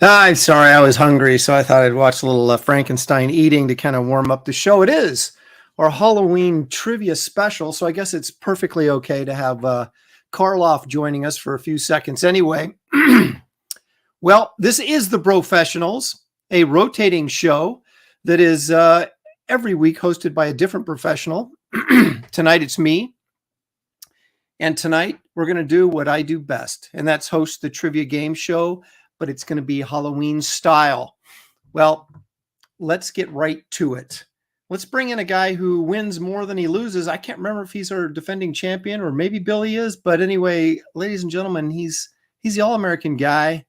I'm sorry, I was hungry, so I thought I'd watch a little Frankenstein eating to kind of warm up the show. It is our Halloween trivia special, so I guess it's perfectly okay to have Karloff joining us for a few seconds anyway. Well, this is the Professionals, a rotating show that is every week hosted by a different professional. Tonight it's me. And tonight we're going to do what I do best, and that's host the trivia game show, but it's going to be Halloween style. Well, let's get right to it. Let's bring in a guy who wins more than he loses. I can't remember if he's our defending champion or maybe Billy is, but anyway, ladies and gentlemen, he's the All-American guy.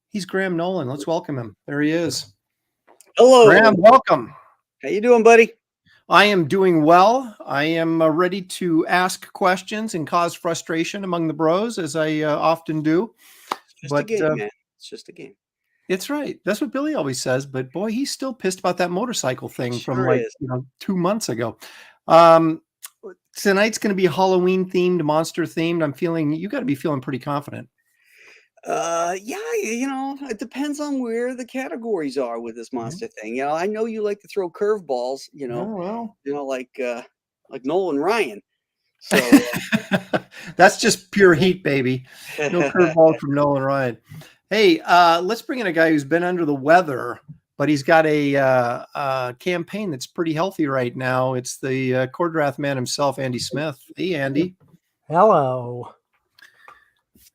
He's Graham Nolan. Let's welcome him. There he is. Hello. Graham, welcome. How you doing, buddy? I am doing well. I am ready to ask questions and cause frustration among the bros, as I often do. It's just a game, man. It's just a game. It's right. That's what Billy always says. But boy, he's still pissed about that motorcycle thing from 2 months ago. Tonight's going to be Halloween themed, monster themed. You got to be feeling pretty confident. Yeah, it depends on where the categories are with this monster thing. I know you like to throw curveballs, like Nolan Ryan. So that's just pure heat, baby. No curveball from Nolan Ryan. Hey, let's bring in a guy who's been under the weather, but he's got a campaign that's pretty healthy right now. It's the Cordrath man himself, Andy Smith. Hey, Andy. Hello.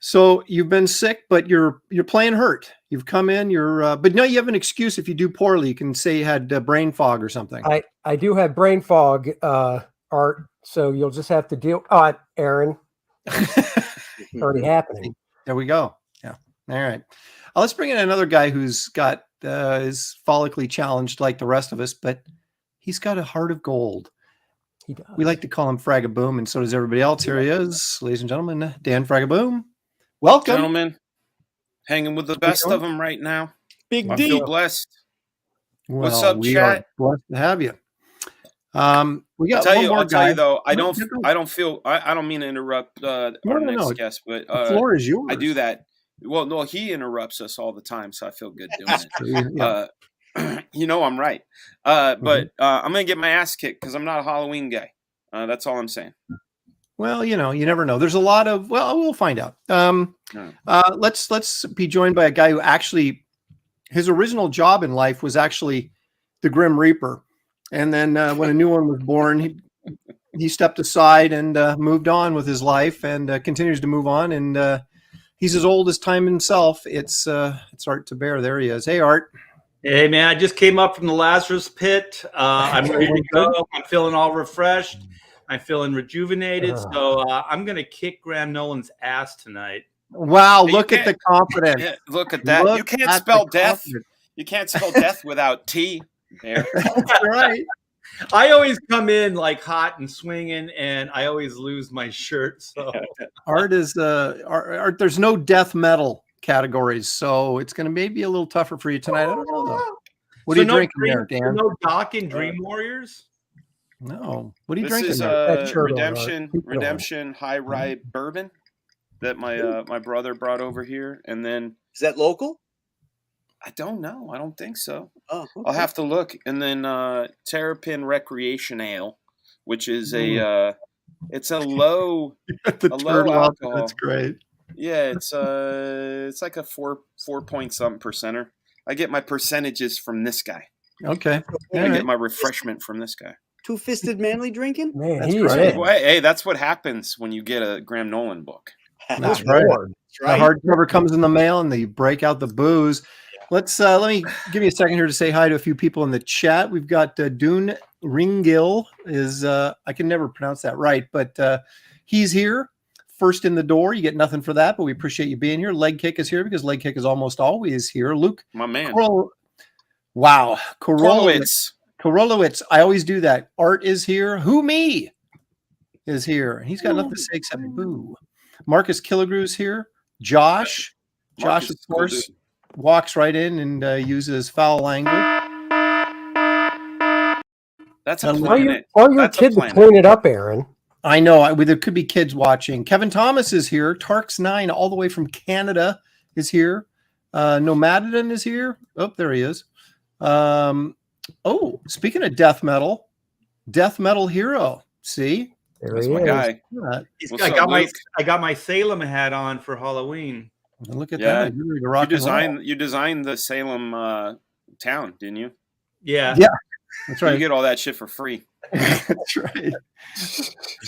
So you've been sick, but you're playing hurt. You've come in. But no, you have an excuse if you do poorly. You can say you had brain fog or something. I do have brain fog, Art. So you'll just have to deal. Aaron, already happening. There we go. Yeah. All right. Let's bring in another guy who's got is follically challenged like the rest of us, but he's got a heart of gold. He does. We like to call him Fragaboom, and so does everybody else. Here he is, ladies and gentlemen, Dan Fragaboom. Welcome, gentlemen. Hanging with the best of them right now. Big I D. feel blessed. Well, What's up, we chat? are blessed to have you. We got I'll one more tell guy. you though, I don't mean to interrupt our next guest, but the floor is yours. I do that. Well, no, he interrupts us all the time, so I feel good doing it. Yeah. I'm right. But I'm gonna get my ass kicked because I'm not a Halloween guy. That's all I'm saying. Well, you never know. There's a lot of. Well, we'll find out. Let's be joined by a guy who actually, his original job in life was actually the Grim Reaper, and then when a new one was born, he stepped aside and moved on with his life, and continues to move on. And he's as old as time himself. It's Art to Bear. There he is. Hey, Art. Hey, man, I just came up from the Lazarus pit. I'm ready to go. I'm feeling all refreshed. I'm feeling rejuvenated. So I'm going to kick Graham Nolan's ass tonight. Wow, look at the confidence. Yeah, look at that. You can't spell death. You can't spell death without T. There. That's right. I always come in like hot and swinging, and I always lose my shirt. So Art is Art. There's no death metal categories, so it's going to maybe a little tougher for you tonight. I don't know though. What are you drinking there, Dan? No Doc and Dream Warriors. No. What are you This drinking is there? Redemption High Rye Bourbon that my brother brought over here, and then Is that local? I don't know. I don't think so. Oh, okay. I'll have to look. And then Terrapin Recreation Ale, which is it's a low Low alcohol. That's great. Yeah, it's like a 4 point something percenter. I get my percentages from this guy. Okay. I get my refreshment from this guy. Two-fisted manly drinking? Man, That's he's right. in. Well, hey, that's what happens when you get a Graham Nolan book. That's right. That's right. The hardcover comes in the mail, and they break out the booze. Let me give you a second here to say hi to a few people in the chat. We've got Dune Ringil I can never pronounce that right, but he's here. First in the door. You get nothing for that, but we appreciate you being here. Leg Kick is here because Leg Kick is almost always here. Luke. My man. Wow. Korolowitz. I always do that. Art is here. Who me is here. He's got nothing to say except boo. Marcus Killigrew's here. Josh, of course, walks right in and uses foul language. That's a planet. Tell your kid to clean it up, Aaron. I know. There could be kids watching. Kevin Thomas is here. Tarks9, all the way from Canada, is here. Nomadin is here. Oh, there he is. Oh, speaking of death metal hero. See, There That's he my is. guy. What's I up, got Luke? I got my Salem hat on for Halloween. Look at Yeah, that. You're ready to rock and roll. You designed the Salem town, didn't you? Yeah. Yeah, that's You right. get all that shit for free. That's right.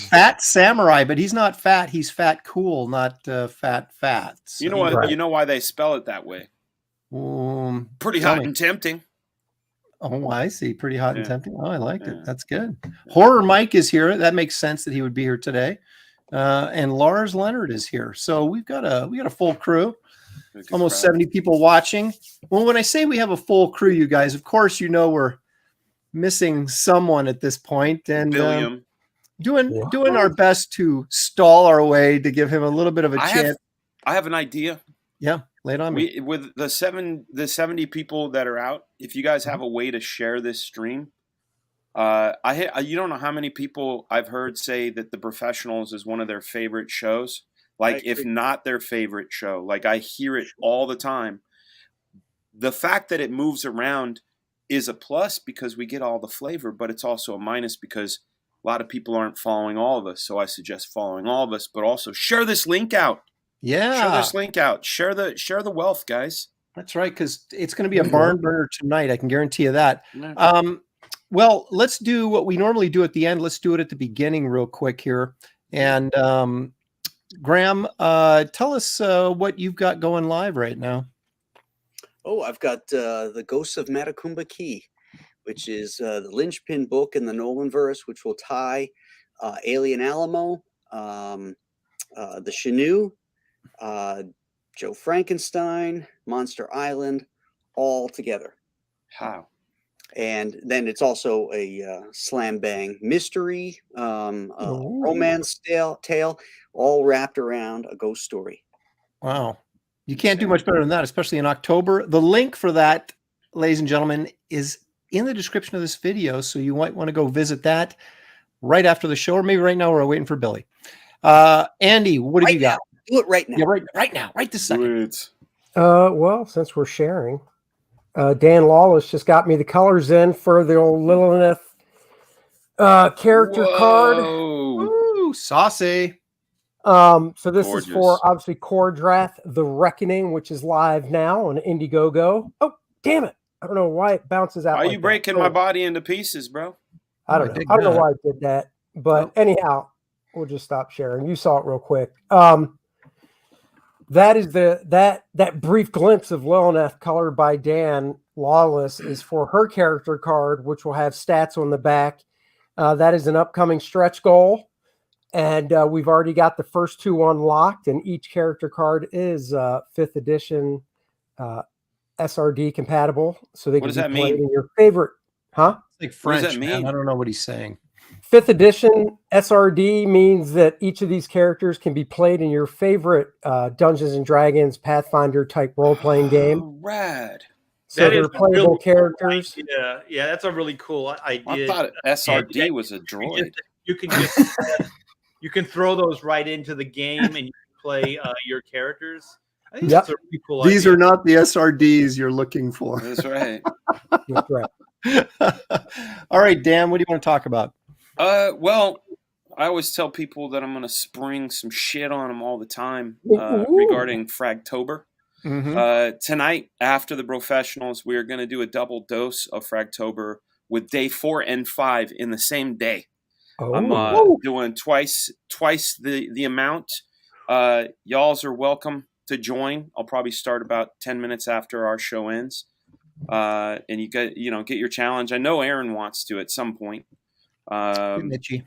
Fat samurai, but he's not fat. He's fat cool, not fat. So, You know what? Right. You know why they spell it that way? Pretty tell hot me. and tempting. Oh, I see. Pretty hot and Yeah. tempting. Oh, I liked Yeah. it. That's good. Horror Mike is here. That makes sense that he would be here today. And Lars Leonard is here. So we got a full crew. Good Almost crowd. 70 people watching. Well, when I say we have a full crew, you guys, of course, you know we're missing someone at this point, and Billiam. doing our best to stall our way to give him a little bit of a chance. I have an idea. Yeah, lay it on me. With the 70 people that are out, if you guys have a way to share this stream, you don't know how many people I've heard say that the Professionals is one of their favorite shows. Like, if not their favorite show. Like, I hear it all the time. The fact that it moves around is a plus because we get all the flavor, but it's also a minus because a lot of people aren't following all of us. So I suggest following all of us, but also share this link out. Yeah, Share this link out. Share the wealth, guys. that's right, because it's going to be a barn burner tonight. I can guarantee you that. Yeah. Well, let's do what we normally do at the end. Let's do it at the beginning real quick here. And Graham, tell us what you've got going live right now. Oh, I've got the Ghosts of Matacumba Key, which is the linchpin book in the Nolan verse, which will tie Alien Alamo, the Chenoo, Joe Frankenstein, Monster Island, all together. How? And then it's also a slam bang mystery, romance tale, all wrapped around a ghost story. Wow. You can't do much better than that, especially in October. The link for that, ladies and gentlemen, is in the description of this video. So you might want to go visit that right after the show, or maybe right now we're waiting for Billy. Andy, what have you got? Do it right now. Yeah, right now, right this second. Good. Well, since we're sharing, Dan Lawless just got me the colors in for the old Lilith character card. Ooh, saucy. So this Gorgeous. is for obviously Kordrath, The Reckoning, which is live now on Indiegogo. Oh, damn it. I don't know why it bounces out. Why are like you that. breaking Oh, my body into pieces, bro? I don't know. I don't know why I did that. But anyhow, we'll just stop sharing. You saw it real quick. That is that brief glimpse of Lilith colored by Dan Lawless is for her character card, which will have stats on the back. That is an upcoming stretch goal. And we've already got the first two unlocked, and each character card is 5th edition SRD compatible. So they What can does be that played mean? in your favorite, huh? It's like What French, does that man. mean? I don't know what he's saying. 5th edition SRD means that each of these characters can be played in your favorite Dungeons and Dragons Pathfinder type role-playing game. Oh, rad. So they're playable characters. Yeah, that's a really cool idea. I thought SRD was a droid. You can throw those right into the game and you can play your characters. I think that's a really cool These idea. are not the SRDs you're looking for. That's right. That's right. All right, Dan, what do you want to talk about? Well, I always tell people that I'm going to spring some shit on them all the time regarding Fragtober. Mm-hmm. Tonight, after the Professionals, we are going to do a double dose of Fragtober with day 4 and 5 in the same day. I'm doing twice the amount. Y'alls are welcome to join. I'll probably start about 10 minutes after our show ends. And you get your challenge. I know Aaron wants to at some point. Itchy.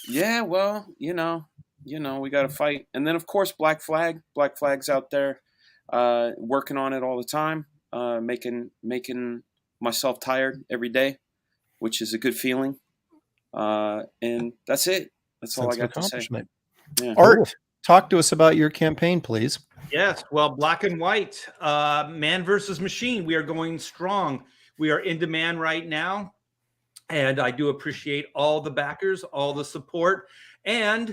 Yeah, well, we got to fight. And then, of course, Black Flag. Black Flag's out there working on it all the time, making myself tired every day, which is a good feeling. And that's it. That's all I got to say. Yeah. Art, talk to us about your campaign, please. Yes, well, Black and White, man versus machine. We are going strong. We are in demand right now. And I do appreciate all the backers, all the support. And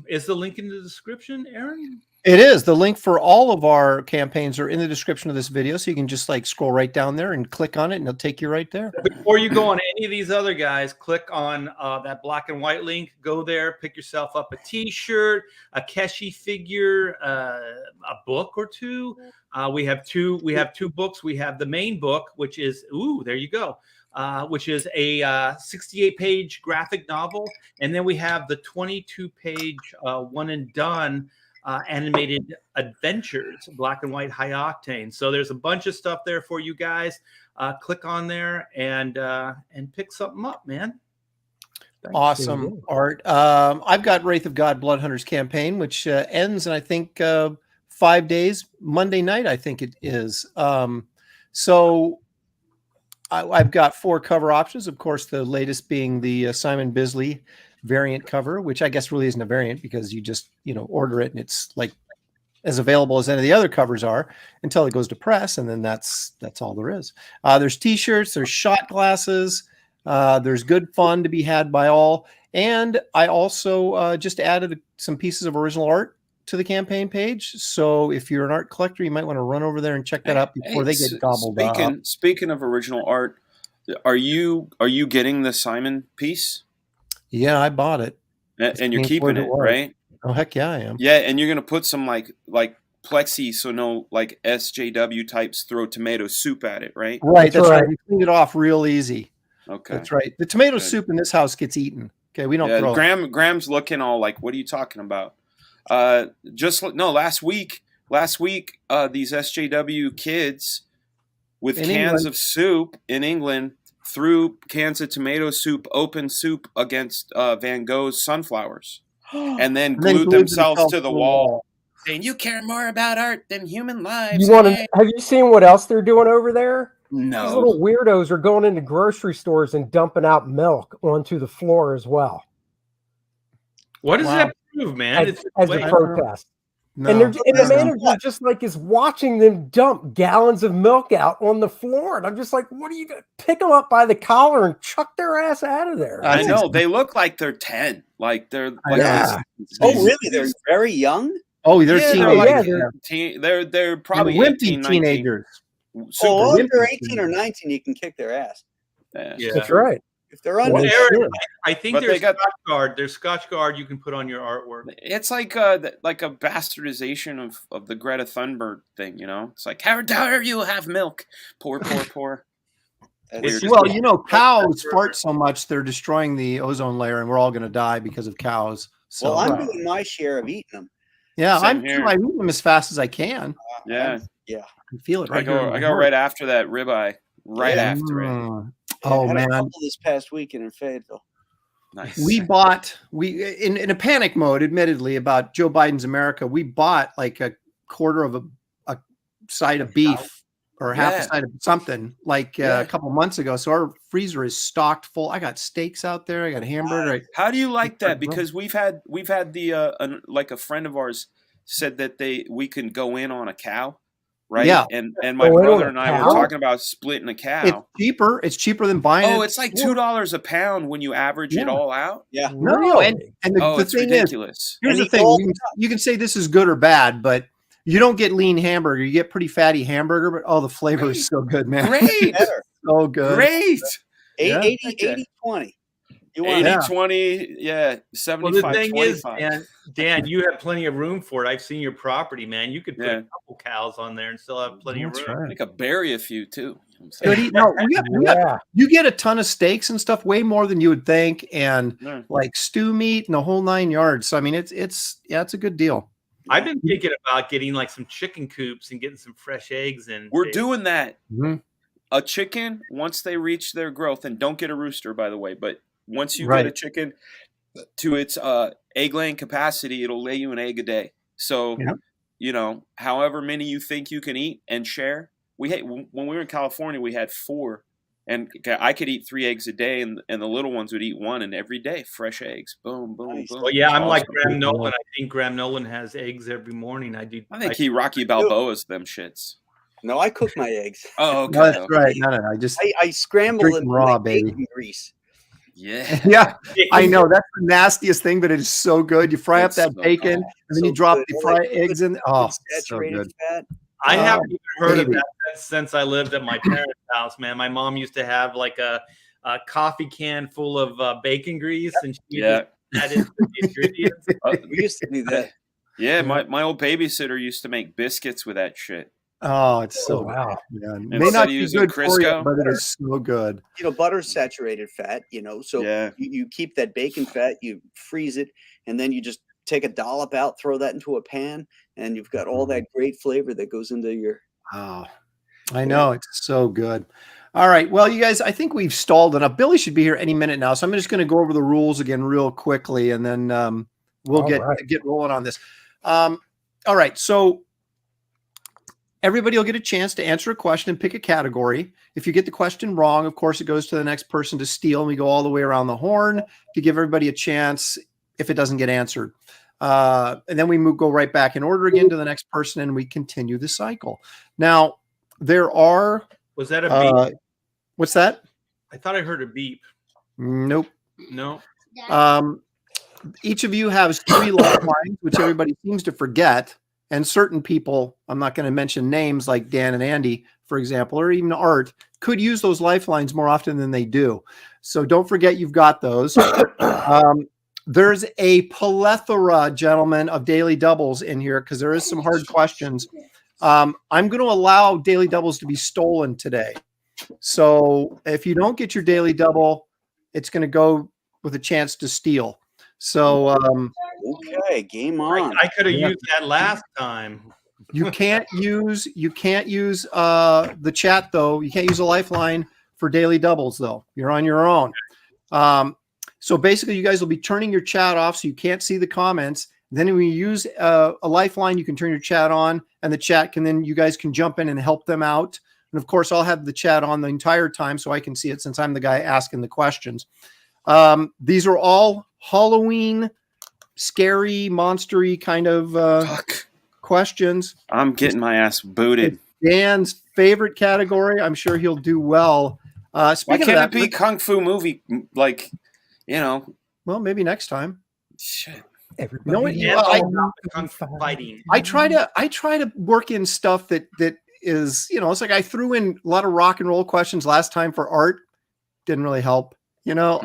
is the link in the description, Aaron? It is. The link for all of our campaigns are in the description of this video. So you can just like scroll right down there and click on it and it'll take you right there. Before you go on any of these other guys, click on that black and white link. Go there, pick yourself up a T-shirt, a Keshi figure, a book or two. We have two books. We have the main book, which is there you go, which is a 68-page graphic novel, and then we have the 22-page one and done animated adventures, black and white, high octane. So there's a bunch of stuff there for you guys. Click on there and pick something up, man. Awesome art. I've got Wraith of God Blood Hunters campaign, which ends in I think 5 days. Monday night, I think it is. So I've got 4 cover options. Of course, the latest being the Simon Bisley variant cover, which I guess really isn't a variant because you just order it and it's like as available as any of the other covers are until it goes to press, and then that's all there is. There's T-shirts, there's shot glasses, there's good fun to be had by all, and I also just added some pieces of original art to the campaign page. So if you're an art collector, you might want to run over there and check that out before they get gobbled up. Speaking of original art, are you getting the Simon piece? Yeah, I bought it. And you're keeping it, right? Oh, heck yeah, I am. Yeah, and you're going to put some like plexi so no like SJW types throw tomato soup at it, right? Right, that's right. We cleaned it off real ezy. Okay. That's right. The tomato soup in this house gets eaten. Okay, we don't throw it. Graham's looking all like, what are you talking about? Last week, these SJW kids with cans of soup in England threw cans of tomato soup, open soup against Van Gogh's sunflowers, and then glued themselves to the wall, saying, "You care more about art than human lives." Have you seen what else they're doing over there? No. These little weirdos are going into grocery stores and dumping out milk onto the floor as well. What does that prove, man? As a protest. No, and the manager just like is watching them dump gallons of milk out on the floor, and I'm just like, "What are you gonna pick them up by the collar and chuck their ass out of there?" I know they look like they're 10, like they're like. Yeah. Oh, really? They're very young. Oh, they're teenagers. They're probably wimpy teenagers. If they're 18 or 19, you can kick their ass. Yeah. That's right. If they're under, I think there's Scotch Guard. There's Scotch Guard you can put on your artwork. It's like a bastardization of the Greta Thunberg thing, It's like, how dare you have milk? Poor. Well, cows fart so much they're destroying the ozone layer, and we're all going to die because of cows. So, I'm doing my share of eating them. Yeah, I'm eating them as fast as I can. Yeah. I can feel it. I go right after that ribeye. After it. Oh man! This past weekend in Fayetteville. Nice. We bought in a panic mode, admittedly, about Joe Biden's America. We bought like a quarter of a side of beef or half a side of something like a couple months ago. So our freezer is stocked full. I got steaks out there. I got hamburger. How do you like that? Because we've had the like a friend of ours said that we can go in on a cow. Right. Yeah. And my brother and I were talking about splitting a cow. It's cheaper than buying it. Oh, it's like $2 a pound when you average it all out. Yeah. No, and the thing ridiculous. Here's the thing. You can say this is good or bad, but you don't get lean hamburger. You get pretty fatty hamburger, but the flavor is so good, man. Great. So good. Great. 80-20. 80-20, 75-25. Well, the thing is, Dan, you have plenty of room for it. I've seen your property, man. You could put a couple cows on there and still have plenty of room. Right. I could bury a few too. You get a ton of steaks and stuff, way more than you would think, and like stew meat and the whole 9 yards. So I mean, it's a good deal. I've been thinking about getting like some chicken coops and getting some fresh eggs, and we're doing that. Mm-hmm. A chicken, once they reach their growth, and don't get a rooster, by the way, but once you get a chicken to its egg laying capacity, it'll lay you an egg a day. So, however many you think you can eat and share. When we were in California, we had 4, and I could eat 3 eggs a day, and the little ones would eat 1, and every day fresh eggs. Boom, boom, boom. Well, yeah, I'm like Graham Nolan. I think Graham Nolan has eggs every morning. I think he Rocky Balboa's them shits. No, I cook my eggs. Oh, okay. No, that's right. No, I scramble them raw, with baby. bacon grease. Yeah. Yeah, I know that's the nastiest thing, but it is so good. You fry up It's that so bacon, and then you So drop good. the All fried that eggs in. Oh, so saturated good. fat. I haven't even heard of baby. that since I lived at my parents' house, man. My mom used to have like a coffee can full of bacon grease, and she Yeah. just add into the ingredients. We used to do that. Yeah, my old babysitter used to make biscuits with that shit. Oh, it's so Oh, wow. good. Yeah. May Instead not of be using good for you, Crisco. but it is so good. You know, butter's saturated fat, you know, so Yeah. you keep that bacon fat, you freeze it, and then you just take a dollop out, throw that into a pan, and you've got all that great flavor that goes into your. Oh, I know. It's so good. All right. Well, you guys, I think we've stalled enough. Billy should be here any minute now. So I'm just going to go over the rules again real quickly, and then we'll All right. get rolling on this. All right. So everybody will get a chance to answer a question and pick a category. If you get the question wrong, of course, it goes to the next person to steal, and we go all the way around the horn to give everybody a chance if it doesn't get answered. And then we go right back in order again to the next person, and we continue the cycle. Now, there are... Was that a beep? What's that? I thought I heard a beep. Nope. No. Each of you has 3 lifelines, which everybody seems to forget. And certain people, I'm not going to mention names like Dan and Andy, for example, or even Art, could use those lifelines more often than they do. So don't forget you've got those. There's a plethora, gentlemen, of daily doubles in here because there is some hard questions. I'm going to allow daily doubles to be stolen today. So if you don't get your daily double, it's going to go with a chance to steal. So Okay, game on. I could have used that last time. you can't use the chat though. You can't use a lifeline for daily doubles though. You're on your own. So basically, you guys will be turning your chat off so you can't see the comments. Then when you use a lifeline, you can turn your chat on, and the chat can then you guys can jump in and help them out. And of course, I'll have the chat on the entire time so I can see it since I'm the guy asking the questions. These are all Halloween, scary, monstery kind of questions. I'm getting my ass booted. It's Dan's favorite category. I'm sure he'll do well. Why Speaking can't of that, it be kung fu movie? Like, you know. well, maybe next time. Shit. Everybody, You know what? Yeah, Well, kung fu fighting. I try to work in stuff that is, you know, it's like I threw in a lot of rock and roll questions last time for Art. Didn't really help, you know.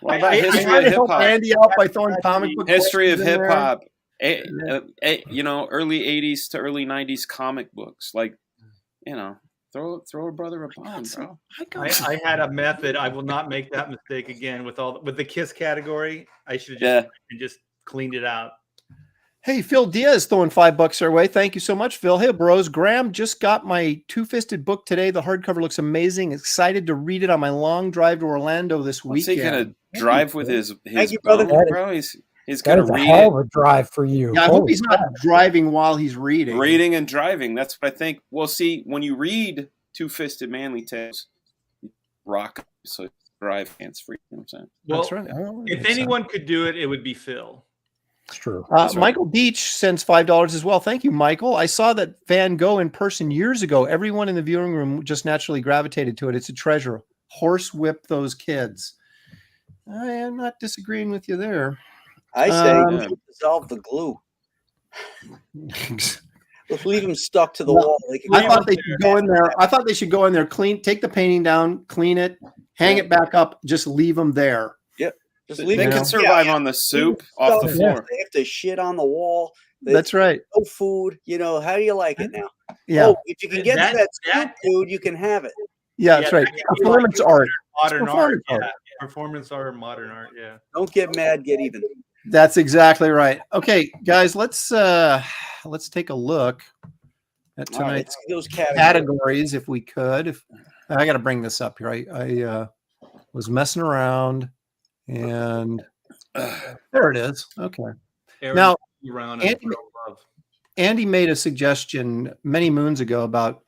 What about I history tried of to hip help hop? Andy out by throwing comic book History of questions in hip there. hop. You know, early '80s to early '90s comic books. Like, you know, throw a brother a bone, bro. I had a method. I will not make that mistake again with the KISS category. I should have just cleaned it out. Hey, Phil Diaz throwing $5 our way. Thank you so much, Phil. Hey, bros. Graham just got my Two-Fisted book today. The hardcover looks amazing. Excited to read it on my long drive to Orlando this What's he weekend. gonna drive with his Thank you, brother. bone, bro? He's that gonna is a read hell it. of a drive for you. Yeah, I hope Holy he's not driving while he's reading. Reading and driving. That's what I think. Well, see, when you read Two-Fisted Manly Tales, you rock, so drive hands-free. You know what I'm saying? Well, That's right. Oh, if that's anyone could do it, it would be Phil. It's true. That's right. Michael Deach sends $5 as well. Thank you, Michael. I saw that Van Gogh in person years ago. Everyone in the viewing room just naturally gravitated to it. It's a treasure. Horsewhip those kids. I am not disagreeing with you there. I say dissolve the glue. Let's leave them stuck to the wall. I thought they should go in there. I thought they should go in there, take the painting down, clean it, hang it back up, just leave them there. Yep. Just They leave them. can survive on the soup off the floor. They have to shit on the wall. That's right. No food. You know, how do you like it now? Yeah. Oh, if you can get to that soup food, you can have it. Yeah, that's right. Performance art. Modern Performance art. art. Yeah. Performance art, modern art. Yeah. Don't get mad, get even. That's exactly right. Okay, guys, let's take a look at All right, tonight's let's see those categories if we could. If I got to bring this up here, I was messing around, and there it is. Okay. Aaron, Now, around Andy, Andy made a suggestion many moons ago about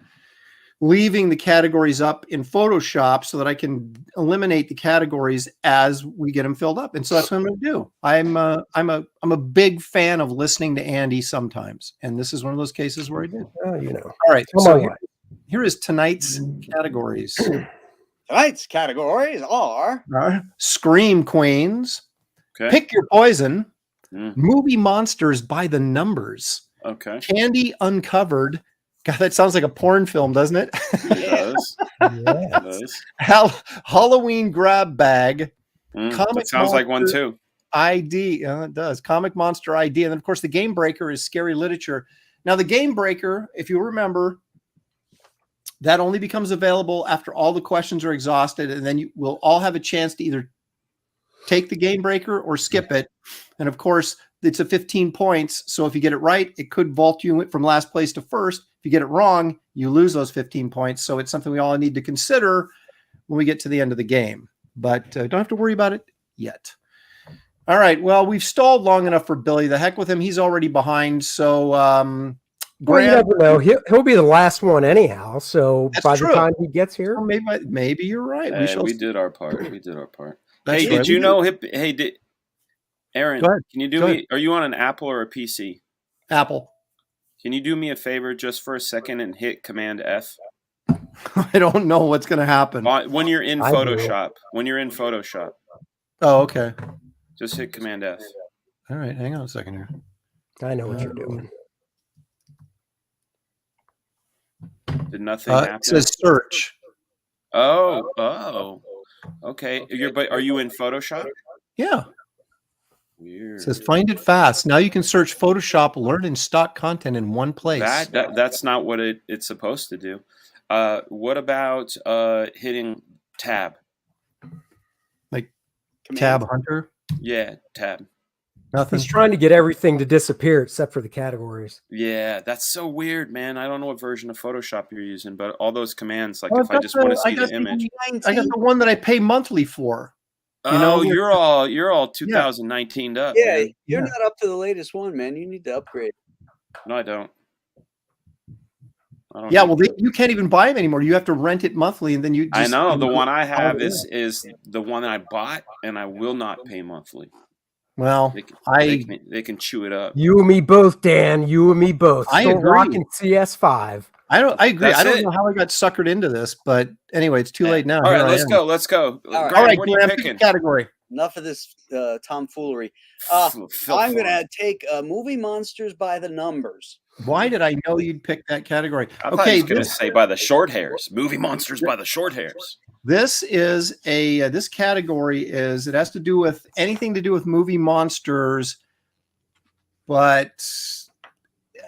leaving the categories up in Photoshop so that I can eliminate the categories as we get them filled up. And so that's what I'm going to do. I'm a big fan of listening to Andy sometimes. And this is one of those cases where I did. You know. All right. Come So on. here is tonight's categories. Tonight's categories are Scream Queens, Okay. Pick Your Poison, Mm. Movie Monsters by the Numbers, Okay. Candy Uncovered. God, that sounds like a porn film, doesn't it? It does. Yeah. It does. Halloween Grab Bag, Comic That sounds like one Monster too. ID. It does. Comic Monster ID. And then, of course, the Game Breaker is Scary Literature. Now, the Game Breaker, if you remember, that only becomes available after all the questions are exhausted. And then you will all have a chance to either take the Game Breaker or skip it. And, of course, it's a 15 points. So if you get it right, it could vault you from last place to first. If you get it wrong, you lose those 15 points. So it's something we all need to consider when we get to the end of the game. But don't have to worry about it yet. All right. Well, we've stalled long enough for Billy. The heck with him. He's already behind. So, Well, you Graham, never know. He'll be the last one anyhow. So That's by true. the time he gets here, maybe you're right. Hey, shall we see. did our part. We did our part. That's Hey, right. did you know? Hey, Aaron, Go ahead. can you do Go me? ahead. Are you on an Apple or a PC? Apple? Can you do me a favor just for a second and hit Command F I don't know what's going to happen. when you're in I do. Photoshop? When you're in Photoshop, Oh, okay. just hit Command F. All right. Hang on a second here. I know what you're doing. Did nothing It happen? says search. Oh. Okay. But are you in Photoshop? Yeah. Weird. It says find it fast. Now you can search Photoshop, learn and stock content in one place. That's not what it's supposed to do. What about hitting tab? Like Command. Tab Hunter? Yeah, tab. Nothing. He's trying to get everything to disappear except for the categories. Yeah, that's so weird, man. I don't know what version of Photoshop you're using, but all those commands, like Well, if I just want to see the image. I got the one that I pay monthly for. Oh, you're all 2019 up. Yeah, Man. you're not up to the latest one, man. You need to upgrade. No, I don't. Yeah, well, you can't even buy them anymore. You have to rent it monthly, and then you. I know the one I have yeah. is the one I bought, and I will not pay monthly. Well, They can chew it up. You and me both, Dan. You and me both. I Still agree. rocking CS5. I agree. That's I don't it. know how I got suckered into this, but anyway, it's too late now. All right, Here I let's am. go. Let's go. All right. All right, what are you Graham, pick picking? a category. Enough of this tomfoolery. Phil I'm going Ford. to take Movie Monsters by the Numbers. Why did I know you'd pick that category? I thought he was going to say by the short hairs. Movie Monsters by the short hairs. This is this category is it has to do with anything to do with movie monsters, but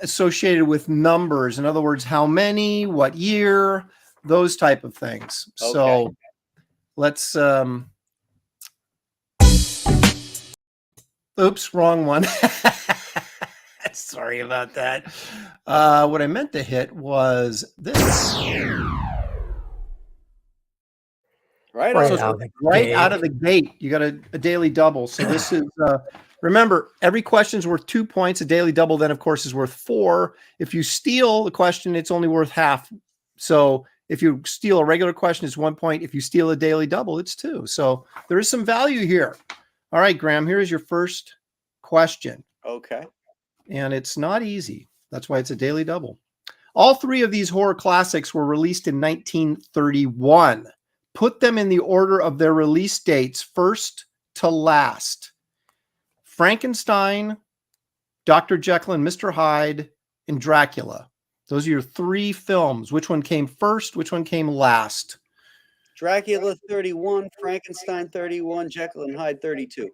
associated with numbers. In other words, how many, what year, those type of things. Okay. So let's oops, wrong one. Sorry about that. What I meant to hit was this. Right Right on. out of the Right gate. out of the gate, you got a daily double. So this is remember, every question is worth 2 points. A daily double then, of course, is worth 4. If you steal the question, it's only worth half. So if you steal a regular question, it's 1 point. If you steal a daily double, it's 2. So there is some value here. All right, Graham, here is your first question. Okay. And it's not easy. That's why it's a daily double. All 3 of these horror classics were released in 1931. Put them in the order of their release dates, first to last. Frankenstein, Dr. Jekyll and Mr. Hyde, and Dracula. Those are your 3 films. Which one came first? Which one came last? Dracula 31, Frankenstein 31, Jekyll and Hyde 32.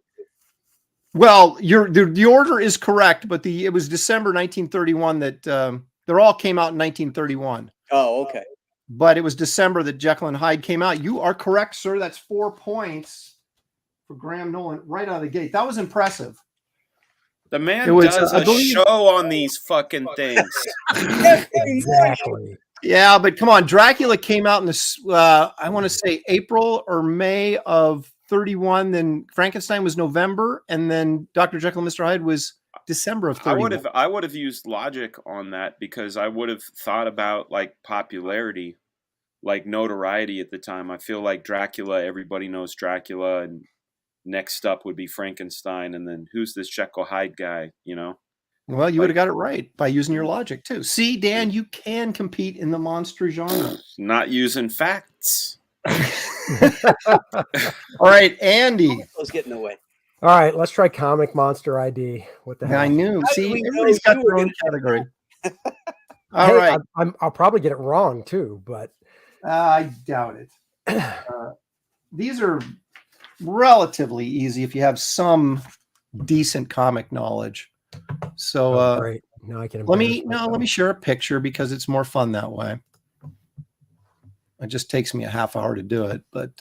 Well, the order is correct, but it was December 1931 that they all came out in 1931. Oh, okay. But it was December that Jekyll and Hyde came out. You are correct, sir. That's 4 points for Graham Nolan right out of the gate. That was impressive. The man I does a believe- show on these fucking things. Exactly. Yeah, but come on. Dracula came out in this, I want to say April or May of 31. Then Frankenstein was November. And then Dr. Jekyll and Mr. Hyde was December of 31. I would have used logic on that because I would have thought about like popularity, like notoriety at the time. I feel like Dracula, everybody knows Dracula, and next up would be Frankenstein, and then who's this Jekyll Hyde guy, you know? Well, you would have got it right by using your logic too. See, Dan, you can compete in the monster genre. Not using facts. All right, Andy. I was getting away. All right, let's try Comic Monster ID. What the hell? I knew. How did See, we know everybody's got you their were own gonna- category. All Hey, right. I'll probably get it wrong too, but I doubt it. These are relatively easy if you have some decent comic knowledge. So great. Now I can. let embarrass me myself. share a picture because it's more fun that way. It just takes me a half hour to do it, but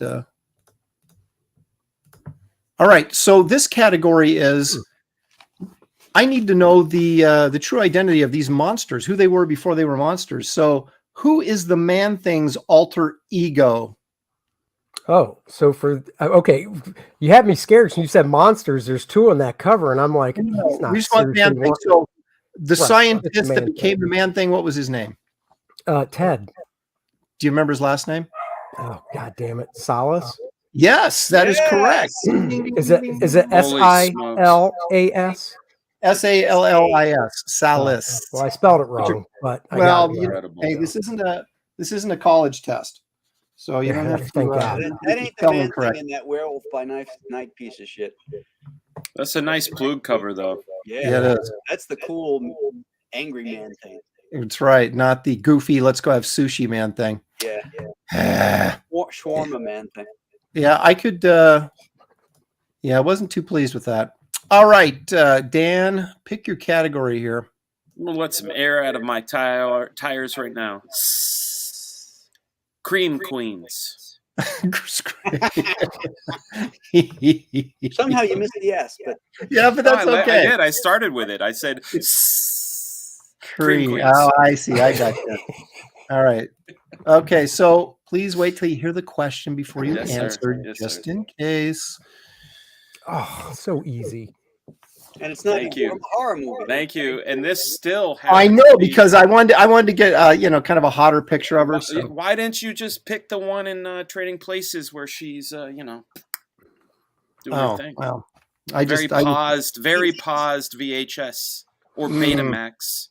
all right. So this category is I need to know the true identity of these monsters, who they were before they were monsters. So who is the Man-Thing's alter ego? Oh, so for okay, you had me scared. You said monsters. There's two on that cover, and I'm like, he's not We just want seriously Man-Thing. one- So the Right, scientist it's the that Man-Thing. became the Man-Thing, what was his name? Ted. Do you remember his last name? Oh, god damn it, Solace. Yes, that is correct. Is it Holy SILAS? SALLIS? Salis. Well, I spelled it wrong, but I Well, got it right. Incredible. hey, this isn't a college test, so you don't Yeah, have to. thank God. That ain't the spell them man correct. thing in that Werewolf by Night piece of shit. That's a nice Plug cover, though. Yeah, Yeah, it is. that's the cool angry man thing. It's right, not the goofy "let's go have sushi" man thing. Yeah, yeah, shawarma man thing. I could. I wasn't too pleased with that. All right, Dan, pick your category here. I'm gonna let some air out of my tires right now. Cream Queens. Somehow you missed the S, but Yeah, but that's No, I okay. did. I started with it. I said Cream. Queens. Oh, I see. I got you. All right. Okay, so please wait till you hear the question before you Yes, sir. answer, Yes, just sir. in case. Oh, so easy. and it's not Thank even you. a horror movie. Thank you. And this still I happens know to be- because I wanted to get kind of a hotter picture of her. So. Why didn't you just pick the one in Trading Places where she's doing her thing? Well, Very paused VHS or Betamax,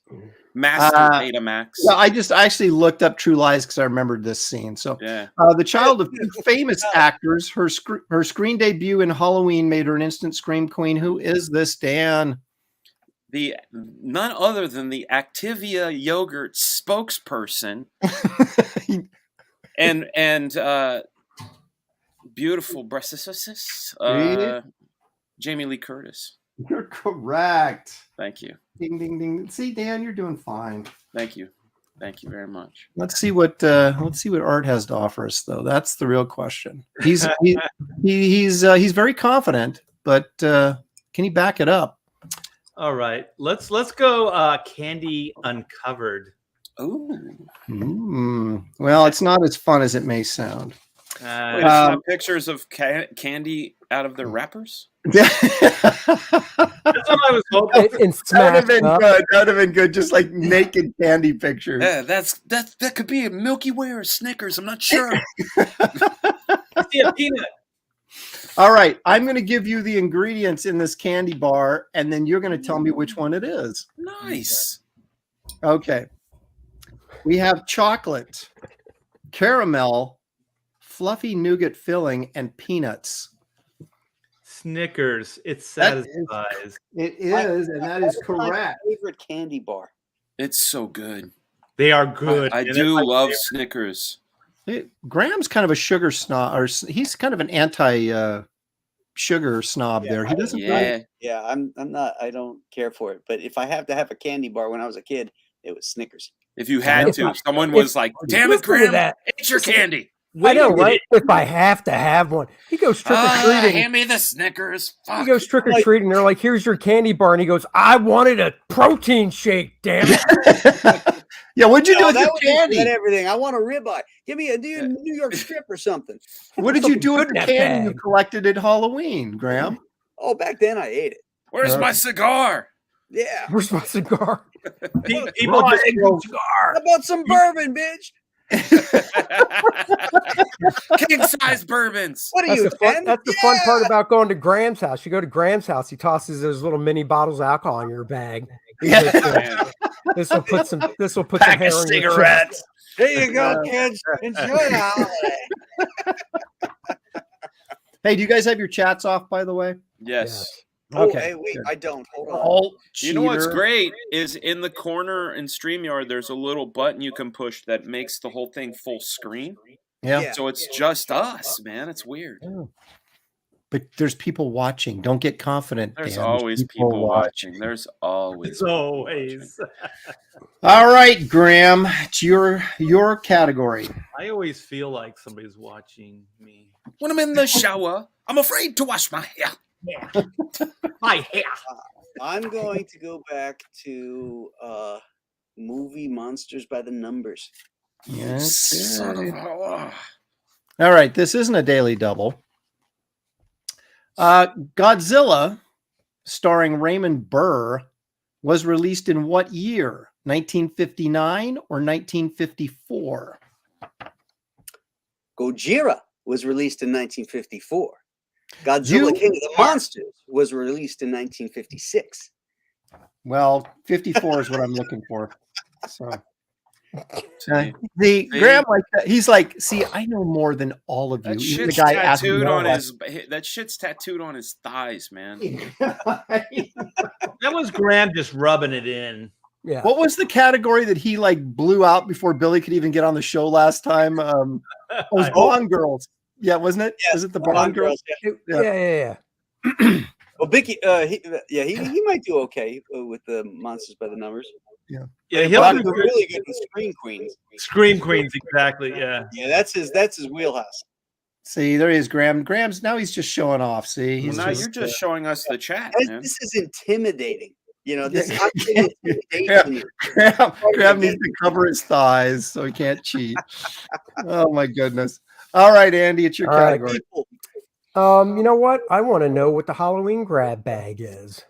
Master Betamax. Well, I actually looked up True Lies because I remembered this scene. So Yeah. the child of two famous actors, her screen debut in Halloween made her an instant scream queen. Who is this, Dan? None other than the Activia yogurt spokesperson and beautiful breasts, Jamie Lee Curtis. You're correct. Thank you. Ding ding ding. See, Dan, you're doing fine. Thank you very much. Let's see what Art has to offer us, though. That's the real question. He's very confident, but can he back it up? All right, let's go. Candy Uncovered. Ooh. Well, it's not as fun as it may sound. Wait, it's not pictures of candy out of their wrappers? That's what I was hoping. And That would have been up. good. That would have been good. Just like naked candy pictures. Yeah, that could be a Milky Way or a Snickers. I'm not sure. I see a peanut. All right. I'm going to give you the ingredients in this candy bar, and then you're going to tell me which one it is. Nice. Okay. We have chocolate, caramel, fluffy nougat filling, and peanuts. Snickers. It That is- satisfies. It is, and that is That's my correct. favorite candy bar. It's so good. They are good. I And do it's my love favorite. Snickers. Graham's kind of a sugar snob, or he's kind of an anti-sugar snob Yeah, there. He doesn't. Yeah. Yeah, I'm not. I don't care for it. But if I have to have a candy bar when I was a kid, it was Snickers. If you had If to, I- if someone was like, "Damn it, Listen to Graham, that. it's your candy." I know, Wait a right? If I have to have one, he goes trick or treating. Hand me the Snickers. He Fuck. goes trick or treating. They're like, "Here's your candy bar," and he goes, "I wanted a protein shake, damn it!" Yeah, what'd you do No, with that your would candy? get everything. I want a ribeye. Give me a New York strip or something. What did you do with the Good in that candy you bag. collected at Halloween, Graham? Oh, back then I ate it. Where's my cigar? Yeah. Where's my cigar? People Raw just egg and cigar. How about some bourbon, bitch? King size bourbons. What are That's you, the fun, 10? that's the fun part about going to Graham's house. You go to Graham's house, he tosses those little mini bottles of alcohol in your bag. Man. This will put some hair in your chest. There you go, kids. Enjoy the holiday. Hey, do you guys have your chats off, by the way? Yes. Oh, Okay, hey, wait, good. I don't. Hold on. All You know what's cheater. great is in the corner in StreamYard, there's a little button you can push that makes the whole thing full screen. Yeah. So it's just us, man. It's weird. But there's people watching. Don't get confident. There's Dan. always people watching. There's always. As always. All right, Graham, it's your category. I always feel like somebody's watching me. When I'm in the shower, I'm afraid to wash my hair. My hair. I'm going to go back to movie Monsters by the Numbers. Yes. Son of a... All right, this isn't a daily double. Godzilla, starring Raymond Burr, was released in what year? 1959 or 1954? Gojira was released in 1954. Godzilla King of the Monsters was released in 1956. Well, 54 is what I'm looking for. So, Graham, like he's like, see, I know more than all of you. That Even the shit's guy asked me tattooed on all his. That shit's tattooed on his thighs, man. That was Graham just rubbing it in. Yeah. What was the category that he like blew out before Billy could even get on the show last time? It was Bond Girls. Yeah, wasn't it? Yes, Was it the Bond Girls? Yeah. Well, Bicky, he might do okay with the Monsters by the Numbers. Yeah, He'll he'll do do good. really good with Scream Queens. Scream Queens, exactly. Yeah. Yeah, that's his wheelhouse. See, there he is, Graham. Graham's now he's just showing off. See, he's Well, now you're just showing us the chat, man. This is intimidating. You know, this Yeah. is intimidation. Graham needs to cover his thighs so he can't cheat. Oh my goodness. All right, Andy, it's your All right. category. You know what? I want to know what the Halloween grab bag is.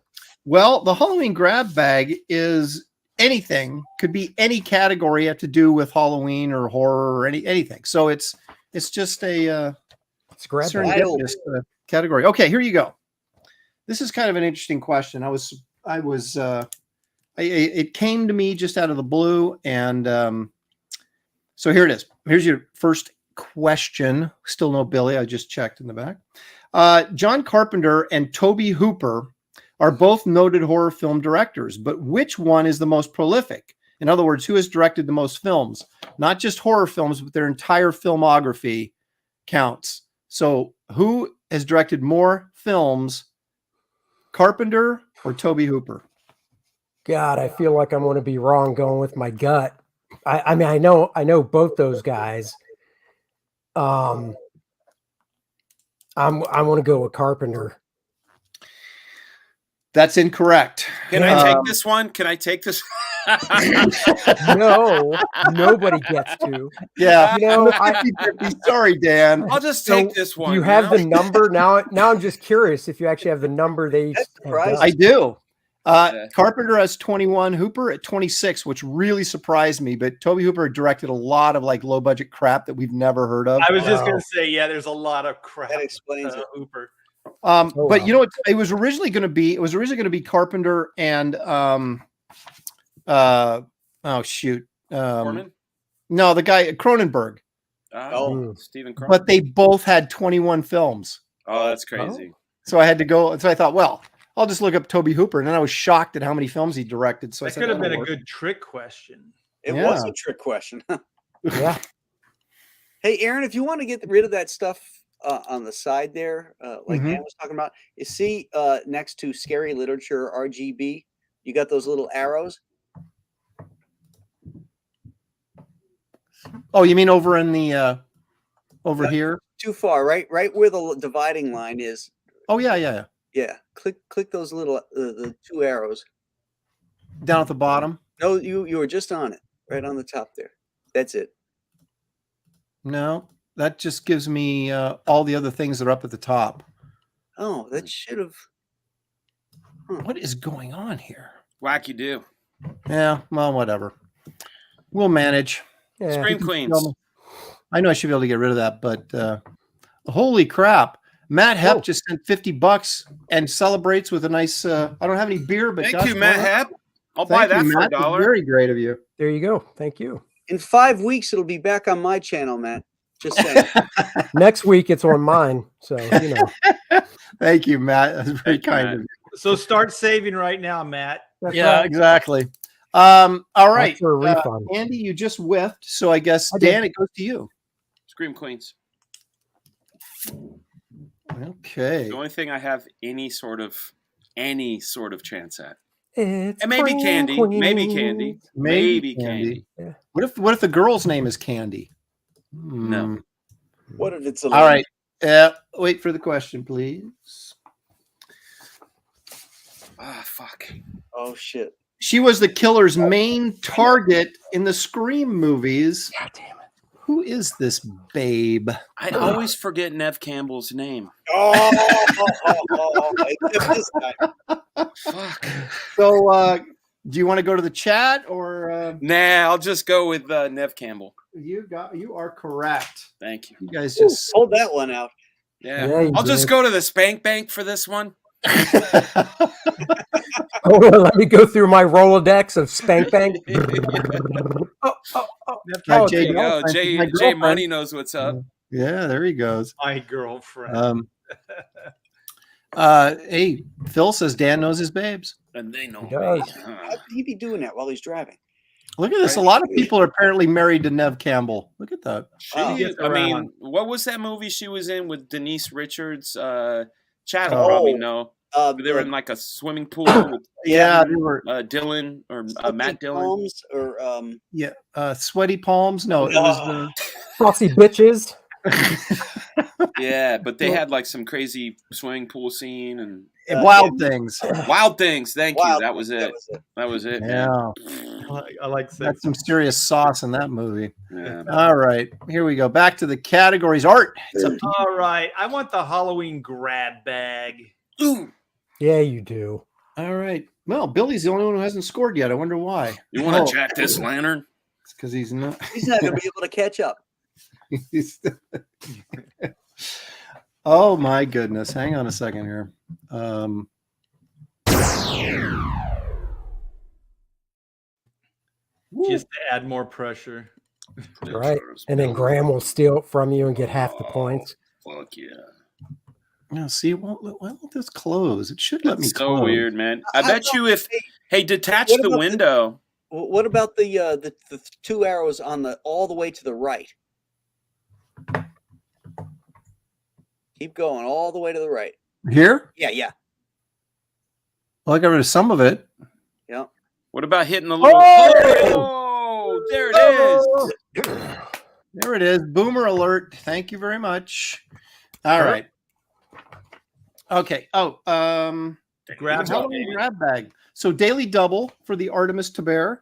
Well, the Halloween grab bag is anything, could be any category have to do with Halloween or horror or anything. So it's just a It's a grab bag. serendipitous category. Okay, here you go. This is kind of an interesting question. It came to me just out of the blue, and so here it is. Here's your first question. Still no Billy. I just checked in the back. John Carpenter and Tobe Hooper are both noted horror film directors, but which one is the most prolific? In other words, who has directed the most films? Not just horror films, but their entire filmography counts. So who has directed more films, Carpenter or Tobe Hooper? God, I feel like I'm going to be wrong going with my gut. I mean, I know both those guys. I'm going to go with Carpenter. That's incorrect. Can I take this one? Can I take this? No, nobody gets to. Yeah, You know, 50-50. Sorry, Dan. I'll just So, take this one. Do you have the number now? Now I'm just curious if you actually have the number they. That's have surprising. done. I do. Yeah. Carpenter has 21, Hooper at 26, which really surprised me. But Tobe Hooper directed a lot of like low budget crap that we've never heard of. I was just Wow. going to say, yeah, there's a lot of crap. That explains it. Hooper. Oh, But wow. you know what? It was originally going to be Carpenter and oh shoot, Foreman? no, the guy Cronenberg. Oh, Stephen Cronenberg. But they both had 21 films, Oh, that's crazy. so I had to go. So I thought, well, I'll just look up Tobe Hooper, and then I was shocked at how many films he directed. So I That said, could have been that'll a work. good trick question. It Yeah. was a trick question. Yeah. Hey, Aaron, if you want to get rid of that stuff on the side there, like Mhm. Dan was talking about, you see next to scary literature RGB, you got those little arrows. Oh, you mean over in the over Yeah. here? Too far, right? Right where the dividing line is. Oh yeah. Yeah, click those little the two arrows. Down at the bottom. No, you were just on it, right on the top there. That's it. No, that just gives me all the other things that are up at the top. Oh, that should have. What is going on here? Whack you do. Yeah, well, whatever. We'll manage. Yeah. Scream Queens. I know I should be able to get rid of that, but holy crap. Matt Hepp just sent $50 and celebrates with a nice I don't have any beer, but Thank Josh, you, Matt why not? Hepp. I'll buy Thank that you, for Matt. That's $1. very great of you. There you go. Thank you. In 5 weeks, it'll be back on my channel, Matt. Just saying. Next week it's on mine. So, you know. Thank you, Matt. That's very Thank you, kind Matt. of you. So start saving right now, Matt. That's Yeah, right. exactly. All right. That's for a refund. Andy, you just whiffed. So I guess, I did. Dan, it goes to you. Scream Queens. Okay. The only thing I have any sort of chance at. It's And maybe Queen Candy. Queen. Maybe Candy. Maybe Candy. Yeah. What if the girl's name is Candy? No. What if it's a All right. Wait for the question, please. Ah, fuck. Oh shit. She was the killer's main target in the Scream movies. God damn it. Who is this babe? I always forget Nev Campbell's name. It's this guy. Fuck. So, do you want to go to the chat or Nah, I'll just go with Nev Campbell. you are correct. Thank you. You guys just Hold that one out. Yeah. Yeah, you I'll just did. go to the Spank Bank for this one. Oh, let me go through my Rolodex of Spank Bank. Got okay. Jay Yo, Girlfriend, Jay my Jay girlfriend. Money knows what's up. Yeah, there he goes. My girlfriend. Hey, Phil says Dan knows his babes. And they know He me. does. How could he be doing that while he's driving? Look at this. A lot of people are apparently married to Nev Campbell. Look at that. She, gets I mean, around. what was that movie she was in with Denise Richards? Chad will Oh. probably know. They were in like a swimming pool with Yeah, they were. Dylan or Matt Dillon. Palms or Yeah, Sweaty Palms. No, it was the. Saucy bitches. Yeah, but they had like some crazy swimming pool scene and Wild Things. Wild Things. Thank you. Wild That was it. That was it, man. Yeah, I like that's sex. some serious sauce in that movie. Yeah. All right, here we go. Back to the categories. Art. It's up to you. All right. I want the Halloween grab bag. Ooh, Yeah, you do. All right. Well, Billy's the only one who hasn't scored yet. I wonder why. you want to jack this lantern? It's because he's not. he's not going to be able to catch up. Oh my goodness! Hang on a second here. Just to add more pressure. Right. And then Graham will steal it from you and get half the points. Fuck yeah. No, see, why won't this close? It should let me It's so close. weird, man. I bet you if detach What the about the- window. What about the two arrows on the all the way to the right? Keep going all the way to the right. Here? Yeah. Well, I got rid of some of it. Yeah. What about hitting the little? Oh, there it is. There it is. Boomer alert. Thank you very much. All right. Okay. Oh, Grab Halloween grab bag. So daily double for the Artemis to bear.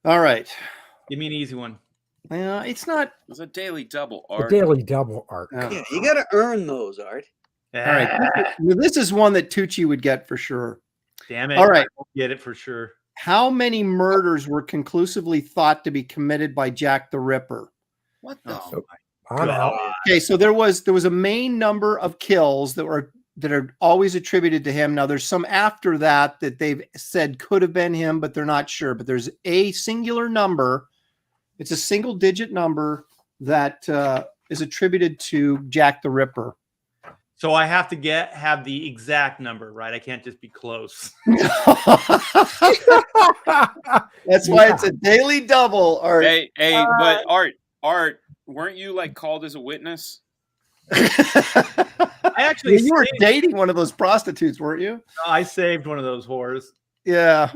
All right. Give me an easy one. It's not. It's a daily double The art. daily double art. Yeah, you got to earn those, Art. All right. This is one that Tucci would get for sure. Damn it. All right. I'll get it for sure. How many murders were conclusively thought to be committed by Jack the Ripper? What the? Oh, I'm out. Okay, so there was a main number of kills that are always attributed to him. Now there's some after that they've said could have been him, but they're not sure. But there's a singular number. It's a single digit number that is attributed to Jack the Ripper. So I have to have the exact number, right? I can't just be close. That's why it's a daily double. Art. Hey, but Art, weren't you like called as a witness? I actually you were dating one of those prostitutes, weren't you? I saved one of those whores. Yeah.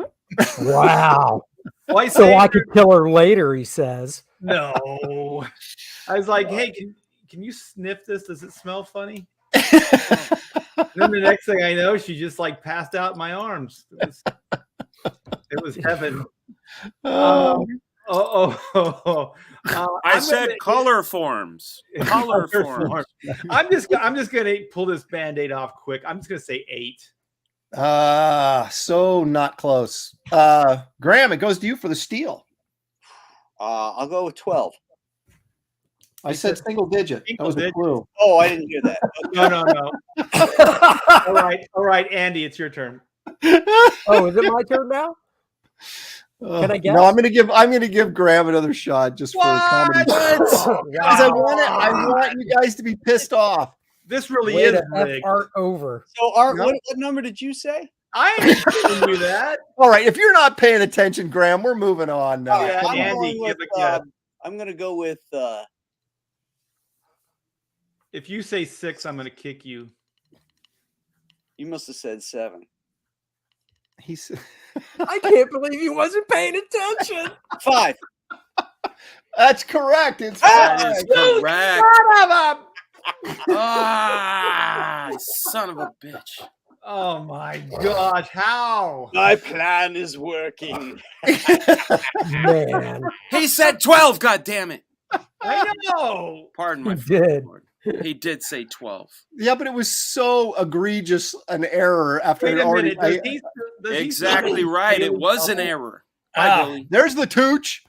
Wow. Well, So I could kill her later, he says. No. I was like, hey, can you sniff this? Does it smell funny? Then the next thing I know, she just like passed out in my arms. It was heaven. I said color forms. Color forms. I'm just gonna pull this Band-Aid off quick. I'm just gonna say 8. So not close. Graham, it goes to you for the steal. I'll go with 12. I said single digit. That was a clue. Oh, I didn't hear that. No. All right, Andy, it's your turn. Oh, is it my turn now? Can I guess? No, I'm gonna give Graham another shot just for comedy. Because I want you guys to be pissed off. This really Way is to F rigged. Art over. So, Art, No. what number did you say? I ain't giving you that. All right, if you're not paying attention, Graham, we're moving on now. Yeah, Come on. Andy, give a guess. I'm going to go with. If you say 6, I'm going to kick you. You must have said 7. He's I can't believe he wasn't paying attention. 5. That's correct. It's That is five. correct. Son of a- Ah, son of a bitch. Oh my gosh, how? My plan is working. Man, He said 12, God damn it. I know. Pardon he my did. Lord. He did say 12. Yeah, but it was so egregious an error after Wait it a already. minute. Does he Exactly still right. It feel was an double? error. Hi, Billy. There's the Tooch.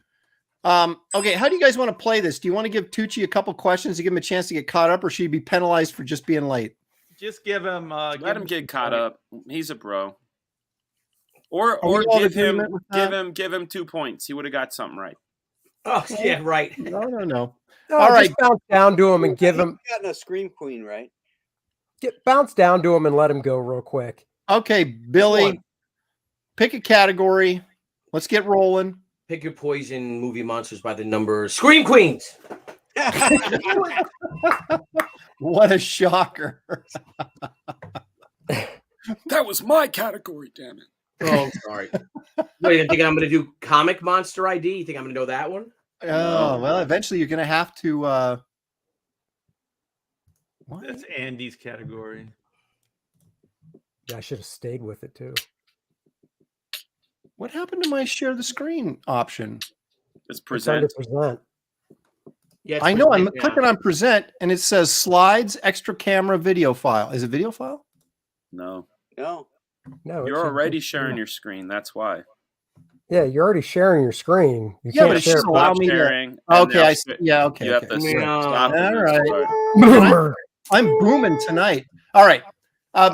Okay, how do you guys want to play this? Do you want to give Tucci a couple questions to give him a chance to get caught up, or should he be penalized for just being late? Just give him. Let him get caught some up. He's a bro. Or we all in give him agreement with that? give him 2 points. He would have got something right. Oh, yeah, right. No. No, All just right. bounce down to him and give him Gotten a Scream Queen, right? bounce down to him and let him go real quick. Okay, Billy, pick a category. Let's get rolling. Pick your poison movie monsters by the number. Scream Queens. What a shocker. That was my category, damn it. Oh, I'm sorry. Wait, you think I'm going to do comic monster ID? You think I'm going to know that one? Oh, well, eventually you're going to have to. What? That's Andy's category. Yeah, I should have stayed with it too. What happened to my share the screen option? It's It's under present. present. Yeah, it's I know. I'm present, yeah. clicking on present and it says slides, extra camera, video file. Is it video file? No. No. No, it You're should already be- sharing your screen. That's why. Yeah, you're already sharing your screen. You Yeah, but can't it share. should allow Stop me to. sharing. and Okay, now I see. Yeah, okay. You have okay. to Yeah. stop and All right. restart. I'm booming tonight. All right,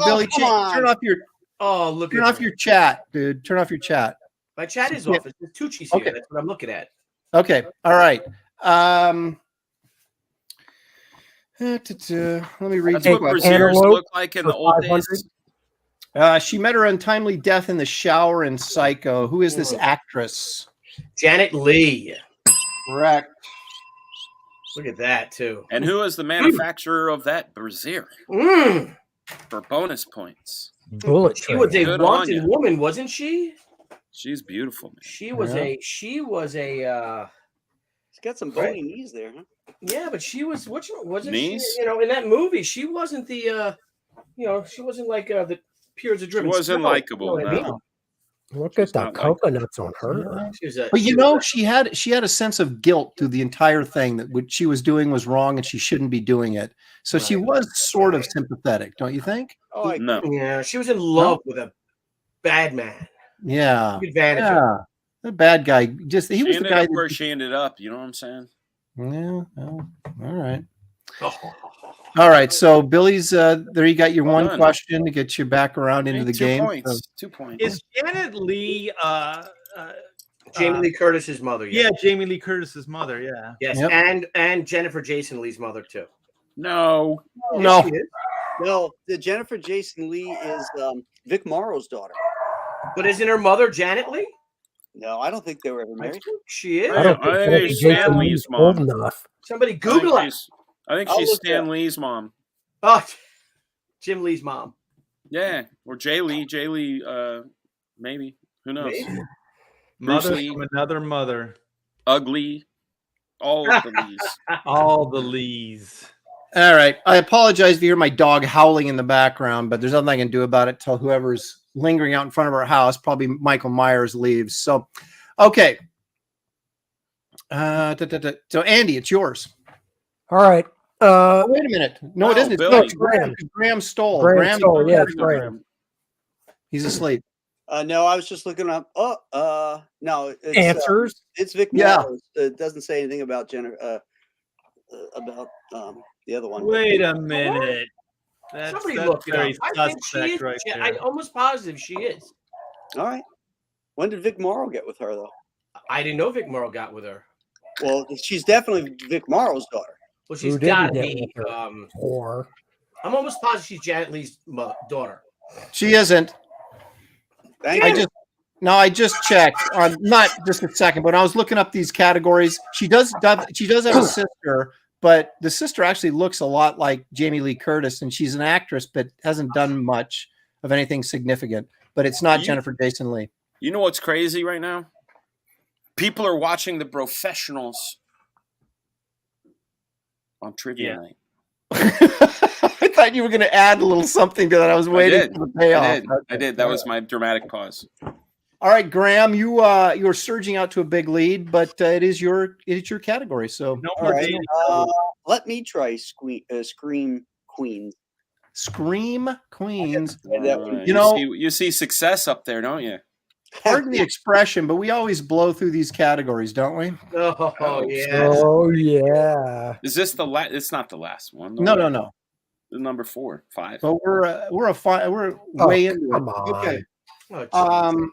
Billy, come on. turn off your Oh, look turn at off your chat, dude. Turn off your chat. My chat is Yeah. off. It's Tucci's here. Okay. That's what I'm looking at. Okay. All right. Let me read. That's the what question. Braziers Antelope looked like in the for old 500. days. She met her untimely death in the shower in Psycho. Who is this actress? Janet Leigh. Correct. Look at that, too. And who is the manufacturer of that brazier Mm. for bonus points? Bullet She was train. a Good on wanted ya. woman, wasn't she? She's beautiful, man. She was Yeah. a. She's He's got some Right. bony knees there, huh? Yeah, but she was. Which wasn't Knees? she? You know, in that movie, she wasn't the. She wasn't like the pure as a driven. wasn't squirrel, likable, you know what I mean? no. Look at She's the not like- coconuts on her. She was a, But you she know, was she had a sense of guilt through the entire thing that what she was doing was wrong and she shouldn't be doing it. So she Right. was sort of sympathetic, don't you think? Oh, I No. yeah, she was in love with a bad man. Yeah. Took advantage of Yeah. The bad guy. Just he She was the ended guy. up where she ended up. You know what I'm saying? Yeah. Well, all right. Oh. All right. So Billy's there. You got your Well one done. question to get you back around into the 2 game. points. So- 2 points. Is Janet Lee? Jamie Lee Curtis's mother. Yeah, Jamie Lee Curtis's mother. Yeah. Yes, Yep. and Jennifer Jason Leigh's mother too. No. no. She is. No, the Jennifer Jason Leigh is Vic Morrow's daughter. But isn't her mother Janet Leigh? No, I don't think they were ever I married. think she is. I don't I think think Jason Stan Lee's Lee's old mom. enough. Somebody Google it. I think I'll she's look it Stan up. Lee's mom. Oh, Jim Lee's mom. Yeah. Or Jay Lee. Jay Lee, maybe. Who knows? Maybe. Bruce Mother Lee. from another mother. Ugly. All of the Lees. All the Lees. All right. I apologize if you hear my dog howling in the background, but there's nothing I can do about it till whoever's lingering out in front of our house, probably Michael Myers, leaves. So, okay. So, Andy, it's yours. All right. Oh, wait a minute. No, it Oh, isn't. Billy. No, it's Graham. Graham stole. Graham stole, yeah, it's Graham. He's asleep. No, I was just looking up. No, it's, Answers. it's Vic Yeah. Morrow. It doesn't say anything about Jennifer. About the other one. Wait a minute. Somebody look it up. very I think she suspect is. right I'm there. almost positive she is. All right. When did Vic Morrow get with her, though? I didn't know Vic Morrow got with her. Well, she's definitely Vic Morrow's daughter. Well, she's Who didn't got to get be. with her? Or I'm almost positive she's Janet Leigh's daughter. She isn't. Thank I you. just checked on not just a second, but I was looking up these categories. She does have a sister, but the sister actually looks a lot like Jamie Lee Curtis, and she's an actress, but hasn't done much of anything significant. But it's not Jennifer Jason Leigh. You know what's crazy right now? People are watching the Professionals on trivia night. I thought you were going to add a little something to that. I was waiting for the payoff. I did. That was my dramatic pause. All right, Graham, you're surging out to a big lead, but it's your category. So No All more right. dating. Let me try Scream Queens. Scream Queens. You know- you see success up there, don't you? Pardon the expression, but we always blow through these categories, don't we? Oh, yeah. oh yeah. Is this the last? It's not the last one. No. The number 4, 5. But we're way into Come it. on. Okay. Oh,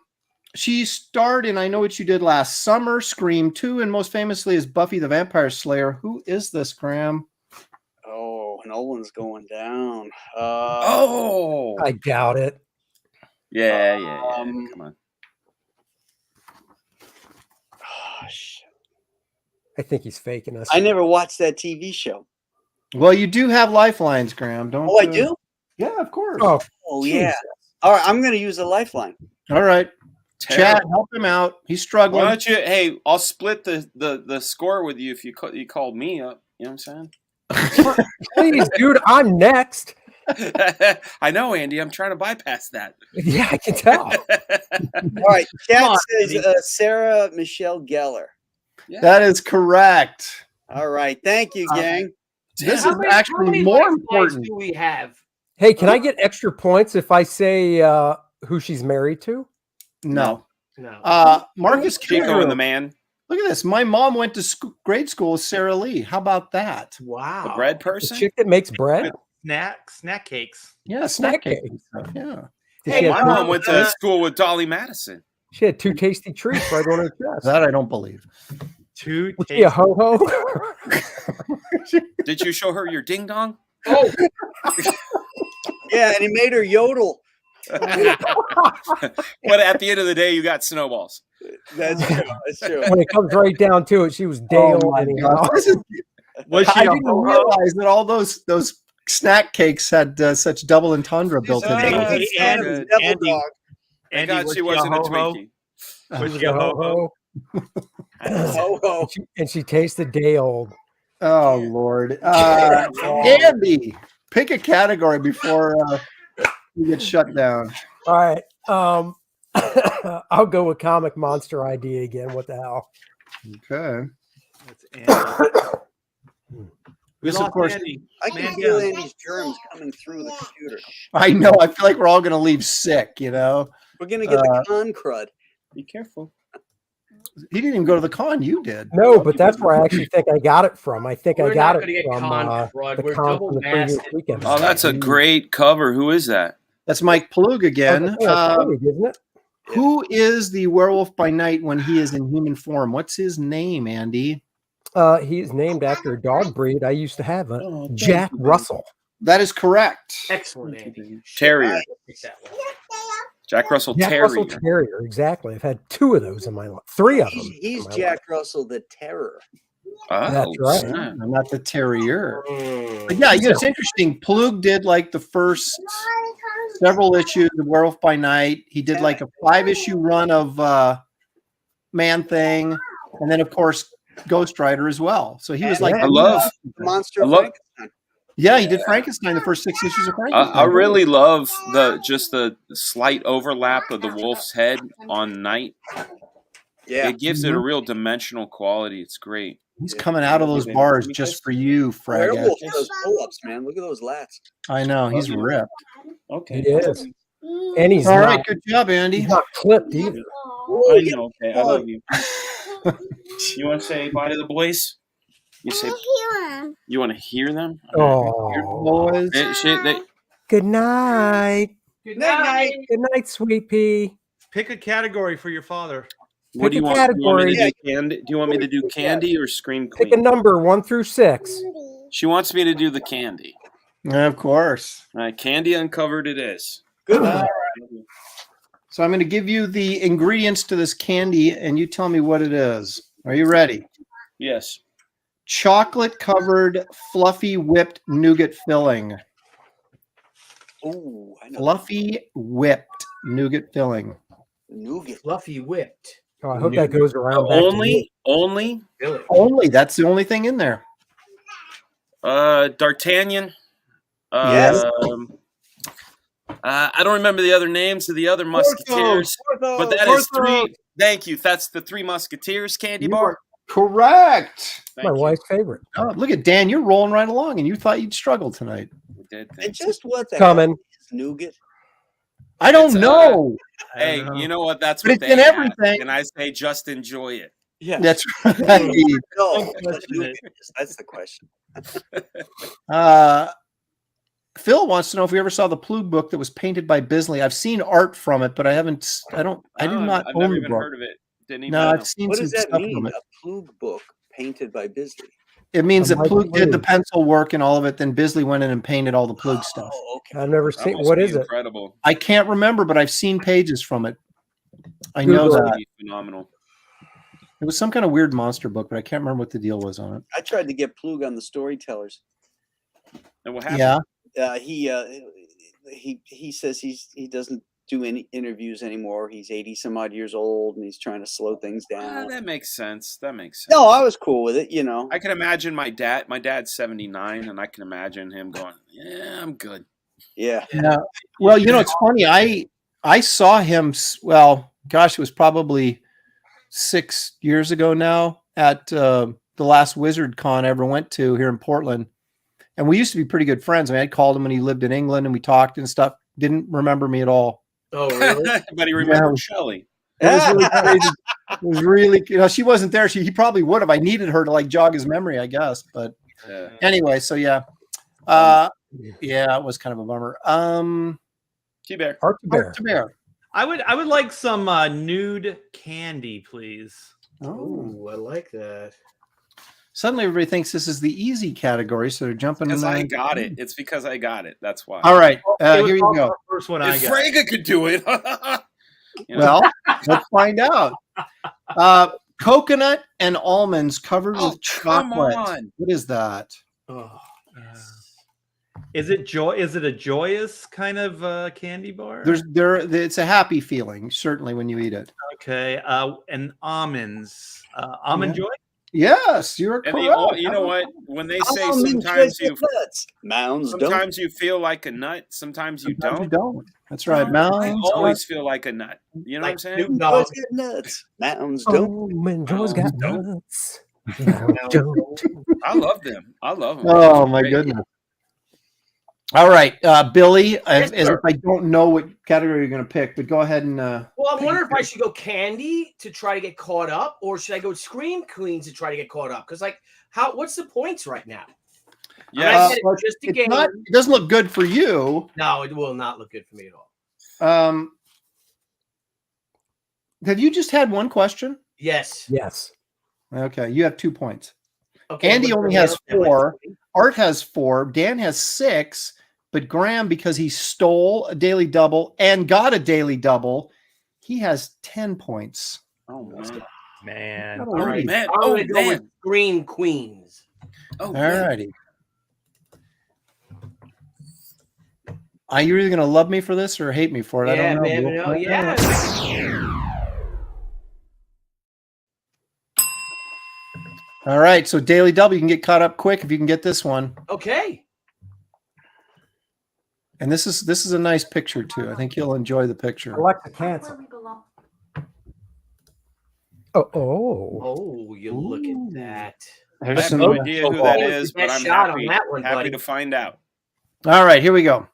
She starred in I Know What You Did Last Summer, Scream 2, and most famously is Buffy the Vampire Slayer. Who is this, Graham? Oh, Nolan's going down. I doubt it. Yeah. Um, Come on. oh, shit. I think he's faking us. I never watched that TV show. Well, you do have lifelines, Graham. Don't? Oh, I do? Yeah, of course. Oh, Oh, Jesus. yeah. All right, I'm going to use a lifeline. All right. Terrible. Chad, help him out. He's struggling. Why don't you? Hey, I'll split the score with you if you called me up. You know what I'm saying? Please, dude, I'm next. I know, Andy. I'm trying to bypass that. Yeah, I can tell. All right, Chad on, says Sarah Michelle Gellar. Yeah. That is correct. All right, thank you, gang. This How is many actually more lifelines important. do we have? Hey, can I get extra points if I say who she's married to? No. No. Marcus Chico Kruger. and the man, Look at this. My mom went to grade school with Sarah Lee. How about that? Wow. the bread The person. chick that makes bread? Snack cakes. Yeah, Snack snack cake. cake. Yeah. Did Hey, she, my have mom two, went to school with Dolly Madison. she had 2 tasty treats right on her chest. That I don't believe. Two Was she a ho-ho? Did you show her your ding dong? Oh, Yeah, and he made her yodel. But at the end of the day, you got snowballs. That's true. That's true. When it comes right down to it, she was Dale. Oh my anyhow. gosh. This is- Was she I a didn't ho-ho? realize that all those snack cakes had such double entendre built Oh, into them. Hey, it's kind of Andy, devil Andy. dog. Thank Andy, God was she wasn't a ho-ho? Twinkie. Was she a ho-ho? Oh, oh. And she tasted day old. Oh Lord, Andy, pick a category before you get shut down. All right. I'll go with Comic Monster ID again. What the hell? Okay. That's Andy. We This, of lost course, Andy. I can Man feel down. Andy's germs coming through the computer. I know. I feel like we're all going to leave sick. You know, We're going to get the con crud. Be careful. he didn't even go to the con. You did. No, but that's where I actually think I got it from. I think We're I got not it gonna get from con the crud. We're con double from the previous masted. weekend. Oh, that's a great cover. Who is that? That's Mike Plug again. Isn't it? Who is the werewolf by night when he is in human form? What's his name, Andy? He's named after a dog breed I used to have, Oh, thank Jack you. Russell. That is correct. excellent, Andy. Terrier. I picked that one. Jack Russell Jack Terrier. Russell Terrier, exactly. I've had 2 of those in my life. 3 of them. He's in my Jack Russell, the terror. Oh, That's right. snap. I'm not the terrier. Mm. But yeah, it's interesting. Plug did like the first several issues of Werewolf by Night. He did like a 5-issue run of Man Thing, and then of course Ghost Rider as well. So he was like, I The monster of I love- Frankenstein. yeah, he did Frankenstein, the first 6 issues of Frankenstein. I really love the slight overlap of the wolf's head on Night. Yeah. It gives it a real dimensional quality. It's great. He's coming out of those bars just for you, Frag. Werewolf does pull-ups, man. Look at those lats. I know he's ripped. Okay. He is. And he's All not, right, good job, Andy. he's not clipped either. I know. Okay, I love you. You want to say bye to the boys? You say you want to hear them? Oh, Boys. good night. Good night. Good night, sweet pea. Pick a category for your father. What do you Pick a want? You want me to category. do candy? Do you want me to do candy or Scream Pick a Queen? number 1 through 6. She wants me to do the candy. Of course. All right, candy uncovered it is. Good. So I'm going to give you the ingredients to this candy, and you tell me what it is. Are you ready? Yes. Chocolate-covered, fluffy whipped nougat filling. Oh, I know. Fluffy whipped nougat filling. Nougat. Fluffy whipped. Oh, I hope that goes around. back to me. Only Really? Only. That's the only thing in there. D'Artagnan. Yes. I don't remember the other names of the other Musketeers, but that is three. Thank you. That's the Three Musketeers candy You bar. are correct. Thank My you. wife's favorite. Oh, look at Dan. You're rolling right along, and you thought you'd struggle tonight. We did, And thank you. just what the Coming. hell is nougat? I don't It's, know. I Hey, don't know. you know what? That's But what it's they in have, everything. and I say just enjoy it. Yeah. That's right. No, Don't what question nougat it. is. That's the question. Phil wants to know if we ever saw the Plug book that was painted by Bisley. I've seen art from it, but I haven't. I do not I've own never the even book. heard of it. Didn't even No, know. I've seen What some does that stuff mean? from it. A Plug book painted by Bisley. It means A that Plug did the Plug. pencil work and all of it. Then Bisley went in and painted all the Plug stuff. Oh, okay. I've never That seen. must What be is it? incredible. I can't remember, but I've seen pages from it. I know Google it. that. That'd be phenomenal. It was some kind of weird monster book, but I can't remember what the deal was on it. I tried to get Plug on the Storytellers. And what happened? Yeah. He says he doesn't do any interviews anymore. He's 80 some odd years old and he's trying to slow things down. That makes sense. That makes sense. No, I was cool with it, you know. I can imagine my dad. My dad's 79, and I can imagine him going, "Yeah, I'm good." Yeah. Yeah. Well, you know, it's funny. I saw him. Well, gosh, it was probably 6 years ago now at the last Wizard Con I ever went to here in Portland, and we used to be pretty good friends. I mean, I called him when he lived in England, and we talked and stuff. Didn't remember me at all. Oh, really? But he remembered Shelley. It was really crazy. It was really, she wasn't there. He probably would have. I needed her to like jog his memory, I guess. But anyway, so yeah. Yeah, it was kind of a bummer. T-Bear. Art to Bear. Art to Bear. I would like some nude candy, please. Oh, I like that. Suddenly everybody thinks this is the easy category, so they're jumping in. Because I got it. It's because I got it. That's why. All right, It was here you also go. the first one I If got. Frega could do it. You know? Well, let's find out. Coconut and almonds covered Oh, with come chocolate. on. What is that? Oh, Is it joy? Is it a joyous kind of candy bar? It's a happy feeling, certainly when you eat it. Okay. And almonds. Almond Yeah. joy. Yes, you're And correct. you know what? When they say Almond sometimes twisted nuts. Mounds don't. sometimes you feel like a nut, sometimes you Sometimes don't. don't. That's right. I Mounds. always feel like a nut. You know what I'm like saying? Snoop Dogg. Twisted nuts. Mounds don't. Almond Joe's got Don't. nuts. Mounds don't. I love them. I love them. Oh my Great. goodness. All right, Billy. Yes, As sir. if I don't know what category you're going to pick, but go ahead and. Well, I'm wondering if I should go candy to try to get caught up, or should I go Scream Queens to try to get caught up? Because, like, what's the points right now? Yes. I just a It's game. not, it doesn't look good for you. No, it will not look good for me at all. Have you just had one question? Yes. Yes. Okay, you have 2 points. Okay. Andy what's only the has other- 4. Art has 4. Dan has 6. But Graham, because he stole a daily double and got a daily double, he has 10 points. Oh man. Man. Not a Oh lead. man. I'm Oh gonna go with man. Scream Queens. Oh All man. righty. Are you either going to love me for this or hate me for it? I Yeah, don't know. man. We'll No, find yeah. out. All right. So daily double, you can get caught up quick if you can get this one. Okay. And this is a nice picture too. I think you'll enjoy the picture. Alexa, cancel. Oh. Oh, you look at that. I There's have some, no idea who that Oh, is, but best I'm shot happy, on that one, buddy. to find out. All right, here we go.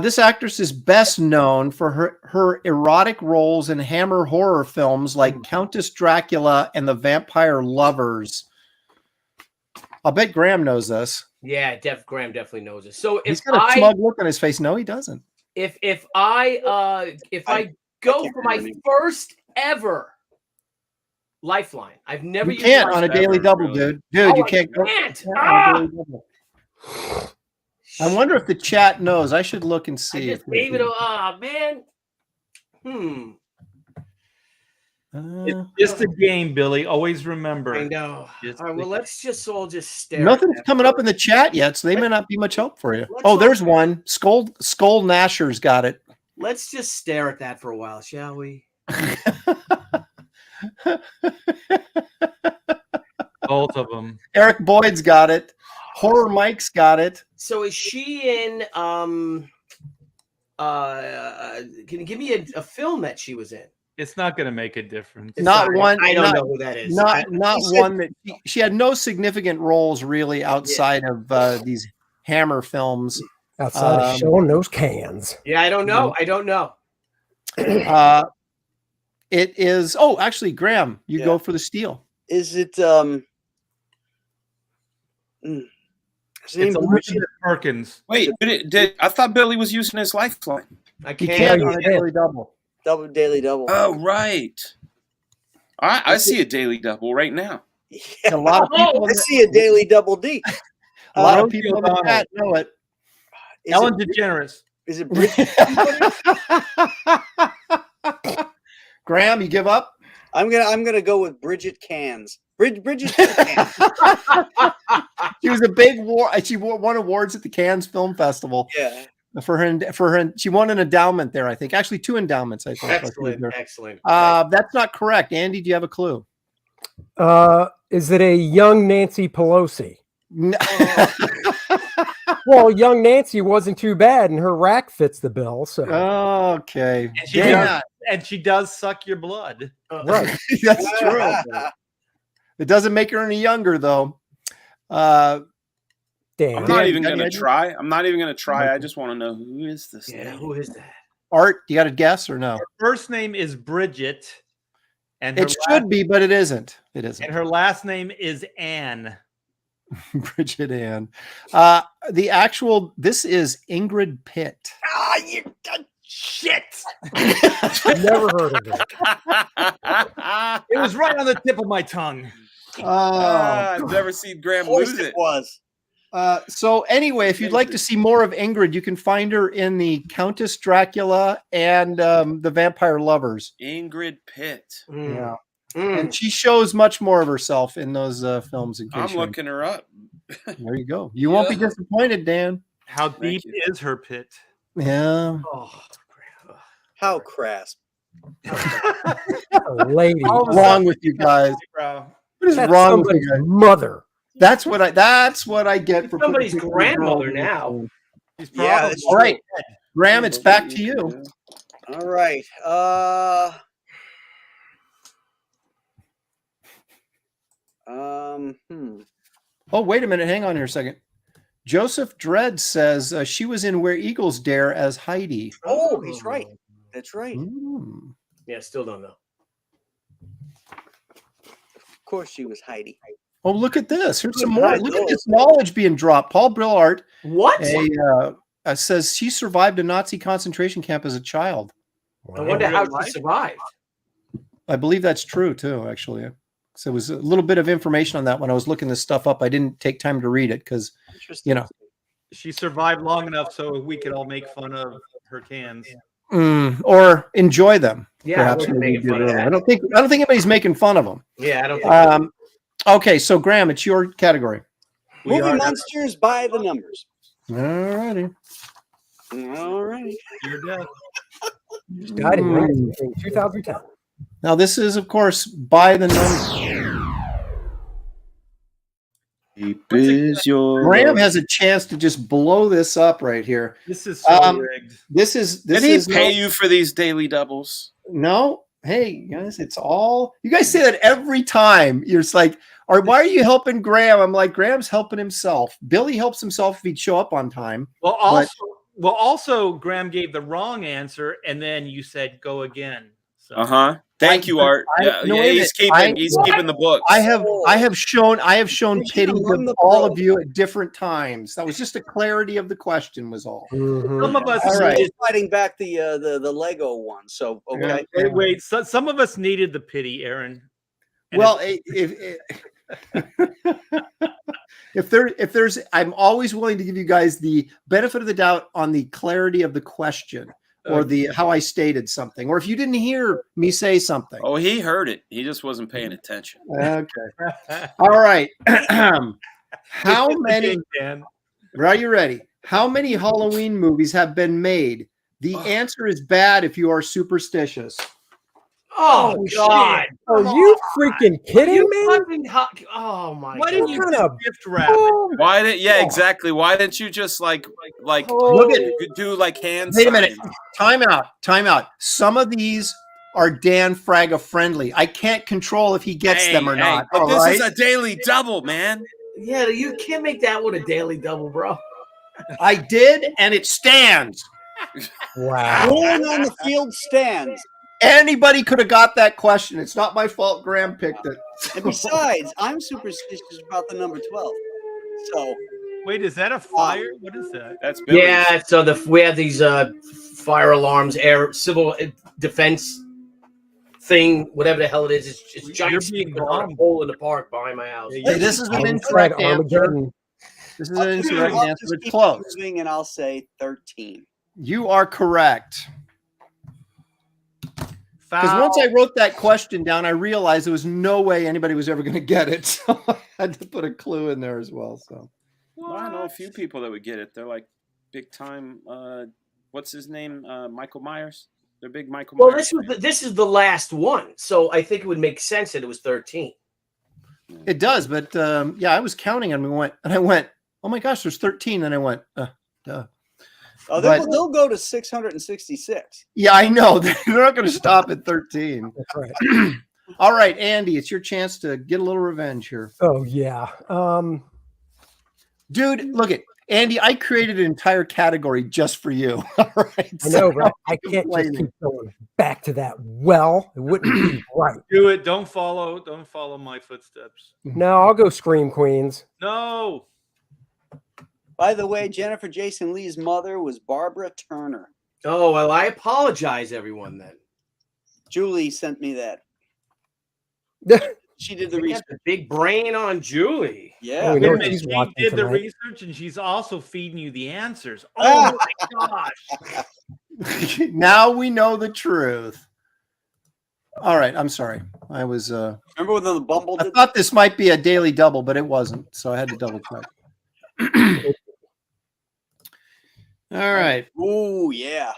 This actress is best known for her erotic roles in Hammer horror films like Countess Dracula and The Vampire Lovers. I'll bet Graham knows this. Yeah, Graham definitely knows it. So He's if got a I smug look on his face. No, he doesn't. if I go can't for my remember. first ever lifeline. I've never You used can't on a Never, daily double, really. dude. Dude, you I can't go. can't. on a Ah! daily double. I wonder if the chat knows. I should look and I see. just if we gave it can- a man. Uh, It's just a game, Billy. Always remember. I know. Just All right, well, let's just all just stare. nothing's at that coming for- up in the chat yet, so they may not be much help for you. Let's Oh, all- there's one. Skull Nasher's got it. Let's just stare at that for a while, shall we? Both of them. Eric Boyd's got it. Horror Mike's got it. So is she in? Can you give me a film that she was in? It's not going to make a difference. It's Not one- I don't not- know who that is. Not He said- one that she had no significant roles really outside of these Hammer films. Outside of showing those cans. Yeah, I don't know. I don't know. It is. Oh, actually, Graham, you Yeah. go for the steal. Is it his name It's Bridget? Elizabeth Perkins. Wait, I thought Billy was using his lifeline. I You can't. can't you on a can't. daily double. Daily double. Oh, right. I see a daily double right now. A lot of people. I see a daily double D. A lot of Rosie people in the O'Donnell. chat know it. Is Ellen it, DeGeneres. is it Bridget? Graham, you give up? I'm gonna go with Bridget Cans. Bridget Cans. She was a big war. She won awards at the Cannes Film Festival Yeah. for her. She won an endowment there, I think. Actually, 2 endowments, I think. Excellent. Excellent. That's not correct. Andy, do you have a clue? Is it a young Nancy Pelosi? No. Well, young Nancy wasn't too bad, and her rack fits the bill. So Okay. And she, Dan, does, and she does suck your blood. right. that's true. It doesn't make her any younger, though. I'm Damn. not Dan, even you got going to any try. I'm not even going to try. I just want to know who is this Yeah, lady? who is that? Art, you got a guess or no? Her first name is Bridget, and her It should be, but it isn't. It isn't. and her last name is Anne. Bridget Ann. This is Ingrid Pitt. Ah, you shit. Never heard of it. It was right on the tip of my tongue. I've never seen Graham Of course lose it it. was. So anyway, if you'd like to see more of Ingrid, you can find her in the Countess Dracula and the Vampire Lovers. Ingrid Pitt. Yeah. Mm. And she shows much more of herself in those films. In case I'm looking her up. There you go. You won't be Yeah. disappointed, Dan. How Thank deep you. is her pit? Yeah. Oh, How crass. Lady. What's wrong with you guys? Bro. What is That's wrong with somebody's you guys? mother. That's what I get for Somebody's putting grandmother girls in now. this. She's Yeah, probably that's All right, Graham, it's back to you. All right. Oh, wait a minute. Hang on here a second. Joseph Dredd says she was in Where Eagles Dare as Heidi. Oh, he's right. That's right. Mm. Yeah, still don't know. Of course, she was Heidi. Oh, look at this. Here's some Good more. night, Look at Lawless. this knowledge being dropped. Paul Brillart What? says she survived a Nazi concentration camp as a child. I wonder how Real life? she survived. I believe that's true too, actually. So it was a little bit of information on that when I was looking this stuff up. I didn't take time to read it because, Interesting. you know, she survived long enough so we could all make fun of her cans. or enjoy them. Yeah, Perhaps I wouldn't maybe make did fun of earlier. that. I don't think anybody's making fun of them. Yeah, I don't think. Okay, so Graham, it's your category. We Movie are monsters by the numbers. All righty. All right. You're dead. Died in 2010. Now this is, of course, by the number. Deep is your Graham has a chance to just blow this up right here. This is so rigged. This is Did he pay you for these daily doubles? No. Hey guys, it's all you guys say that every time. You're just like, or why are you helping Graham? I'm like, Graham's helping himself. Billy helps himself if he'd show up on time. Well, also, Graham gave the wrong answer, and then you said go again. Thank you, Art. He's keeping the books. I have shown pity among to the all pros. of you at different times. That was just a clarity of the question, was all. Some of us All right. Just fighting back the Lego one. So okay. wait. So, some of us needed the pity, Aaron. And Well, if there's, I'm always willing to give you guys the benefit of the doubt on the clarity of the question or the how I stated something, or if you didn't hear me say something. Oh, he heard it. He just wasn't paying attention. Okay. All right. How many? Dan. Are you ready? How many Halloween movies have been made? The answer is bad if you are superstitious. Oh, God. Are you freaking kidding You me? fucking oh my Why God. didn't you What just kind of gift wrap it? Oh, Why did? Yeah, exactly. Why didn't you just like Look at do like hand Wait a minute. signs? Time out. Some of these are Dan Fraga friendly. I can't control if he gets them or not. But all this right? is a daily double, man. Yeah, you can't make that one a daily double, bro. I did, and it stands. wow. Rolling on the field stands. Anybody could have got that question. It's not my fault. Graham picked it. And besides, I'm superstitious about the number 12. So Wait, is that a fire? What is that? That's Billy. Yeah, so we have these fire alarms, civil defense thing, whatever the hell it is. It's giant You're being speaker on a dumb. pole in the park behind my house. Hey, this is an Fred incorrect answer. Armageddon. This is an incorrect I'll answer. just It's keep close. moving, and I'll say 13. You are correct. Because Foul. once I wrote that question down, I realized there was no way anybody was ever going to get it. So I had to put a clue in there as well. So Well, I know a few people that would get it. They're like big time. What's his name? Michael Myers. They're big Michael Well, Myers. this is the last one, so I think it would make sense that it was 13. it does. But yeah, I was counting and I went, oh my gosh, there's 13. And I went, duh. Oh, But- they'll go to 666. Yeah, I know. They're not going to stop at 13. That's right. All right, Andy, it's your chance to get a little revenge here. Oh yeah. Dude, look at Andy. I created an entire category just for you. All right. I know, so but I can't just complaining. keep going back to that well. It wouldn't be right. Do it. Don't follow my footsteps. No, I'll go Scream Queens. No. By the way, Jennifer Jason Leigh's mother was Barbara Turner. Oh, well, I apologize, everyone, then. Julie sent me that. She did the We research. got the big brain on Julie. Yeah. Oh, Wait know a what minute, she's she watching did the tonight. research and she's also feeding you the answers. Oh my gosh. Now we know the truth. All right. I'm sorry. I was. Remember when the Bumble I did thought this might be a daily double, but it wasn't. So I had to double check. All right. Ooh, yeah.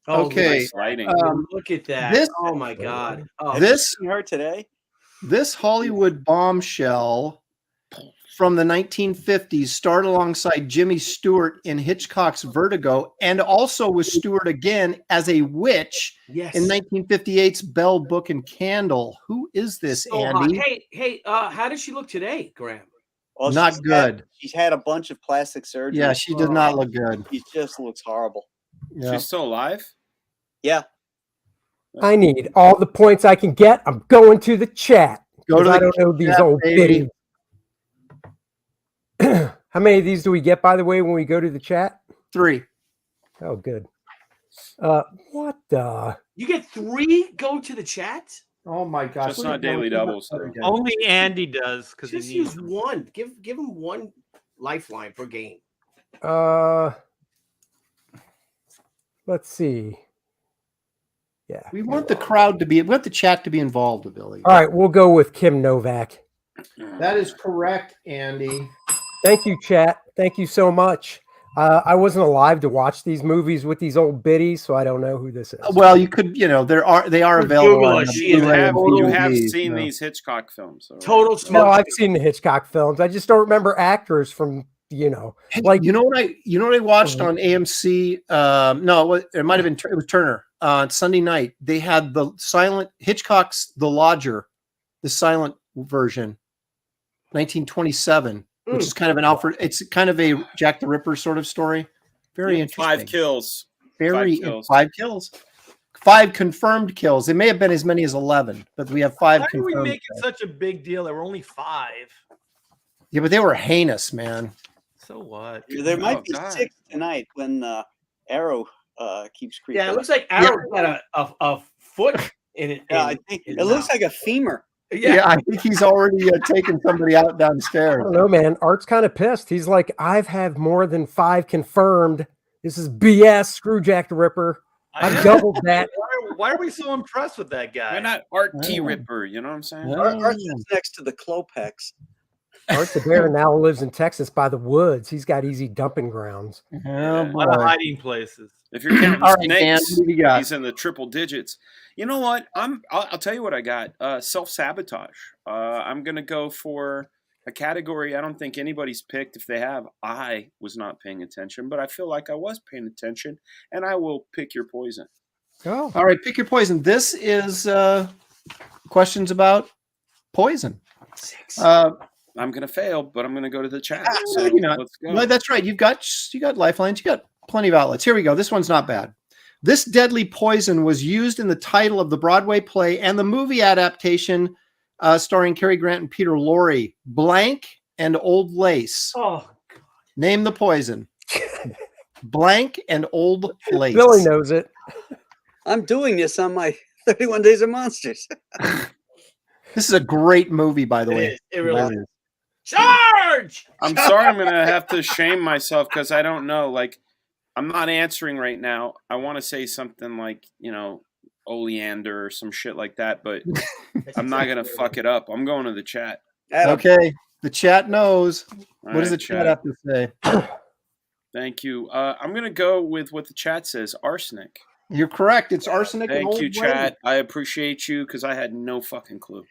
Oh, Okay. Nice lighting. look at that. this- Oh, my God. Oh, This Seen her today? This Hollywood bombshell from the 1950s starred alongside Jimmy Stewart in Hitchcock's Vertigo and also was Stewart again as a witch yes. in 1958's Bell, Book, and Candle. Who is this, So hot. Andy? Hey, how does she look today, Graham? Well, Not she's good. She's had a bunch of plastic surgery. Yeah, she does not look good. She just looks horrible. Yeah. She's still alive? Yeah. I need all the points I can get. I'm going to the chat. Go to 'cause I the don't know these chat, old baby. biddies. How many of these do we get, by the way, when we go to the chat? 3. Oh, good. What the? You get 3 go to the chat? Oh my gosh. Just not daily doubles, though. Only Andy does because he Just needs use one. Give him one lifeline per game. Let's see. Yeah. We want the crowd to be, we want the chat to be involved, Billy. All right, we'll go with Kim Novak. That is correct, Andy. Thank you, chat. Thank you so much. I wasn't alive to watch these movies with these old biddies, so I don't know who this is. Well, you could, they are available. Google on it. the She is Blu-ray and You have DVDs, seen so. these Hitchcock films. So Total No, smoke. I've seen the Hitchcock films. I just don't remember actors from, like You know what I watched on AMC? No, it might have been it was Turner on Sunday night. They had the silent Hitchcock's The Lodger, the silent version, 1927, which is kind of an Alfred. It's kind of a Jack the Ripper sort of story. Very interesting. 5 kills. Very 5 kills. 5 kills. 5 confirmed kills. It may have been as many as 11, but we have 5 Why are we confirmed making kills. such a big deal? There were only 5. Yeah, but they were heinous, man. So what? There might be God. 6 tonight when Arrow keeps creeping. Yeah, it looks like Arrow's got a foot in it. Yeah, I think it looks like a femur. Yeah, I think he's already taken somebody out I downstairs. don't know, man. Art's kind of pissed. He's like, I've had more than 5 confirmed. This is BS, Screwjack the Ripper. I've doubled that. Why are we so impressed with that guy? Why not Art T. Ripper? You know what I'm saying? Art sits next to the Klopex. Art the Bear now lives in Texas by the woods. He's got easy dumping grounds. Oh, A lot of boy. hiding places. If you're counting All right, Dan, snakes, what do you got? he's in the triple digits. You know what? I'll tell you what I got. Self-sabotage. I'm gonna go for a category I don't think anybody's picked. If they have, I was not paying attention, but I feel like I was paying attention, and I will pick your poison. Oh, All right, pick your poison. This is questions about poison. 6. I'm gonna fail, but I'm gonna go to the chat. So Maybe not. let's go. No, that's right. You got lifelines. You got plenty of outlets. Here we go. This one's not bad. This deadly poison was used in the title of the Broadway play and the movie adaptation starring Cary Grant and Peter Lorre, Blank and Old Lace. Oh, Name the poison. Blank and Old Lace. Billy knows it. I'm doing this on my 31 Days of Monsters. This is a great movie, by the it way. is. It really is. is. Charge! I'm sorry, I'm gonna have to shame myself because I don't know. Like, I'm not answering right now. I want to say something like, oleander or some shit like that, but I'm not gonna fuck it up. I'm going to the chat. Adam, Okay. The chat knows. All What does right, the chat have to say? Thank you. I'm gonna go with what the chat says. Arsenic. You're correct. It's arsenic and Thank Old you, Lace. chat. I appreciate you because I had no fucking clue.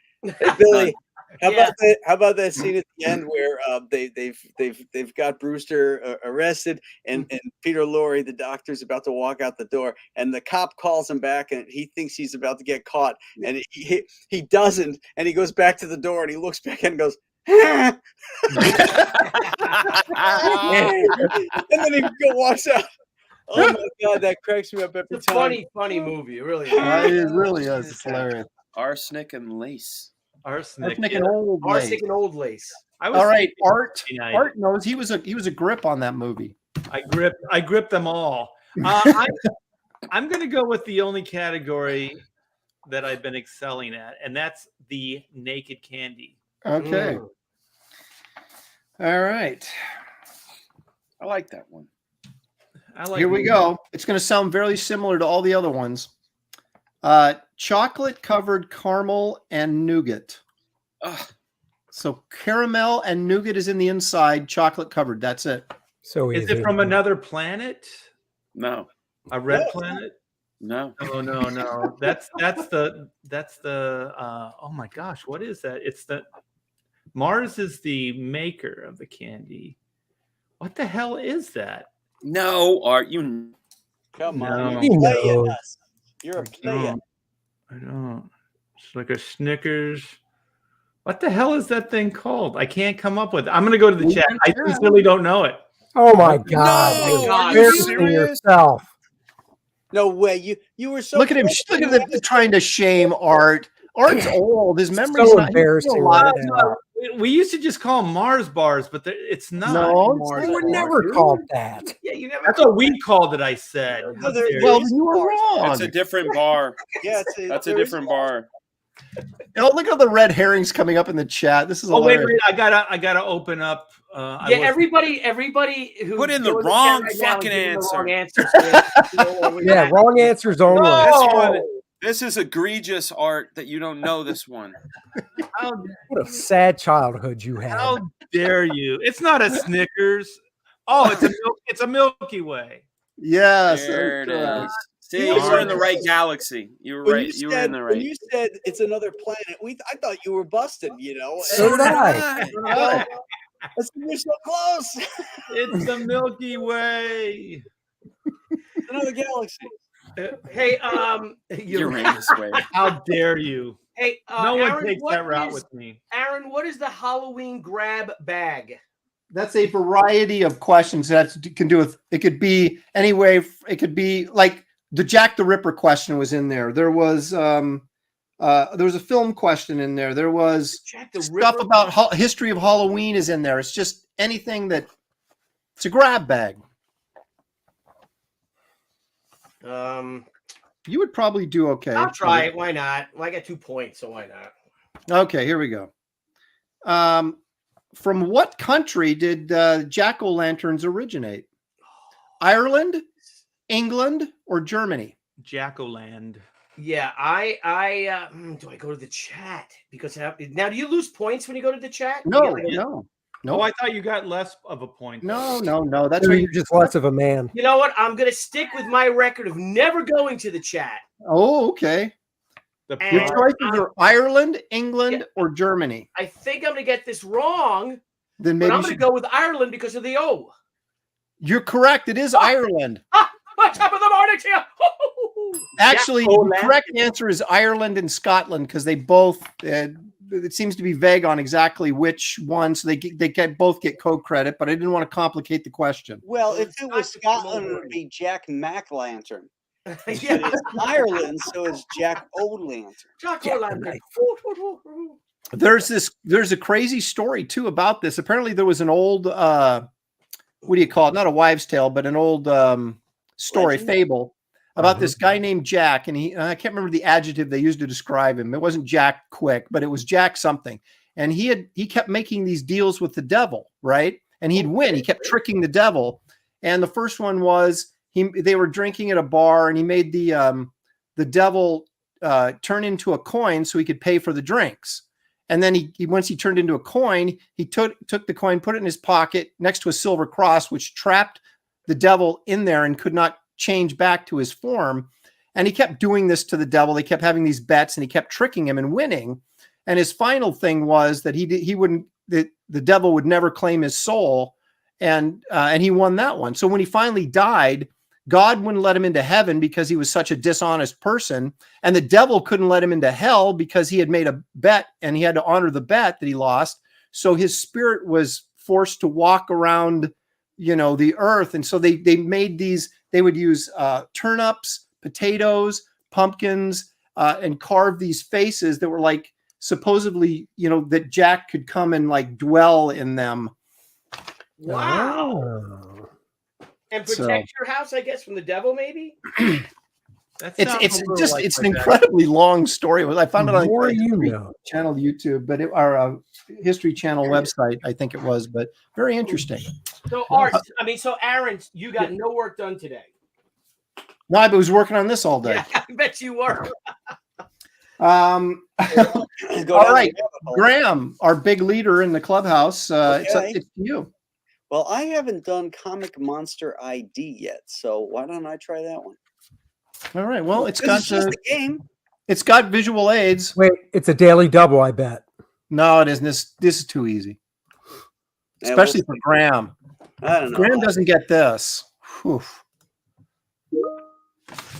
Billy, how Yeah. about that scene at the end where they've got Brewster arrested and Peter Lorre, the doctor's about to walk out the door, and the cop calls him back and he thinks he's about to get caught, and he doesn't, and he goes back to the door and he looks back and goes, and then he walks out. Oh my god, that cracks me up every It's a time. funny movie. It really is. It really is. It's hilarious. Arsenic and lace. Arsenic. Arsenic and Old Lace. Arsenic and Old Lace. I was All right, thinking Art. 59. Art knows he was a grip on that movie. I gripped them all. I'm going to go with the only category that I've been excelling at, and that's the naked candy. Okay. All right. I like that one. I like Here we go. It's going to sound very similar to all the other ones. Chocolate covered caramel and nougat. Ugh. So caramel and nougat is in the inside, chocolate covered. That's it. So Is easy. it from another planet? No. A red No. planet? No. Oh no. That's the oh my gosh, what is that? It's the Mars is the maker of the candy. What the hell is that? No, Art, you. Come No. on, He you're playing knows. us. You're a player. I don't. It's like a Snickers. What the hell is that thing called? I can't come up with it. I'm gonna go to the chat. I sincerely don't know it. Oh my God! No, You're are you embarrassing serious? yourself. No way. You were so. Look at him. Look at him trying to shame Art. Art's old. His memory's So not. he's embarrassing still right alive. now. We used to just call them Mars bars, but it's not. No, it's Mars They were bars. never called that. Yeah, you never. That's what we called it. I said. No, there- Well, There is you were wrong. That's a different bar. Yeah, That's a there is different bar. Oh, look at the red herrings coming up in the chat. This is Oh wait, hilarious. I gotta open up. I Yeah, wasn't- everybody who Put in the goes wrong chat now fucking and give them the wrong answer. answer. Yeah, wrong answers only. No! This is egregious, Art, that you don't know this one. How, What a sad childhood you had. how dare you? It's not a Snickers. Oh, it's a Milky Way. Yes. There it that's is. right. See, You you were in were- the right galaxy. You were When right. You were in the When right. you said it's another planet, I thought you were busted. So did I. Well, you're so close. It's the Milky Way. It's another galaxy. Hey, Uranus way. How dare you? hey, No one Aaron, takes what that route is- with me. Aaron, what is the Halloween grab bag? That's a variety of questions that can do with. It could be anyway. It could be like the Jack the Ripper question was in there. There was a film question in there. There was Jack the stuff Ripper? about history of Halloween is in there. It's just anything that it's a grab bag. You would probably do okay. I'll try it. Why not? Well, I got 2 points, so why not? Okay, here we go. From what country did jack-o'-lanterns originate? Ireland, England, or Germany? Jackoland. Yeah, do I go to the chat? Because now, do you lose points when you go to the chat? No, You get, no. No, I thought you got less of a point. No. That's So what you're just less of a man. You know what? I'm going to stick with my record of never going to the chat. Oh, okay. The And- Your choices are Ireland, England, or Germany. I think I'm going to get this wrong, Then but maybe I'm you going to should... go with Ireland because of the O. You're correct. It is Ireland. Top of the morning to you. Actually, the Jack-o'-lantern. correct answer is Ireland and Scotland because they both. It seems to be vague on exactly which one, so they both get co-credit. But I didn't want to complicate the question. Well, if it was Scotland, Scotland, it would be Jack Mac-Lantern. Yeah. It's Ireland, so it's Jack O'Lantern. Jack-o'-lantern. There's a crazy story too about this. Apparently, there was an old what do you call it? Not a wives' tale, but an old story, Legend? fable about this guy named Jack, and I can't remember the adjective they used to describe him. It wasn't Jack Quick, but it was Jack something. And he kept making these deals with the devil, right? And he'd win. He kept tricking the devil. And the first one was they were drinking at a bar, and he made the devil turn into a coin so he could pay for the drinks. And then he once he turned into a coin, he took the coin, put it in his pocket next to a silver cross, which trapped the devil in there and could not change back to his form. And he kept doing this to the devil. They kept having these bets, and he kept tricking him and winning. And his final thing was that the devil would never claim his soul, and he won that one. So when he finally died, God wouldn't let him into heaven because he was such a dishonest person, and the devil couldn't let him into hell because he had made a bet and he had to honor the bet that he lost. So his spirit was forced to walk around, the earth. And so they made these. They would use turnips, potatoes, pumpkins, and carve these faces that were like supposedly, that Jack could come and like dwell in them. Wow. Oh. And protect your house, I guess, from the devil, maybe? It's an incredibly long story. I found it on the Channel YouTube, but our History Channel website, I think it was, but very interesting. So, Art, so Aaron, you got no work done today. No, I was working on this all day. Yeah, I bet you were. All right, Graham, our big leader in the clubhouse. It's you. Well, I haven't done Comic Monster ID yet, so why don't I try that one? All right. Well, it's just a game. It's got visual aids. Wait, it's a daily double, I bet. No, it isn't. This is too easy, especially for Graham. I don't know. Graham doesn't get this. Whew.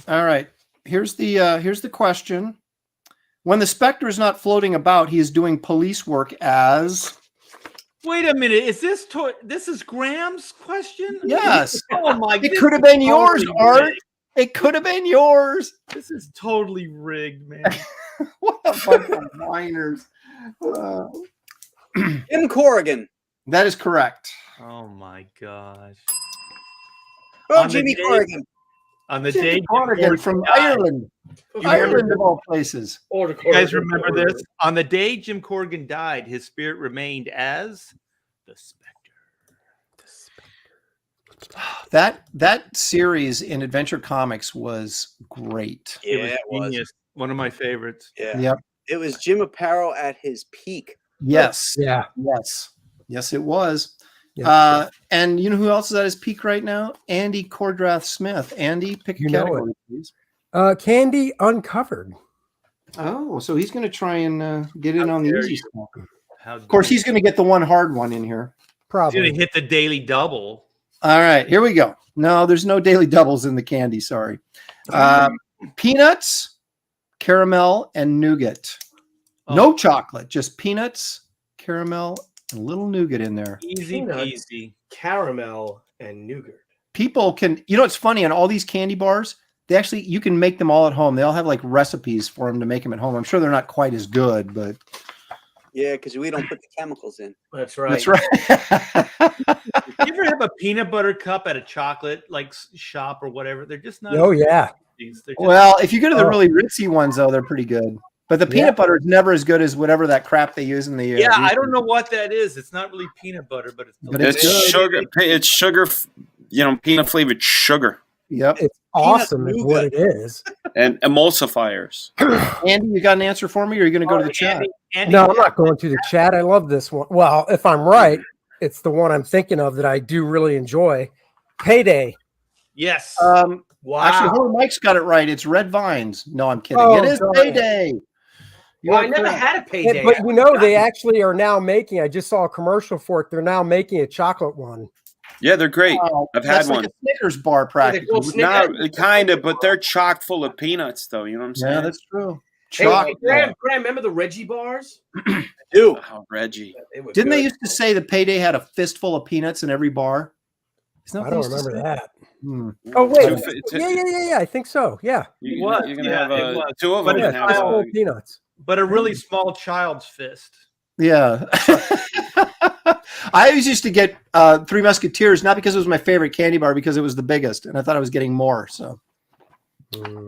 All right. Here's the question. When the Spectre is not floating about, he is doing police work as. Wait a minute. Is this this is Graham's question? Yes. Oh my! It could have been yours, Art. It could have been yours. This is totally rigged, man. What a bunch of minors. Jim Corrigan. That is correct. Oh my gosh. Oh, Jimmy Corrigan. On the Jimmy day Corrigan from Ireland. Ireland of all places. You guys remember this? On the day Jim Corrigan died, his spirit remained as the Spectre. That series in Adventure Comics was great. Yeah, it was one of my favorites. Yeah. Yep. It was Jim Aparo at his peak. Yes. Yeah. Yes, it was. Yeah. And you know who else is at his peak right now? Andy Cordrath Smith. Andy, pick a category, please. Candy Uncovered. Oh, so he's going to try and get in on the easy stuff. Of course, he's going to get the one hard one in here. Probably. He's going to hit the daily double. All right, here we go. No, there's no daily doubles in the candy. Sorry. Peanuts, caramel, and nougat. No chocolate, just peanuts, caramel, and a little nougat in there. Easy peasy. Caramel and nougat. People can, it's funny, on all these candy bars, They actually, you can make them all at home. They all have like recipes for them to make them at home. I'm sure they're not quite as good, but Yeah, because we don't put the chemicals in. That's right. that's right. You ever have a peanut butter cup at a chocolate like shop or whatever? They're just not. Oh yeah. They're just, Well, if you go to the Oh. really ritzy ones, though, they're pretty good. But the Yeah. peanut butter is never as good as whatever that crap they use in the. yeah, I don't know what that is. It's not really peanut butter, but it's But It's good. sugar. It's sugar. Peanut flavored sugar Yep. It's awesome is what it is. and emulsifiers. Andy, you got an answer for me, or are you going to go to the chat? Andy, No, I'm not going to the chat. I love this one. Well, if I'm right, it's the one I'm thinking of that I do really enjoy. Payday. yes. Wow. Actually, hold on, Mike's got it right. It's Red Vines. No, I'm kidding. Oh, It is God. Payday. You well, are I never correct. had a payday. But you know, they actually are now making, I just saw a commercial for it. They're now making a chocolate one. Yeah, they're great. Oh, I've that's had like one. a Snickers bar practically. called Snickers. Not kind of, but they're chock full of peanuts, though. You know what I'm saying? Yeah, that's true. Hey, Chocolate. Graham, remember the Reggie bars? Dude, Oh, Reggie. They were Didn't they good. used to say the Payday had a fistful of peanuts in every bar? Isn't that I what they don't used to remember say? that. Hmm. Oh, wait. Two- Yeah. I think so. Yeah. You, was. you're gonna Yeah, have it was. two of But them. Yeah, it's and have, fistful of peanuts. but a really small child's fist. Yeah. I always used to get Three Musketeers, not because it was my favorite candy bar, because it was the biggest, and I thought I was getting more. So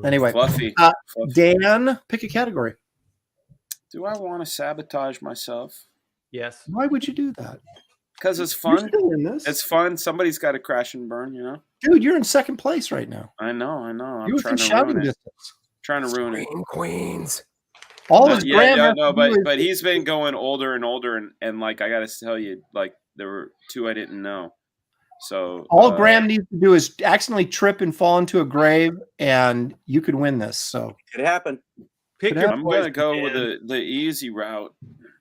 anyway, fluffy. Uh, Fluffy. Dan, pick a category. Do I want to sabotage myself? Yes. Why would you do that? Because it's You're fun. still in this. It's fun. Somebody's got to crash and burn. You know. Dude, you're in second place right now. I know. I'm You trying within to shouting ruin it. distance. Trying to ruin it. Scream Queens. All this Graham has no, to do is- but he's been going older and older, and like I got to tell you, like there were two I didn't know. So all Graham needs to do is accidentally trip and fall into a grave, and you could win this. So could happen. Pick But your I'm gonna poison, go with Dan. the easy route.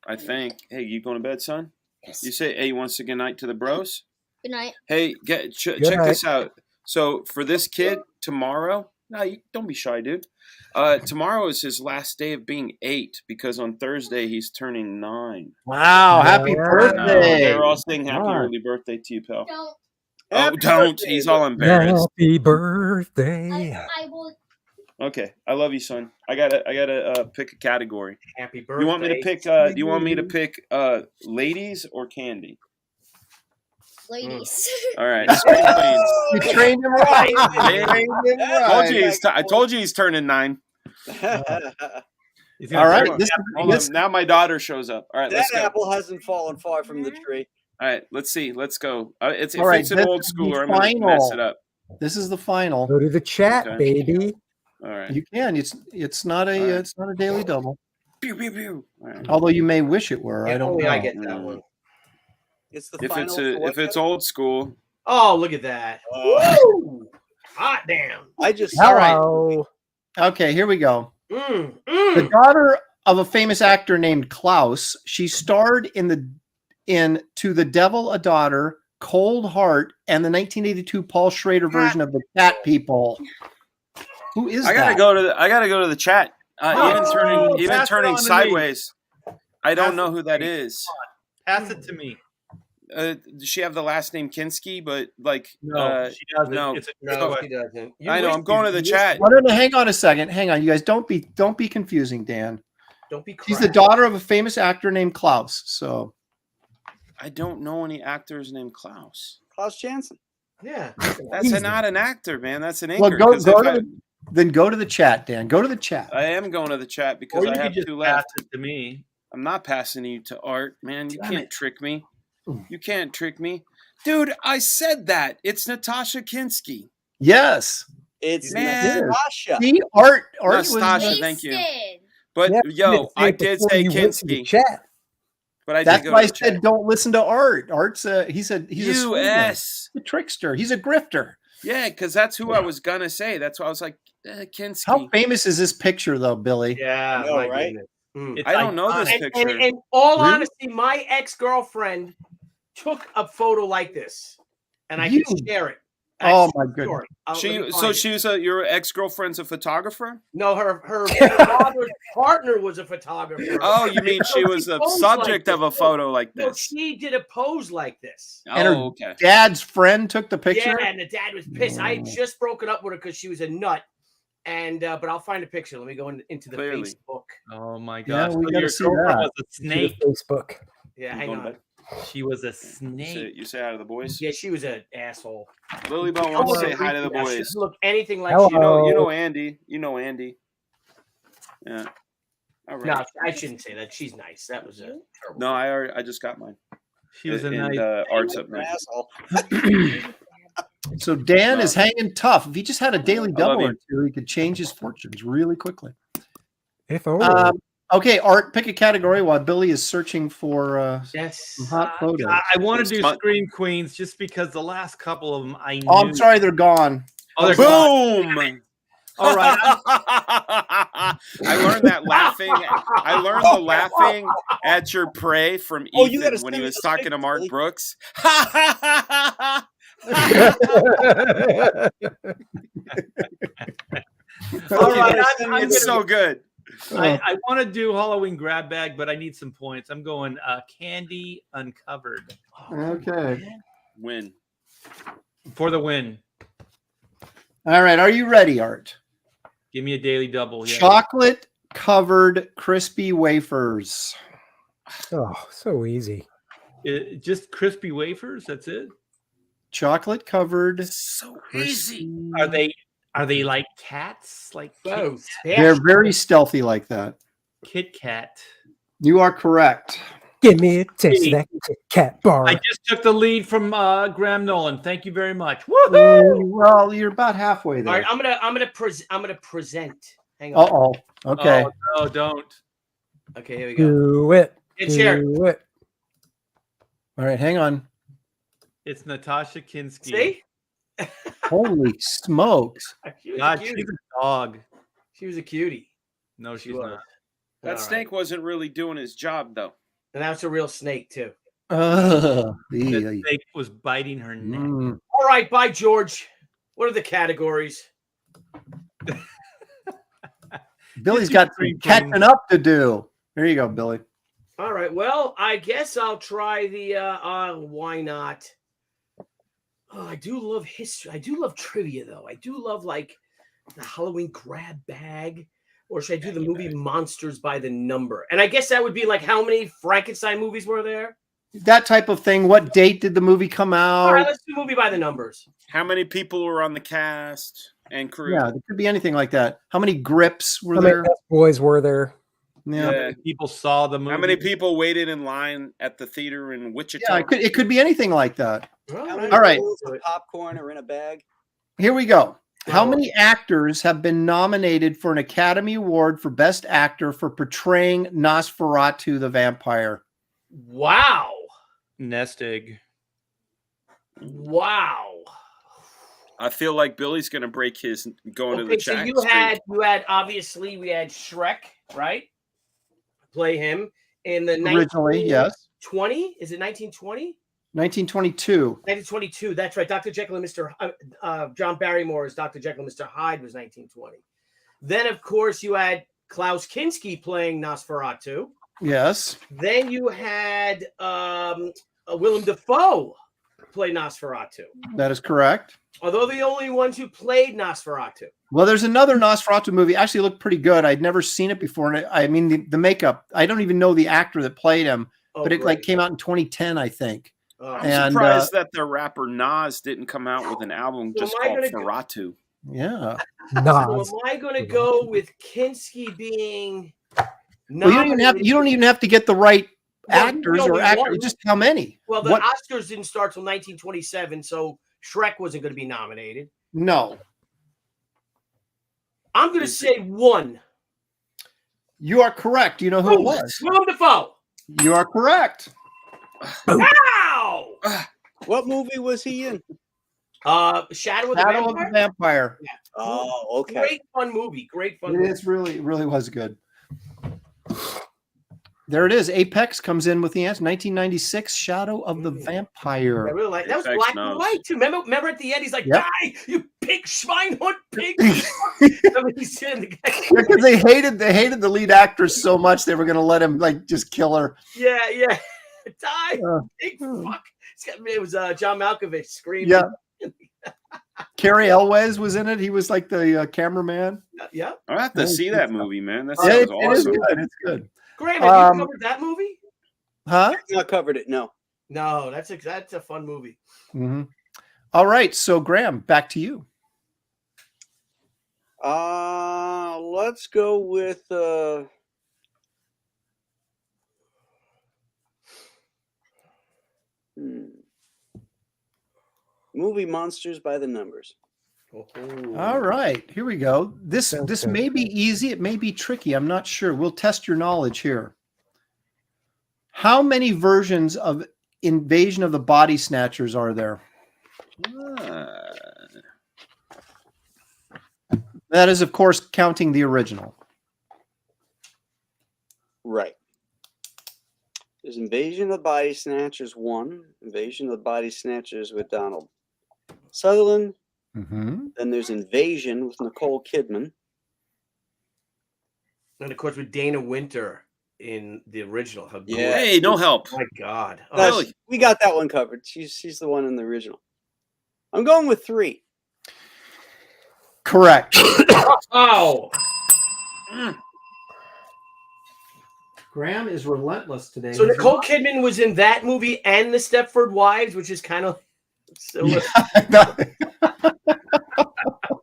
I think. Hey, you going to bed, son? Yes. You say, hey, you want to say goodnight to the bros? Good night. Hey, check night. this out. So for this kid, tomorrow, don't be shy, dude. Tomorrow is his last day of being 8 because on Thursday he's turning 9. wow, happy Yeah. birthday! They're all saying happy Wow. early birthday to you, pal. Don't. Oh, Happy don't. birthday. He's all embarrassed. Happy birthday. I will. Okay, I love you, son. I gotta pick a category. Happy birthday. You want me to pick? Do you want me to pick ladies or candy? Ladies. All right, Scream Queens. You trained him right. Yeah. Trained him I told you he's turning 9. He's All gonna right, turn- Hold on. Now my daughter shows up. All right, That let's go. apple hasn't fallen far from the tree. All right, let's see. Let's go. If All right, it's an this old is the schooler, I'm gonna mess final. it up. This is the final. Go to the chat, Okay. baby. All right. You can. It's not a All right. it's not a daily double. Pew, pew, pew. All right. Although you may wish it were. I If don't only know. I get that one. It's the If final. it's for what if it's category? old school, Oh, look at that. Oh, Hot damn. I just All right. Hello. Okay, here we go. Mm, The mm. daughter of a famous actor named Klaus. She starred in To the Devil a Daughter, Cold Heart, and the 1982 Paul Schrader version of The Cat People. Who is I gotta that? go to the chat. Oh, Even pass it turning on to me. sideways. I don't Pass know it who to that me. is. Pass it to me. Does she have the last name Kinski? But like, No, she doesn't. no. It's a No, she doesn't. You I know. wish I'm going you- to the you wish- chat. Well, no, hang on a second. Hang on, you guys. Don't be confusing, Dan. Don't be She's the crap. daughter of a famous actor named Klaus. So I don't know any actors named Klaus. Klaus Janson. Yeah. That's not an actor, man. That's an well, anchor. go 'Cause go if to then go to the chat, Dan. Go to the chat. I am going to the chat because Or you I could have just 2 pass left. it to me. I'm not passing you to Art, man. You Damn can't it. trick me. You can't trick me. Dude, I said that. It's Natasha Kinski. Yes. It's Man. Natasha. See, Art was Nastasha. Thank you. Wasted. But Yeah, yo, I did before say you went to the Kinski. chat. But I did That's go why I to the said chat. don't listen to Art. Art's he's a swindler. US. He's a trickster. He's a grifter. Yeah, because that's who I was gonna say. That's why I was like, Kinski. How famous is this picture though, Billy? Yeah. No, my right? goodness. Mm. It's I don't know this iconic. picture. And all Really? honesty, my ex-girlfriend took a photo like this, and I You- can share it. Oh, Actually, my goodness. story. Let me So find it. she was your ex-girlfriend's a photographer? No, her father's partner was a photographer. Oh, you mean she So was the posed subject like of a this. photo like No, this? she did a pose like this. And her Oh, okay. Dad's friend took the picture. Yeah, and the dad was pissed. I had just broken up with her because she was a nut, And but I'll find a picture. Let me go into the Clearly. Facebook. Oh my Yeah, gosh! we So gotta your see girlfriend that. was a To the snake. Facebook. Yeah, You hang going to on. bed? She was a You say, snake. you say hi to the boys. Yeah, she was an asshole. Lily Bone She wants to doesn't say hi to the look- she boys. doesn't look anything like Hello. she. You know Andy. You know Andy. Yeah. All right. No, I shouldn't say that. She's nice. That was a terrible. No, I just got mine. She was a and nice. Art's up You're an next. asshole. So Dan is Love. hanging tough. If he just had a daily I love double or you. two, he could change his fortunes really quickly. If only. Okay, Art, pick a category while Billy is searching for Yes. some hot photos. I want to do Smut. Scream Queens just because the last couple of them I knew. Oh, I'm sorry, they're gone. Oh, they're gone. Boom! All right. I learned that laughing. I learned the laughing at your prey from Oh, you gotta Ethan when send he me was those talking to pictures, Mark Billy. Brooks. All right, It's so good. I want to do Halloween grab bag, but I need some points. I'm going Candy Uncovered Okay. Win. for the win. All right. Are you ready, Art? Give me a daily double. Yeah. Chocolate covered crispy wafers. Oh, so easy. Just crispy wafers. That's it. Chocolate covered. So easy. Are they like cats? Like Oh, They're very stealthy like that. Kit Kat. You are correct. Give me a taste of that Kit Kat bar. I just took the lead from Graham Nolan. Thank you very much. Woohoo! Well, you're about halfway All right, there. I'm gonna present. Hang on. Uh-oh. Okay. Oh, no, don't. Okay, here we go. Do it. Get share. Do it. All right, hang on. It's Natasha Kinski. See? Holy smokes. She was a God, cutie. she's a dog. She was a cutie. No, She she's was. not. That All snake wasn't really doing his job, though. And that's a real snake too. The Yeah. snake was biting her neck. Mm. All right, bye, George. What are the categories? Billy's got some Green catching Queen. up to do. There you go, Billy. All right. Well, I guess I'll try the why not? Oh, I do love history. I do love trivia though. I do love like the Halloween grab bag. Or should I do the movie Monsters by the Number? And I guess that would be like how many Frankenstein movies were there? That type of thing. What date did the movie come All right, out? let's do movie by the numbers. How many people were on the cast and crew? Yeah, there could be anything like that. How many grips were How many there? best boys were there? Yeah. Yeah. People saw the movie. How many people waited in line at the theater in Wichita? Yeah, it could be anything like that. All How right. many All right. bowls of popcorn are in a bag? Here we go. How Oh. many actors have been nominated for an Academy Award for Best Actor for portraying Nosferatu the vampire? Wow. Nest egg. Wow. I feel like Billy's going to break his going to the Okay, so chat. you had obviously we had Shrek, right? Play him in the Originally, yes. 1920. Is it 1920? 1922. 1922. That's right. Dr. Jekyll and Mr. John Barrymore's Dr. Jekyll and Mr. Hyde was 1920. Then, of course, you had Klaus Kinski playing Nosferatu. Yes. Then you had Willem Dafoe play Nosferatu. That is correct. Although the only ones who played Nosferatu. Well, there's another Nosferatu movie. Actually, looked pretty good. I'd never seen it before. And I mean, the makeup. I don't even know the actor that played him, but it like came out in 2010, I think. I'm And, surprised that the rapper Nas didn't come out with an album So just am I called gonna Ferratu. Yeah. Nas. So am I going to go with Kinski being? Well, you don't even have to get the right Well, actors no, or we actors. want- Just how many? Well, the What- Oscars didn't start till 1927, so Shrek wasn't going to be nominated. No. I'm going to say one. You are correct. You know who it was. Willem Dafoe. You are correct. Ow! What movie was he in? Shadow of the Shadow of Vampire. the Vampire. Oh, okay. Great fun movie. Great fun. It movie. is really was good. There it is. Apex comes in with the answer. 1996, Shadow of the I Vampire. really like that. Was Apex black and knows. white too. Remember at the end, he's like, Yep. "Die, you pig, Schweinhund, pig!" Remember he's saying the guy. Because they hated the lead actress so much they were going to let him like just kill her. Yeah, die, Uh, pig, fuck. It was John Malkovich screaming. Yeah. Cary Elwes was in it. He was like the cameraman. Yep. I have to see that movie, man. That Yeah, sounds it is awesome. good. It's good. Graham, have you covered that movie? Huh? Not covered it. No. No, that's a fun movie. Mm-hmm. All right. So, Graham, back to you. Let's go with movie Monsters by the Numbers. All right. Here we go. This Sounds may be easy. It may be tricky. I'm not sure. We'll test your knowledge here. How many versions of Invasion of the Body Snatchers are there? That is, of course, counting the original. Right. There's Invasion of the Body Snatchers 1, Invasion of the Body Snatchers with Donald Sutherland. Mm-hmm. Then there's Invasion with Nicole Kidman. And of course with Dana Winter in the original. How Yeah. gorgeous. Hey, no help. My God. We got that one covered. She's the one in the original. I'm going with 3. Correct. Oh. Graham is relentless today. So Nicole Kidman was in that movie and The Stepford Wives, which is kind of similar.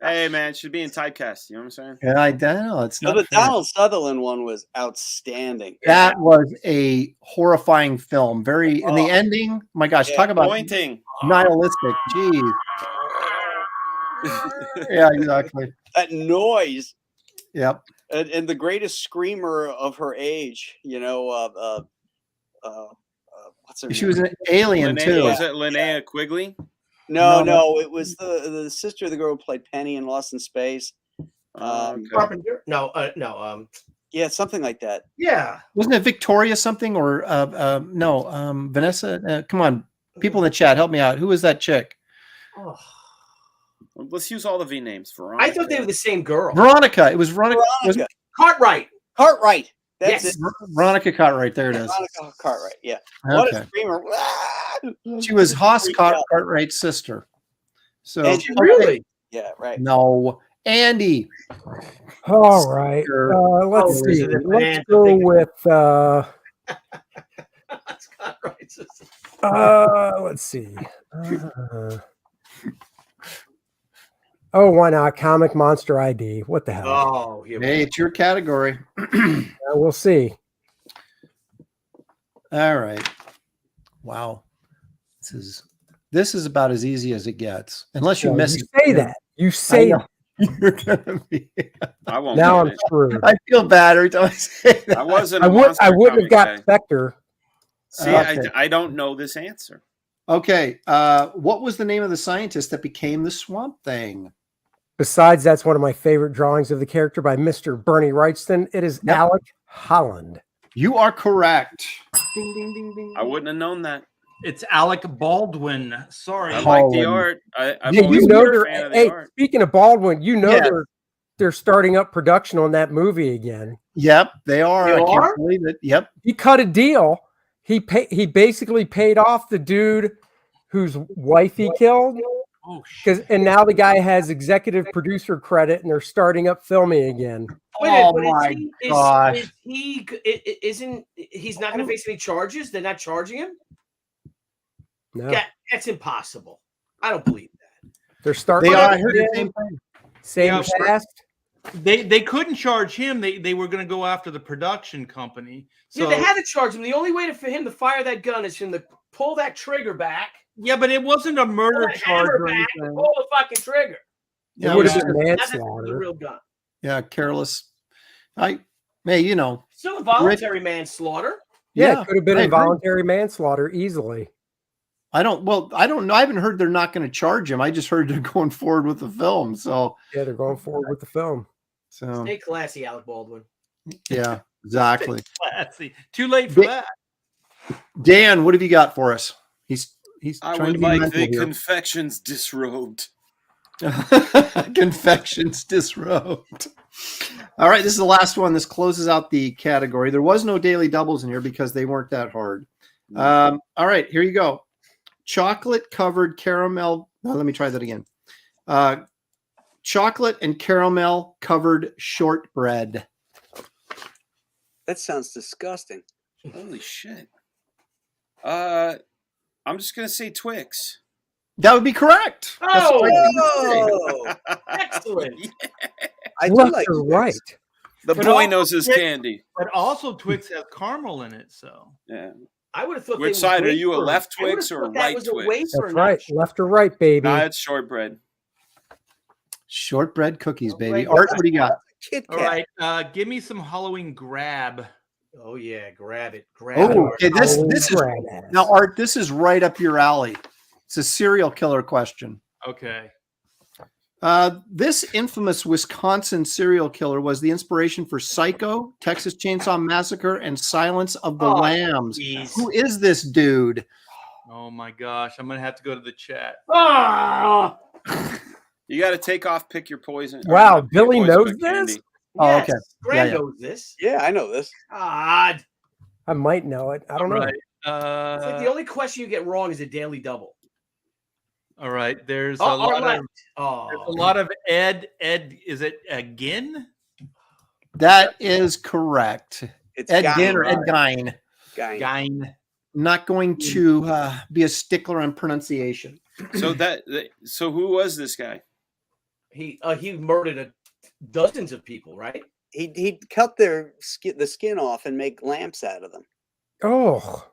Hey, man, should be in typecast. You know what I'm saying? Yeah, I don't know. It's not The fair. Donald Sutherland one was outstanding. That was a horrifying film. Very in the ending. My gosh, Yeah, talk about Pointing. nihilistic. Jeez. Yeah, exactly. That noise. Yep. And the greatest screamer of her age, what's her name? She was an alien too. Was it Linnea Quigley? No, it was the sister of the girl who played Penny in Lost in Space. Okay. Carpenter? No. Yeah, something like that. Yeah. Wasn't it Victoria something or Vanessa? Come on, people in the chat, help me out. Who was that chick? Oh. Let's use all the V names for Veronica. I thought they were the same girl. Veronica. It was Veronica. Veronica. Cartwright. Cartwright. That's Yes. it. Veronica Cartwright. There it is. Veronica Cartwright. Yeah. What a Okay. screamer. She was Haas Freaked out. Cartwright's sister. So And Really? Yeah, right. no, Andy. All right. Let's Oh, see. is it a Let's band? go with That's Cartwright. let's see. Why not? Comic Monster ID. What the hell? Oh, here we Hey, go. it's your category. We'll see. All right. Wow. This is about as easy as it gets. Unless you miss You say that. You say that. You're gonna be. I won't. Now get I'm it. screwed. I feel bad every time I say that. I wasn't. I a wouldn't Monster have Comic got guy. Spectre. See, Okay. I don't know this answer. Okay. What was the name of the scientist that became the Swamp Thing? Besides, that's one of my favorite drawings of the character by Mr. Bernie Wrightston. It is Yep. Alec Holland. You are correct. Ding, ding, ding, ding. I wouldn't have known that. It's Alec Baldwin. Sorry. I like the Holland. art. I've Yeah, always you been know a fan of the hey, art. speaking of Baldwin, you know Yes. they're starting up production on that movie again. Yep, they are. They I are? can't believe it. Yep. He cut a deal. He basically paid off the dude whose wife he killed. Oh shit. And now the guy has executive producer credit, and they're starting up filming again. Wait a minute, Oh but my is gosh. he's not going to face any charges? They're not charging him? No, Yeah, that's impossible. I don't believe that. they're starting. They are. I up heard the again. same thing. Same Yeah, cast. They couldn't charge him. They were going to go after the production company. So Yeah, they had to charge him. The only way for him to fire that gun is for him to pull that trigger back, yeah, but it wasn't a pull murder that charge hammer or back, and anything. pull the fucking trigger. Yeah, It would it have was been That's a manslaughter. real gun. Yeah, careless. You know. Still involuntary manslaughter. Yeah, it could have been I agree. involuntary manslaughter easily. I don't know. I haven't heard they're not going to charge him. I just heard they're going forward with the film. So, Yeah, they're going forward with the film. Stay classy, Alec Baldwin. yeah, exactly. Classy. Too late for that. Dan, what have you got for us? He's I trying would to be like mental the here. confections disrobed. Confections disrobed. All right, this is the last one. This closes out the category. There was no daily doubles in here because they weren't that hard. All right, here you go. Chocolate covered caramel. No, let me try that again. chocolate and caramel covered shortbread. That sounds disgusting. Holy shit. I'm just gonna say Twix. That would be correct. That's Oh, right. Oh, excellent. I do Left like or Twix. right? The But boy also knows his Twix- candy. But also Twix has caramel in it, so Yeah. I would have thought. Which they side were are you, a wafer. left I would've Twix or a thought that right was a Twix? wafer, That's not right. Left or right, baby. Nah, it's shortbread. Shortbread cookies, baby. Shortbread Art, what do you got? Kit all Kat. right. Give me some Halloween grab. Oh yeah, grab it. Grab it. Oh, Art. okay. This Halloween is grab ass. now, Art. This is right up your alley. It's a serial killer question. Okay. This infamous Wisconsin serial killer was the inspiration for Psycho, Texas Chainsaw Massacre, and Silence of the Oh, Lambs. Jeez. Who is this dude? Oh my gosh, I'm gonna have to go to the chat. Ah, You got to take off, pick your poison. or Wow, not pick your Billy poison, knows but candy. this? Oh, yes. okay. Graham Yeah. knows this. Yeah, I know this. God. I might know it. I don't know. Right. It's like the only question you get wrong is a daily double. All right. There's Oh, a lot left. of Oh. there's a lot of Ed. Is it again? That is correct. It's Ed Gein. Gein or Ed Gein. Gein. Gain. Not going to be a stickler on pronunciation. So who was this guy? He murdered dozens of people, right? He'd cut the skin off and make lamps out of them. Oh,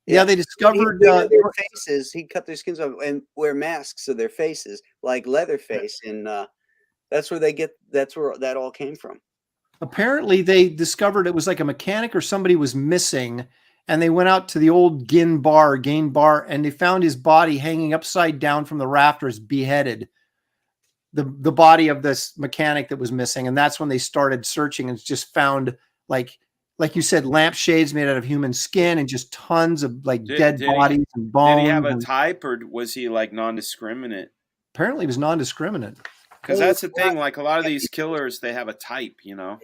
Yeah, they He'd discovered wear their faces. He'd cut their skins off and wear masks of their faces, like Leatherface, and that's where that all came from. apparently they discovered it was like a mechanic or somebody was missing, and they went out to the old Gain bar, and they found his body hanging upside down from the rafters, beheaded. The body of this mechanic that was missing, and that's when they started searching and just found like you said, lampshades made out of human skin and just tons of dead bodies and bones. Did he have a type, or was he like non-discriminate? Apparently, he was non-discriminate. Because that's the thing. Like a lot of these killers, they have a type. You know.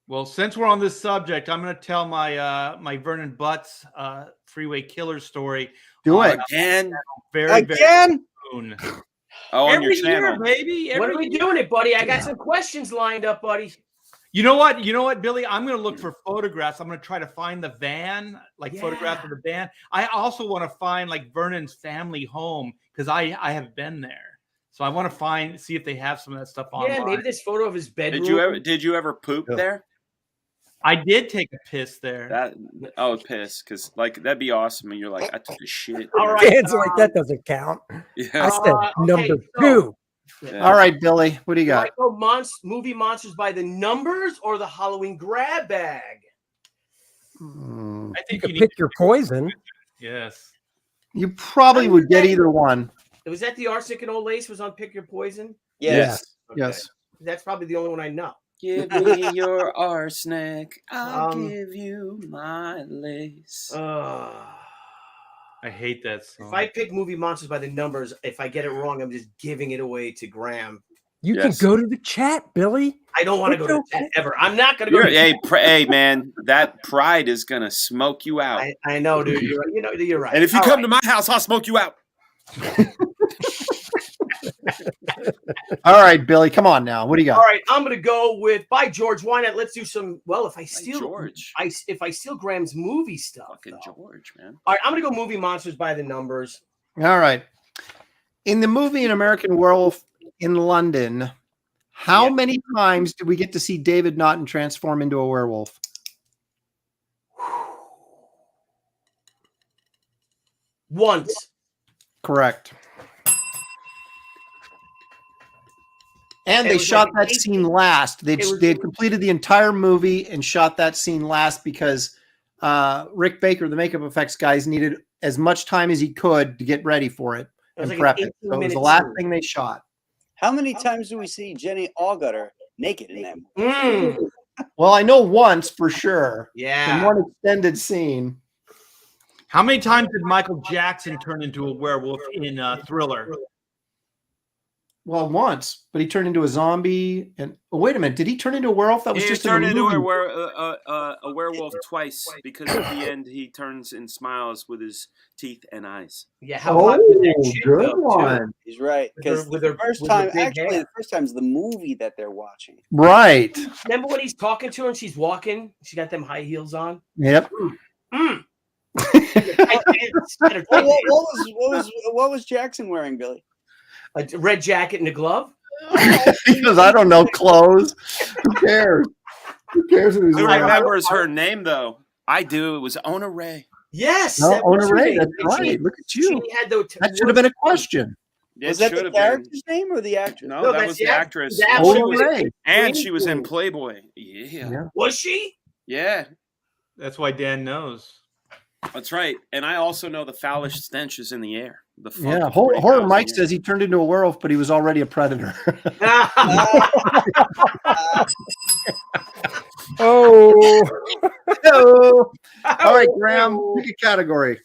Well, since we're on this subject, I'm going to tell my my Vernon Butts freeway killer story. Do it. Again. Very Again? soon. Oh, on Every your year, channel. baby. What Every are we year. doing it, buddy? I got some questions lined up, buddy. You know what? You know what, Billy? I'm going to look for photographs. I'm going to try to find the van, photographs of the van. I also want to find Vernon's family home because I have been there. So I want to see if they have some of that stuff online. Yeah, maybe this photo of his bedroom. Did you ever poop there? I did take a piss there. Piss, because that'd be awesome. And you're like, I took a shit. All right. Kids like that doesn't count. I Yeah. said okay, number so- 2. Yeah. All right, Billy, what do you Do I got? go movie monsters by the numbers or the Halloween grab bag? Hmm. I You think could you need pick your poison. Yes. You probably would get either one. Was that the arsenic and old lace was on Pick Your Poison? Yes. Okay. Yes. That's probably the only one I know. Give me your arsenic. I'll Um, give you my lace. I hate that song. If I pick movie monsters by the numbers, if I get it wrong, I'm just giving it away to Graham. You Yes. can go to the chat, Billy. I don't want to go to It's okay. that ever. I'm not going to go. Hey, man, that pride is gonna smoke you out. I know, dude. You're right. You're right. And if you All come right. to my house, I'll smoke you out. All right, Billy, come on now. What do you got? All right, I'm going to go with by George. Why not? Let's do some. Well, if I steal, George. if I steal Graham's movie stuff, Fucking though. George, man. All right, I'm going to go movie monsters by the numbers. All right. In the movie An American Werewolf in London, how many times did we get to see David Naughton transform into a werewolf? Once. Correct. And It they was shot like that scene last. They had completed the entire movie and shot that scene last because Rick Baker, the makeup effects guys, needed as much time as he could to get ready for it and like prep an it. So it was 18-minute the last scene. thing they shot. How many times do we see Jenny Allgutter naked in that movie? Well, I know once for sure. In Yeah. one extended scene. How many times did Michael Jackson turn into a werewolf in Thriller? Well, once, but he turned into a zombie. And wait a minute, did he turn into a werewolf? That was He just turned in the into movie. a werewolf twice because at the end he turns and smiles with his teeth and eyes. Yeah, how hot was that chick, good though, too? one. He's right. Because With the her- first with her time, big actually, hair. the first time is the movie that they're watching. Right. Remember when he's talking to her and she's walking? She got them high heels on. Yep. Mm. What was Jackson wearing, Billy? A red jacket and a glove. Because I don't know clothes. Who cares? Who cares who he's Who wearing? remembers her name though? I do. It was Ona Ray. Yes, No, that was Ona her Ray. name. That's And right. Look at you. She had the That should have been a question. Was It that should the have been. character's name or the actress? No, No, that that's was the the act- actress. the And actress. she Ona was, Ray. and she was in Playboy. Yeah. Was she? Yeah. That's why Dan knows. That's right. And I also know the foulest stench is in the air. The funk Yeah. of Horror 40,000 Mike years. says he turned into a werewolf, but he was already a predator. Oh, Hello. All right, Graham, pick a category.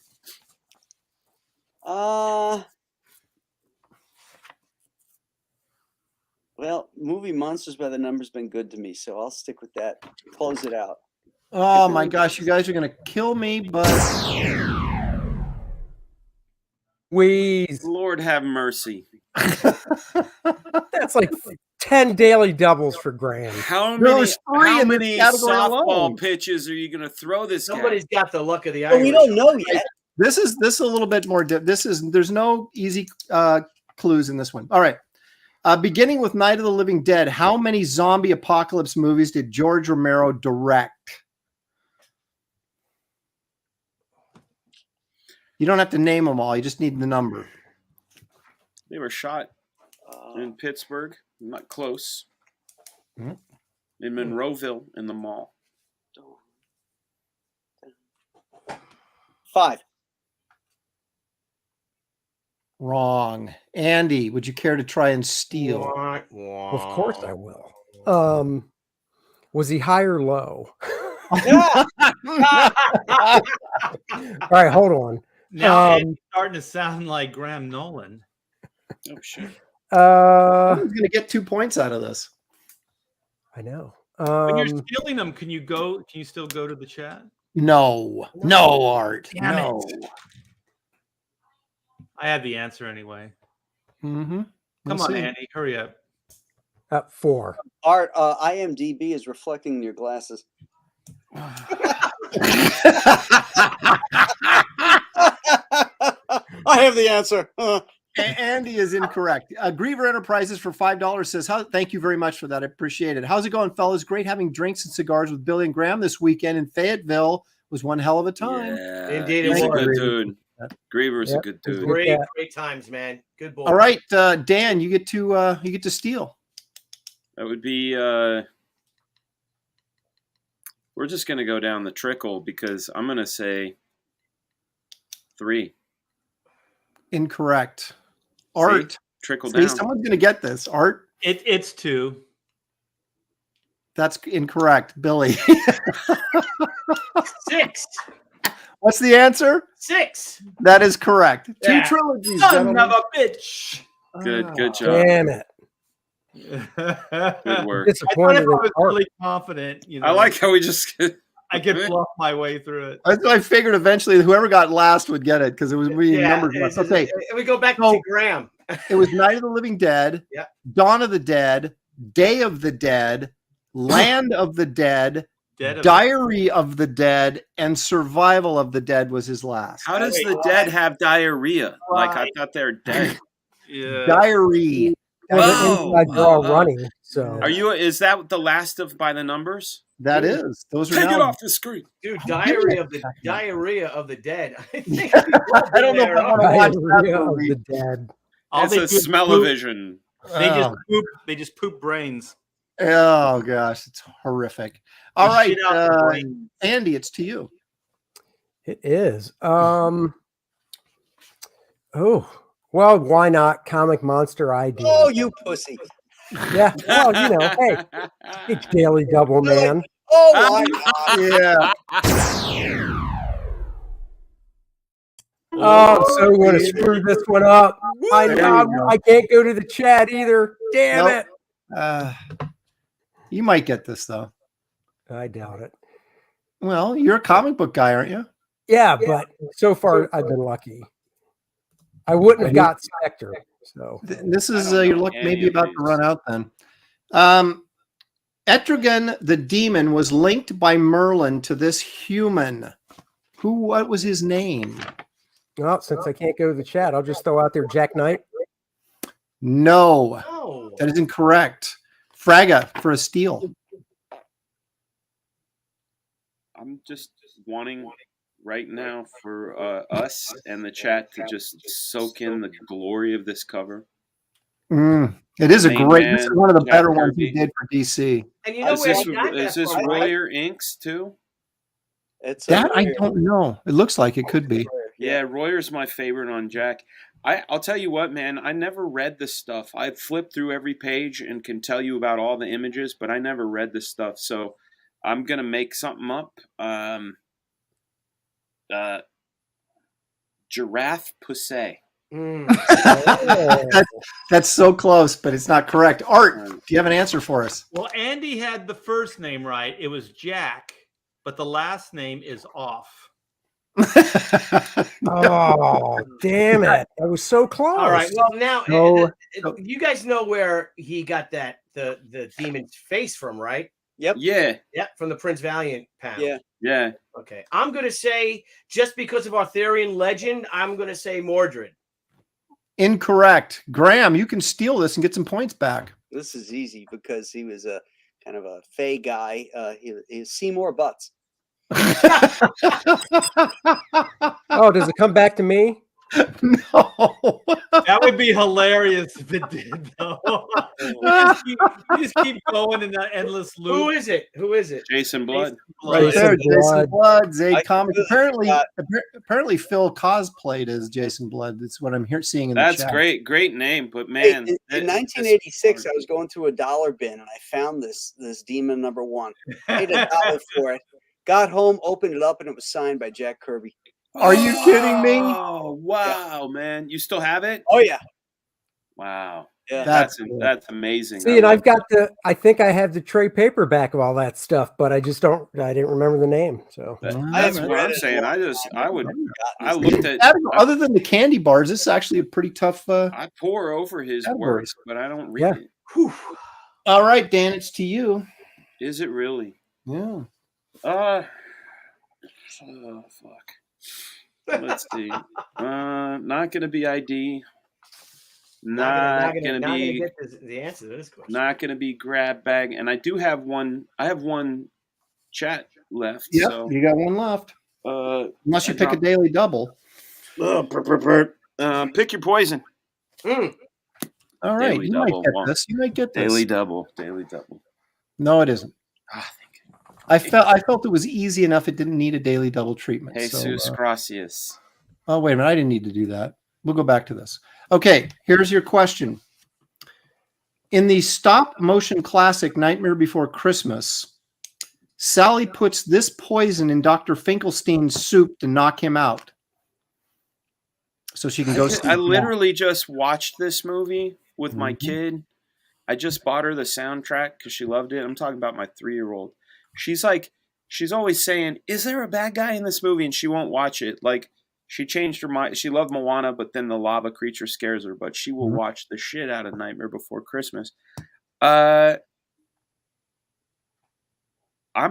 Well, movie Monsters by the Number's been good to me, so I'll stick with that. Close it out. Oh my gosh, you guys are gonna kill me, but wheeze. Lord have mercy. That's like 10 daily doubles for Graham. How There many, was three how in this many category softball alone. pitches are you going to throw this guy? Somebody's got the luck of the But Irish. we don't know yet. this is a little bit more. There's no easy clues in this one. All right. Beginning with Night of the Living Dead, how many zombie apocalypse movies did George Romero direct? You don't have to name them all. You just need the number. They were shot in Pittsburgh, not close. Mhm. In Monroeville, in the mall. 5. Wrong. Andy, would you care to try and steal? Of course I will. Was he high or low? Yeah. All right, hold on. Now it's starting to sound like Graham Nolan. Oh, shit. Who's going to get 2 points out of this? I know. When you're stealing them, can you still go to the chat? No, Art. Damn no. it. I have the answer anyway. Mm-hmm. Come on, Andy, hurry up. 4. Art, IMDb is reflecting in your glasses. I have the answer. Andy is incorrect. Griever Enterprises for $5 says, thank you very much for that. I appreciate it. How's it going, fellas? Great having drinks and cigars with Billy and Graham this weekend in Fayetteville. Was one hell of a time. Yeah, Indeed, he's it a was. good dude. Griever's a Yep. good dude. Great times, man. Good boy. All right, Dan, you get to steal. That would be. We're just going to go down the trickle because I'm going to say 3. Incorrect. Art. Trickle See, down. someone's going to get this. Art. It's 2. That's incorrect. Billy. 6. What's the answer? 6. That is correct. Yeah. 2 trilogies. Son gentlemen. of a bitch. Good job. Damn it. Good work. I Disappointed in was Art. really confident. You know, I like how we just. I could bluff my way through it. I figured eventually whoever got last would get it because it was we numbers. it's- Okay, we go back So- to Graham. it was Night of the Living Dead, Yeah. Dawn of the Dead, Day of the Dead, Land of the Dead, Dead of Diary of the Dead, and Survival of the Dead was his last. How does Wait, the dead have diarrhea? Like I thought they're dead. Yeah. Diary. Has an Oh, inside draw oh. running. So Are you? Is that the last of by the numbers? That is. Those are Take it now. off the screen. Dude, diarrhea of the dead. I think I don't know if I want to watch that Diarrhea of movie. the dead. All It's they a do is smell-o-vision. They just Oh, poop. They just poop brains. oh gosh, it's horrific. All They right, shit out the brains. Andy, it's to you. It is. Oh, well, why not? Comic Monster ID. Oh, you pussy. Yeah. Well, you know, hey, it's daily double, man. Oh, my God. Yeah. Oh, I'm so going to screw this one up. I There know you go. I can't go to the chat either. Damn Nope. You might get this though. it. I doubt it. Well, you're a comic book guy, aren't you? Yeah, but so far I've been lucky. I wouldn't have got Spectre. So This is I don't your know luck any maybe of about to these. run out then. Etrigan the demon was linked by Merlin to this human. What was his name? well, since I can't go to the chat, I'll just throw out there Jack Knight. No, Oh, that is incorrect. Fraga for a steal. I'm just wanting right now for us and the chat to just soak in the glory of this cover. It is a Main great. This is man, one of the Jack better ones he Kirby. did for DC. and you know Is where this, he got is that this from, right? Royer Inks too? It's That I Royer. don't know. It looks like it could be. Yeah, Royer's my favorite on Jack. I'll tell you what, man. I never read this stuff. I flipped through every page and can tell you about all the images, but I never read this stuff. So I'm gonna make something up. Giraffe Pussy. That's so close, but it's not correct. Art, do you have an answer for us? Well, Andy had the first name right. It was Jack, but the last name is off. Oh, damn it. I was so close. All right. Well, now No. you guys know where he got that the demon's face from, right? Yep. Yeah, Yeah, from the Prince Valiant panel. Yeah. yeah. Okay. I'm gonna say, just because of Arthurian legend, I'm gonna say Mordred. Incorrect. Graham, you can steal this and get some points back. This is easy because he was a kind of a fey guy. He's Seymour Butts. Oh, does it come back to me? No. That would be hilarious if it did, though. You just keep going in that endless loop. Who is it? Who is it? Jason Blood. Right there, Jason Jason Blood, Zayd I Comics. completely Apparently, Phil cosplayed as Jason Blood. That's what I'm seeing in the That's chat. great name. But Hey, man, in 1986, I was going through a dollar bin and I found this demon number one. Paid $1 for it. Got home, opened it up, and it was signed by Jack Kirby. Are you kidding me? Oh wow, man! You still have it? Oh yeah, Wow, yeah. That's that's amazing. See, and I've got I think I have the trade paperback of all that stuff, but I didn't remember the name. So That's haven't what read I'm it in saying. a long I looked at. Other than the candy bars, it's actually a pretty tough. I pour over his work, categories. but I don't read Yeah. it. Whew. All right, Dan, it's to you. Is it really? Yeah. Oh fuck. Let's see. Not gonna be ID. Not gonna be. get the answer to this question. Not gonna be grab bag. And I do have one. I have one chat left. Yep. So You got one left. Unless you I pick a dropped- daily double. Pick your poison. Mm. All right. Daily You might double. get this. You might get this. Daily double. Daily double. No, it isn't. Ah, I felt it was easy enough. It didn't need a daily double treatment. Jesus Gracias. Oh, wait a minute. I didn't need to do that. We'll go back to this. Okay, here's your question. In the stop motion classic Nightmare Before Christmas, Sally puts this poison in Dr. Finkelstein's soup to knock him out. So she can go sleep. I literally just watched this movie with my kid. I just bought her the soundtrack because she loved it. I'm talking about my 3-year-old. She's always saying, "Is there a bad guy in this movie?" And she won't watch it. Like, she changed her mind. She loved Moana, but then the lava creature scares her. But she will watch the shit out of Nightmare Before Christmas. I'm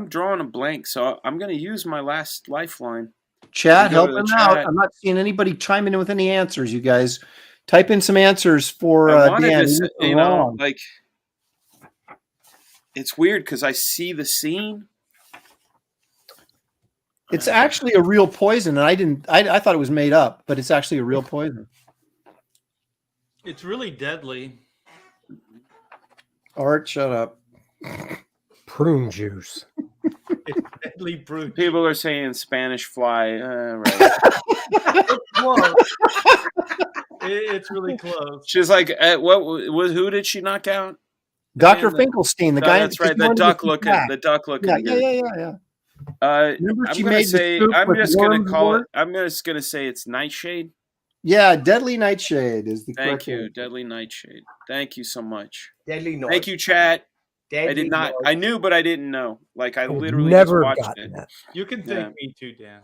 drawing a blank, so I'm going to use my last lifeline. Chat, Go help to the them out. chat. I'm not seeing anybody chiming in with any answers, you guys. Type in some answers for I wanted Dan. to say, You're wrong. like, it's weird because I see the scene. It's actually a real poison, and I thought it was made up, but it's actually a real poison. It's really deadly. Art, shut up. prune juice. It's deadly brute. People are saying Spanish fly. Right. It's close. It's really close. She's like, who did she knock out? Dr. Man, Finkelstein, the No, guy. that's right. The wanted to duck see looking. Jack. The duck looking. Yeah, dude. yeah. Remember I'm she gonna made the say soup I'm with just gonna worms call in it. I'm just gonna say it's Nightshade. Yeah, Deadly Nightshade is the Thank correct you, answer. Deadly Nightshade. Thank you so much. Deadly noise. Thank you, chat. I Deadly did not. noise. I knew, but I didn't know. Like I I would literally just never have watched gotten it. that. You can thank me too, Dan.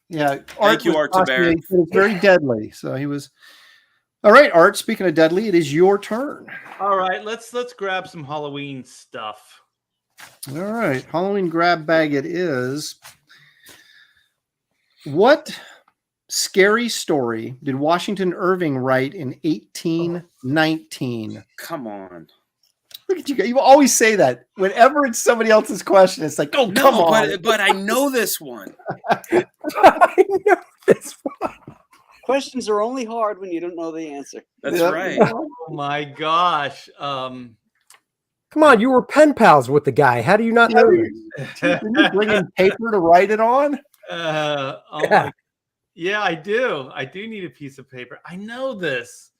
Yeah, Thank you, was Art talking- Taber. he said it's very deadly. So he was. All right, Art. Speaking of deadly, it is your turn. All right, let's grab some Halloween stuff. All right, Halloween grab bag. It is. What scary story did Washington Irving write in 1819? Come on. Look at you. You always say that. Whenever it's somebody else's question, it's like, oh, come on. but I know this one. I know this one. Questions are only hard when you don't know the answer. That's Yeah. right. Oh my gosh. Come on, you were pen pals with the guy. How do you not know this? Didn't you bring in paper to write it on? Yeah, I do. I do need a piece of paper. I know this.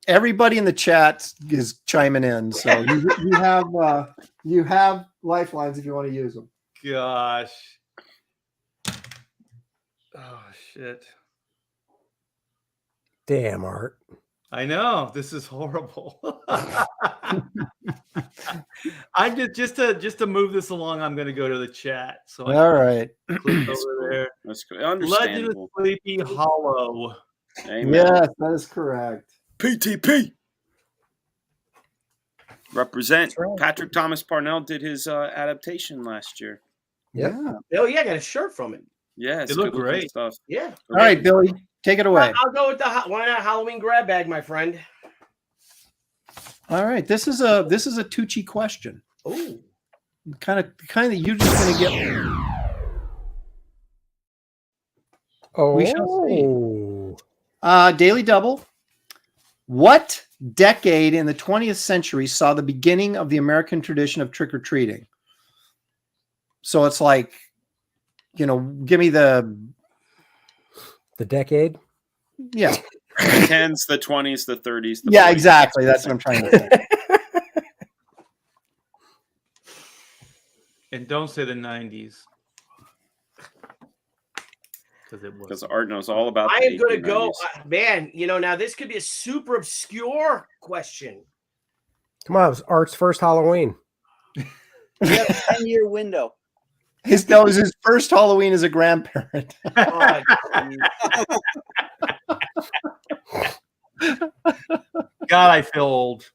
Everybody in the chat is chiming in, so you have lifelines if you want to use them. Gosh. Oh shit. Damn, Art. I know this is horrible. I'm just to move this along. I'm going to go to the chat. So I All right. click over there. That's good. Legend of Understandable. Sleepy Hollow. Amen. Yes, that is correct. PTP. Represent. That's right. Patrick Thomas Parnell did his adaptation last year. Yep. Yeah. Oh yeah, I got a shirt from it. Yeah, it's It looked good-looking great. stuff. Yeah. All right, Billy, take it away. I'll go with the why not Halloween grab bag, my friend. All right, this is a Tucci question. Oh. Kind of you're just gonna get. Oh, We shall see. Daily Double. What decade in the 20th century saw the beginning of the American tradition of trick or treating? So it's like, give me the decade. yeah. The 10s, the 20s, the 30s. The Yeah, 40s. exactly. That's what I'm trying to say. And don't say the 90s. Because Art knows all about I the am going to go, 1890s. man. Now this could be a super obscure question. Come on, it was Art's first Halloween. You have a 10-year window. That was his first Halloween as a grandparent. Oh, God, I feel old.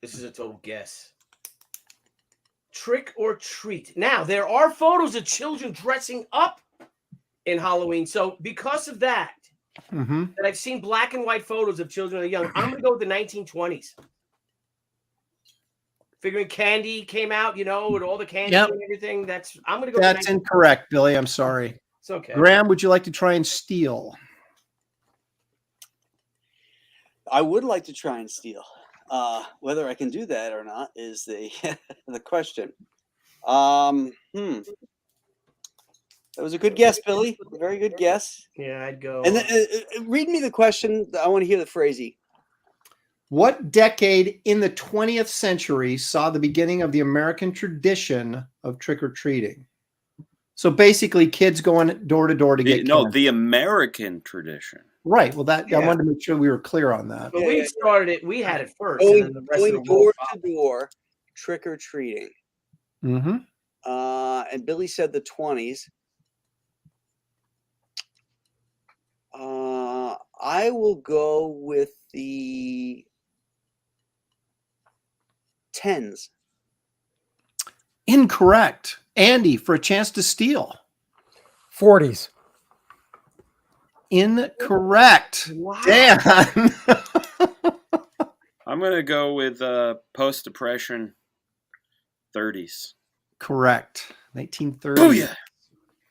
this is a total guess. Trick or treat. Now, there are photos of children dressing up in Halloween. So because of that, Mm-hmm. that I've seen black and white photos of children that are young, I'm going to go with the 1920s. Figuring candy came out, with all the candy Yep. and everything. I'm going to go That's with incorrect, Billy. I'm sorry. It's okay. Graham, would you like to try and steal? I would like to try and steal. Whether I can do that or not is the the question. That was a good guess, Billy. Very good guess. Yeah, I'd go. And read me the question. I want to hear the phrasing. What decade in the 20th century saw the beginning of the American tradition of trick or treating? So basically, kids going door to door to get candy. The American tradition. Right. Well, I Yeah. wanted to make sure we were clear on that. But we started it. We had it first. Going, and then the rest of going the world door to door, trick or treating. Mm-hmm. And Billy said the 20s. I will go with the 10s. Incorrect. Andy, for a chance to steal. 40s. Incorrect. Wow. Dan. I'm going to go with post-depression 30s. Correct. 1930s. Booyah!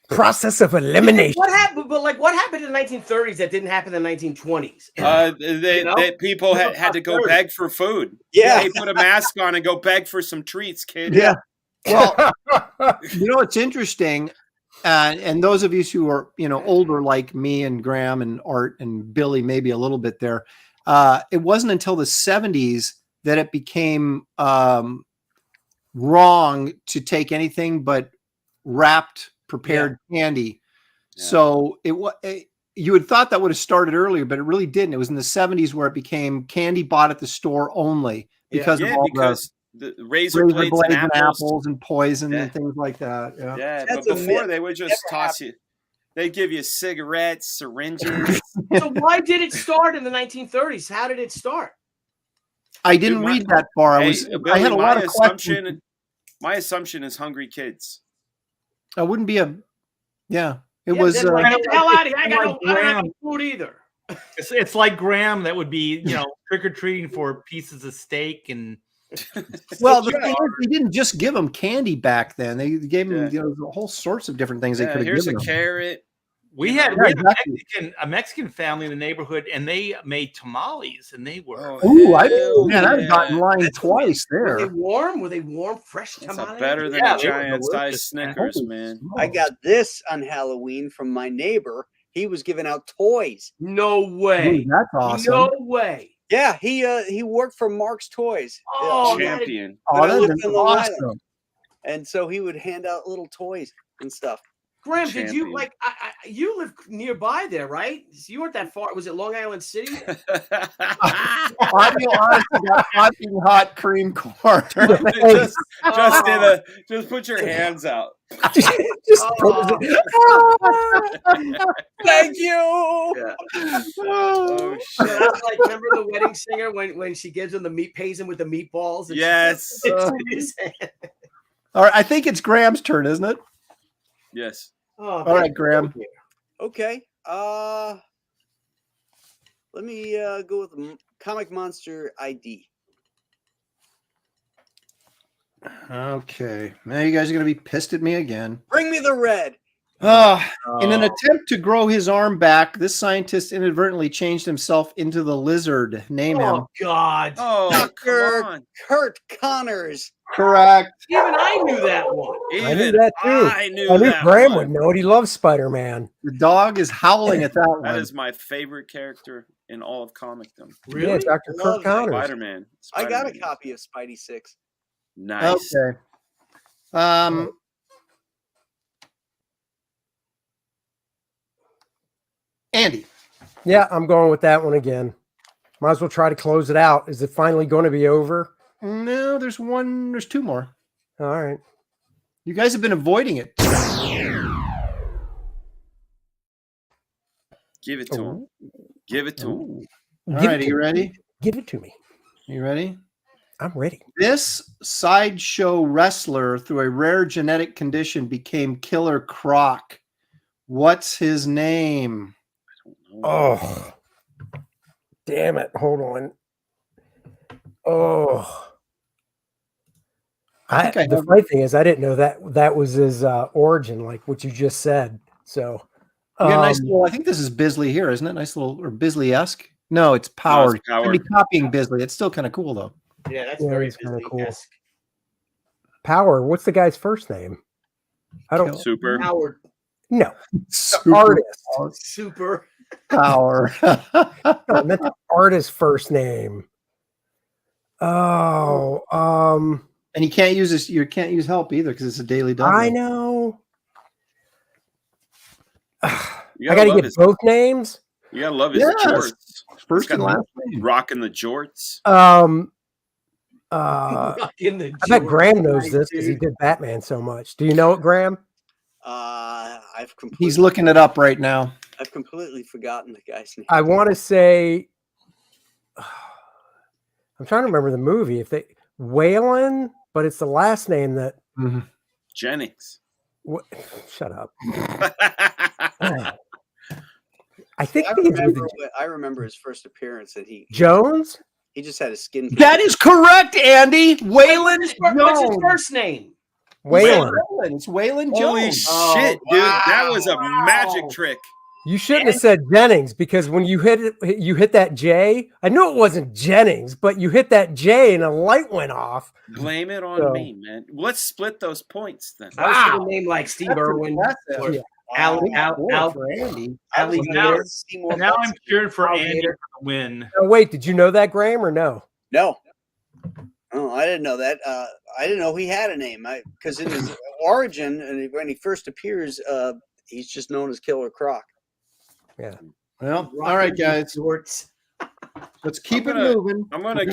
Process of elimination. What happened? But what happened in the 1930s that didn't happen in the 1920s? That people had to go beg for food. Yeah. They put a mask on and go beg for some treats, kid. Yeah. Well, it's interesting. And those of you who are, older like me and Graham and Art and Billy, maybe a little bit there. It wasn't until the 70s that it became wrong to take anything but wrapped prepared candy. Yeah. So you had thought that would have started earlier, but it really didn't. It was in the 70s where it became candy bought at the store only because of all the razor blades and apples and poison and things like that. Yeah, but before they would just toss you. They'd give you cigarettes, syringes. So why did it start in the 1930s? How did it start? I didn't read that far. I had a lot of questions. My assumption is hungry kids. It wouldn't be a. Yeah, it Yeah, was. get the hell out of here! I don't have food either. It's like Graham that would be, trick or treating for pieces of steak and. Well, the thing is, they didn't just give them candy back then. They gave them whole sorts of different things they could have given them. Here's a carrot. We had a Mexican family in the neighborhood, and they made tamales, and they were. I've gotten line twice there. Were they warm? Were they warm, fresh tamales? Better than a giant-sized Snickers, man. I got this on Halloween from my neighbor. He was giving out toys. No way. Dude, that's awesome. No way. Yeah, he worked for Mark's Toys. Oh, champion. That's awesome. And so he would hand out little toys and stuff. Graham, did you you live nearby there, right? You weren't that far. Was it Long Island City? I feel honestly hot cream corn. Just put your hands out. Thank you. Yeah. Oh shit! That's like, remember the wedding singer when she gives him pays him with the meatballs? And yes. All right, I think it's Graham's turn, isn't it? Yes. Oh, all right, Graham. Okay. Let me go with Comic Monster ID. Okay. Now you guys are going to be pissed at me again. Bring me the red. In an attempt to grow his arm back, this scientist inadvertently changed himself into the lizard. Name him. Oh, God. Oh, Dr. Kurt Connors. Correct. Even I knew that one. I knew that too. I knew Graham would know it. He loves Spider-Man. The dog is howling at that one. That is my favorite character in all of comicdom. Really? Yeah, Dr. Kurt Connors. Spider-Man. I got a copy of Spidey 6. Nice. Okay. Andy. Yeah, I'm going with that one again. Might as well try to close it out. Is it finally going to be over? No, there's two more. All right. You guys have been avoiding it. Give it to him. Give it to him. All right, are you ready? Give it to me. You ready? I'm ready. This sideshow wrestler, through a rare genetic condition, became Killer Croc. What's his name? Oh, damn it. Hold on. Oh. The funny thing is, I didn't know that was his origin, like what you just said. So, nice little. I think this is Bisley here, isn't it? Nice little, or Bisley-esque. No, it's Power. No, it's Power. I'd be copying Bisley. It's still kind of cool, though. Yeah, that's very kind of cool. Bisley-esque. Power. What's the guy's first name? I don't. Super. Howard. No. Super Artist. Super. Power. I meant the artist's first name. Oh. And you can't use this. You can't use help either because it's a daily double. I know. I got to get both names. You gotta love his jorts. First and last name. Rocking the jorts. I bet Graham knows this because he did Batman so much. Do you know it, Graham? He's looking it up right now. I've completely forgotten the guy's name. I want to say, I'm trying to remember the movie. If they Whalen, but it's the last name that Jennings. Shut up. I remember his first appearance that he Jones. He just had a skin. That is correct, Andy. Whalen Jones. What's his first name? Whalen. It's Whalen Jones. Holy shit, dude! That was a magic trick. You shouldn't have said Jennings because when you hit that J. I knew it wasn't Jennings, but you hit that J and a light went off. Blame it on me, man. Let's split those points then. I was going to name like Steve Irwin. For Andy. Alligator. Now I'm cheering for Andy Alligator. to win. Oh, wait, did you know that, Graham, or no? No. Oh, I didn't know that. I didn't know he had a name. Because in his origin, and when he first appears, he's just known as Killer Croc. Yeah. Well, all right, guys. Let's keep it moving. I'm gonna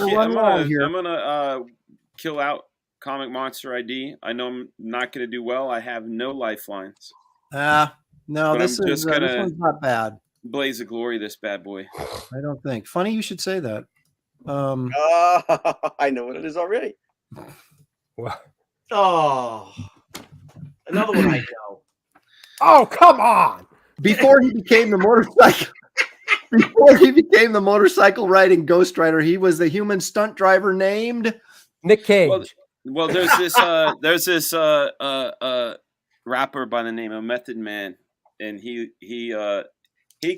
kill out Comic Monster ID. I know I'm not gonna do well. I have no lifelines. No, But this I'm is just gonna- this one's not bad. Blaze of glory, this bad boy. I don't think. Funny you should say that. I know what it is already. Well, Oh, another one I know. oh, come on. Before he became the motorcycle riding Ghost Rider, he was the human stunt driver named Nick Cage. Well, there's this rapper by the name of Method Man, and he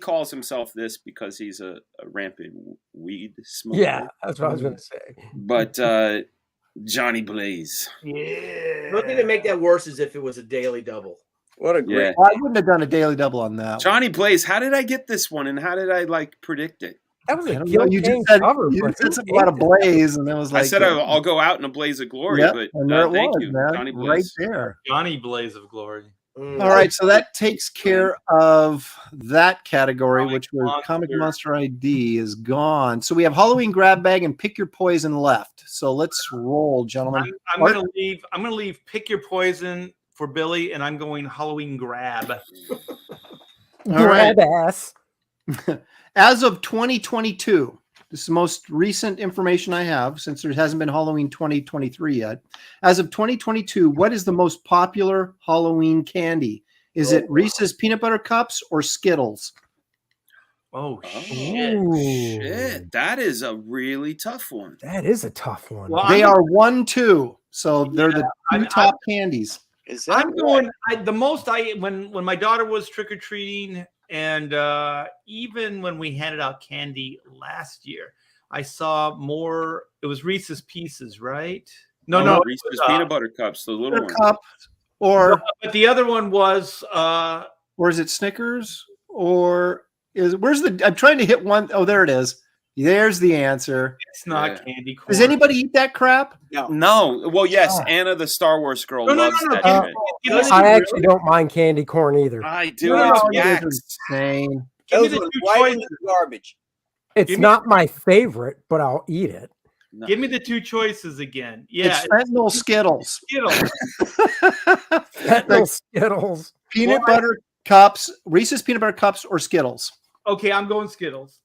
calls himself this because he's a rampant weed smoker. Yeah, that's what I was going to say. But Johnny Blaze. The only thing that make that worse is if it was a daily double. What a great. Yeah. Well, I wouldn't have done a daily double on that. Johnny Blaze. How did I get this one, and how did I predict it? That was I a don't know. Gil You Kane just said, cover. you but just said who something about a gave it? blaze, and it was like I said I'll go out in a blaze of glory, Yep, but and there it thank was, you, man, Johnny right Blaze. there. Johnny Blaze of Glory. All right, so that takes care of that category, Comic which was Monster. Comic Monster ID is gone. So we have Halloween Grab Bag and Pick Your Poison left. So let's roll, gentlemen. I'm gonna leave Pick Your Poison for Billy, and I'm going Halloween Grab. All right. Grab ass. As of 2022, this is the most recent information I have since there hasn't been Halloween 2023 yet. As of 2022, what is the most popular Halloween candy? Is it Reese's Peanut Butter Cups or Skittles? Oh, Oh, shit. shit. That is a really tough one. That is a tough one. Well, They are 1-2, so they're the two top candies. Is that I'm going the most. When my daughter was trick or treating, and even when we handed out candy last year, I saw more. It was Reese's Pieces, right? No, Reese's peanut butter cups, the little ones. Cup, or but the other one was is it Snickers? Or where's the? I'm trying to hit one. Oh, there it is. There's the answer. it's not Yeah. candy corn. Does anybody eat that crap? No. Well, yes, Ah. Anna, the Star Wars girl, No, loves no, no, that no. shit. Give me the I two- actually don't mind candy corn either. I do. No, It's you guys are wax. insane. Give me those the ones two right in choices. the garbage? It's Give me- not my favorite, but I'll eat it. No. Give me the two choices again. Yeah, It's fentanyl Skittles. Skittles. Fentanyl Skittles. Peanut butter cups, Reese's peanut butter cups, or Skittles. Okay, I'm going Skittles.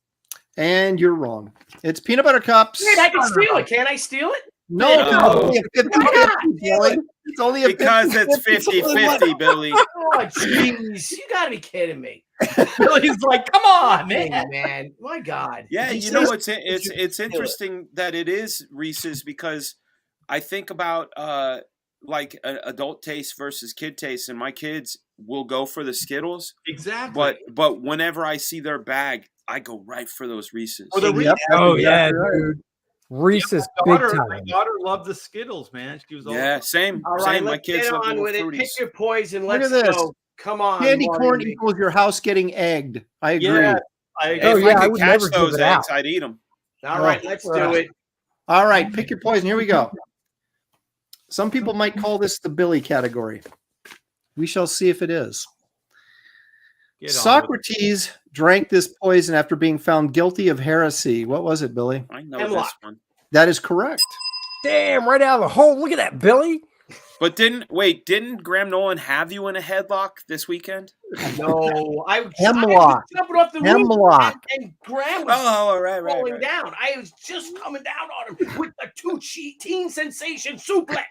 And you're wrong. It's peanut butter cups. Wait, I can steal it. Can't I steal it? No, No. it's only a 50-50, Billy. It's only a Because it's 50-50. 50-50, Billy. Oh, jeez. You got to be kidding me. Billy's like, come on, Hey, man. man. My God. Yeah, He you know says it's interesting that it is Reese's, because I think about like an adult taste versus kid taste, and my kids will go for the Skittles, Exactly. but whenever I see their bag, I go right for those Reese's. Or the Yep. Reese's. Oh, That's yeah, right. dude. Reese's My big daughter time. loved the Skittles, man. She was all Yeah, same. All right, Same. My let's kids get love on little with it. fruities. Pick your poison. Look Let's at this. go. Come on. Candy Marty. corn equals your house getting egged. I agree. Yeah. I If Oh, I yeah, I could would catch never give those it eggs, out. I'd eat them. All right, let's do it. All right, pick your poison. Here we go. Some people might call this the Billy category. We shall see if it is. Get on with it. Socrates drank this poison after being found guilty of heresy. What was it, Billy? I know Hemlock. this one. That is correct. Damn, right out of the hole. Look at that, Billy. But didn't Graham Nolan have you in a headlock this weekend? No, I Hemlock. was jumping off the roof, Hemlock. and Graham was Oh, right. falling down. I was just coming down on him with a two-teen sensation suplex.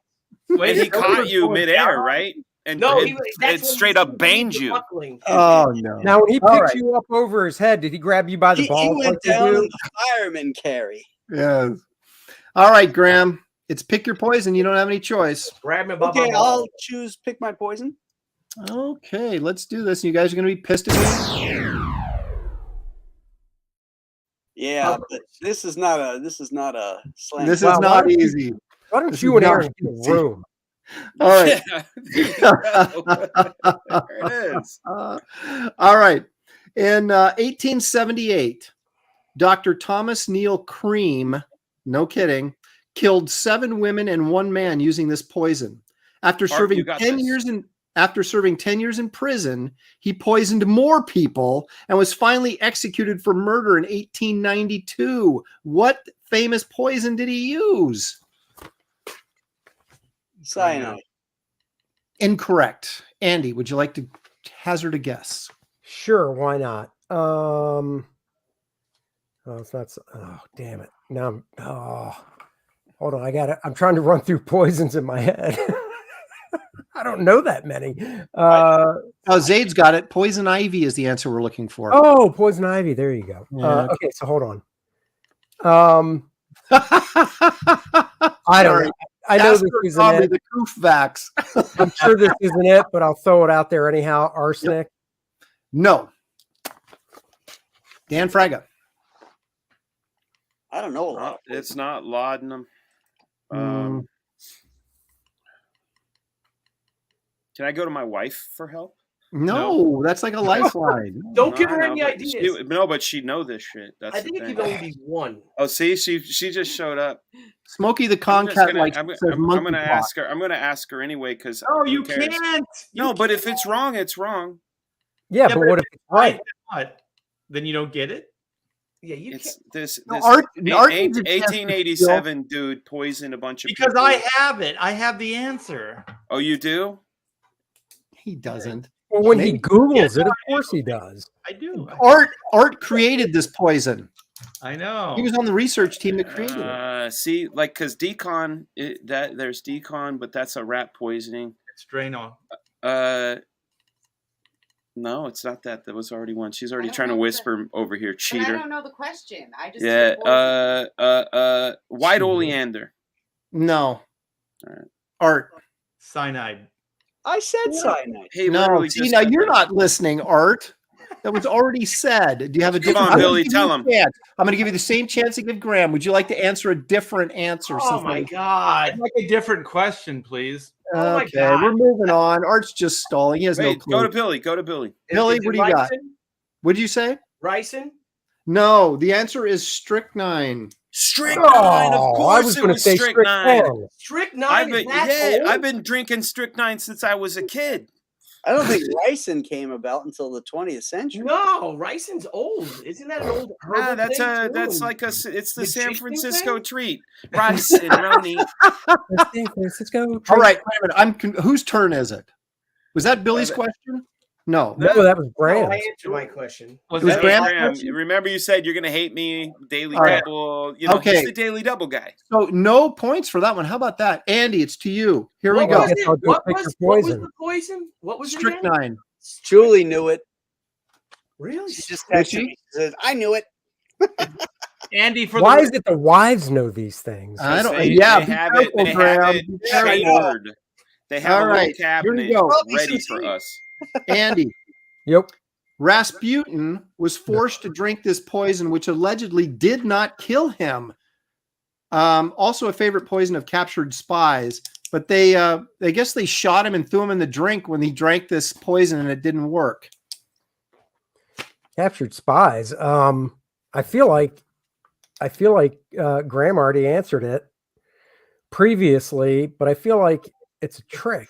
Wait, he Wait, caught you going midair, down? right? And No, it, he, it that's when straight he up banged you. buckling. Oh, no. Now, when he All picked right. you up over his head, did he grab you by the He balls? went like you down do? in the fireman carry. Yes. All right, Graham. It's pick your poison. You don't have any choice. Grab me by Okay, my I'll choose pick my poison. Okay, let's do this. You guys are going to be pissed at me. Yeah, but this is not a slam. This is Wow, not why don't you- easy. Why don't This you is and not Aaron get a easy. room? All right. Yeah, there you go. There it is. All right. In 1878, Dr. Thomas Neal Cream, no kidding, killed 7 women and 1 man using this poison. After serving you got 10 this. years in prison, he poisoned more people and was finally executed for murder in 1892. What famous poison did he use? Cyanide. Incorrect. Andy, would you like to hazard a guess? Sure, why not? Oh, it's not. Oh, damn it! Now, hold on. I'm trying to run through poisons in my head. I don't know that many. Zaid's got it. Poison ivy is the answer we're looking for. Oh, poison ivy. There you go. Yeah. Okay, so hold on. I don't know. I know this isn't it. The Koofvax. I'm sure this isn't it, but I'll throw it out there anyhow. Arsenic. No. Dan Fraga. I don't know a lot. It's not laudanum. Mm. Can I go to my wife for help? No, that's like a lifeline. Don't give her I any know, but ideas. No, but she'd know this shit. That's I the think it thing. can only be one. Oh, see, she just showed up. Smokey the I'm just Concat gonna- like I'm says gonna monkeypox. ask her. I'm gonna ask her anyway because. Oh, you can't. No, but if it's wrong, it's wrong. Yeah, but what if it's right? What? Then you don't get it. Yeah, you It's can't. this. No, This Art- eight- Art eight- needs a chance to 1887 dude poisoned a bunch of Because people. I have it. I have the answer. Oh, you do? He doesn't. Well, when he Maybe. Googles it, of course he does. I do. Art created this poison. I know. He was on the research team that created it. See, like, because decon, there's decon, but that's a rat poisoning. It's Drano. No, it's not that. That was already one. She's already don't trying to know whisper over here. But I Cheater. don't know the question. I just Yeah. said poison. White Cheater. oleander. No. All right. Art. Cyanide. I said cyanide. Hey, No. literally See, just now said you're that. not listening, Art. That was already said. Do you have a Come different? on, I'm gonna Billy, give tell you a him. chance. I'm going to give you the same chance to give Graham. Would you like to answer a different answer? Oh since my they- god! I'd like a different question, please. Oh my Okay, God. we're moving on. Art's just stalling. He has no Wait, clue. go to Billy. Go to Billy. Billy, Is it what do you got? ricin? What'd you say? Ricin? No, the answer is strychnine. Strychnine, Oh, of I course was it going to was say strychnine. strychnine. Strychnine I've is been, that old? I've been drinking strychnine since I was a kid. I don't think ricin came about until the 20th century. No, ricin's old. Isn't that an old herbal Nah, that's thing a too? that's like a it's the The San chicken Francisco thing? treat. Rice and Roni. Let's go. All right, wait a minute. Whose turn is it? Was that Billy's that- question? No. No, that was No, Graham's. I answered my question. Was It was that Graham? Graham, remember you said you're gonna hate me, Daily All right. Double. You know, Okay. he's the Daily Double guy. So no points for that one. How about that? Andy, it's to you. Here we What go. was I guess it? I'll just What pick was, your what was poison. the poison? What was it again? Strychnine. Julie knew it. Really? She just Did texted she? me. She says, I knew it. Andy for Why the is it the wives know these things? I don't. They, Yeah, they be have careful, it. They Graham. have it Be careful. catered. They have All a right, little here cabinet we go. ready for us. Andy, Yep. Rasputin was forced to drink this poison, which allegedly did not kill him. Also, a favorite poison of captured spies. But I guess they shot him and threw him in the drink when he drank this poison, and it didn't work. Captured spies. I feel like Graham already answered it previously, but I feel like it's a trick.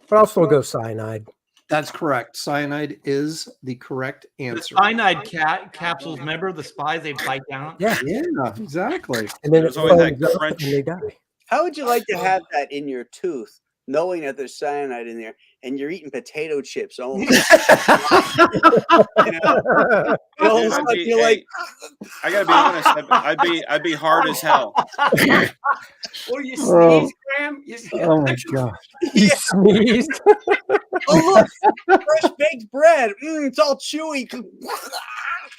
But I'll still go cyanide. That's correct. Cyanide is the correct The answer. cyanide capsules. Remember the spies they bite down? Yeah. Yeah, exactly. And then There's it always that foams up crunch. and they die. How would you like to have that in your tooth, knowing that there's cyanide in there, and you're eating potato chips only? You know? And all of a I'd sudden be- you're like, I gotta be honest. I'd be hard as hell. Or you Oh. sneeze, Graham? You sneeze. Oh my god. He sneezed. oh look, fresh baked bread. It's all chewy.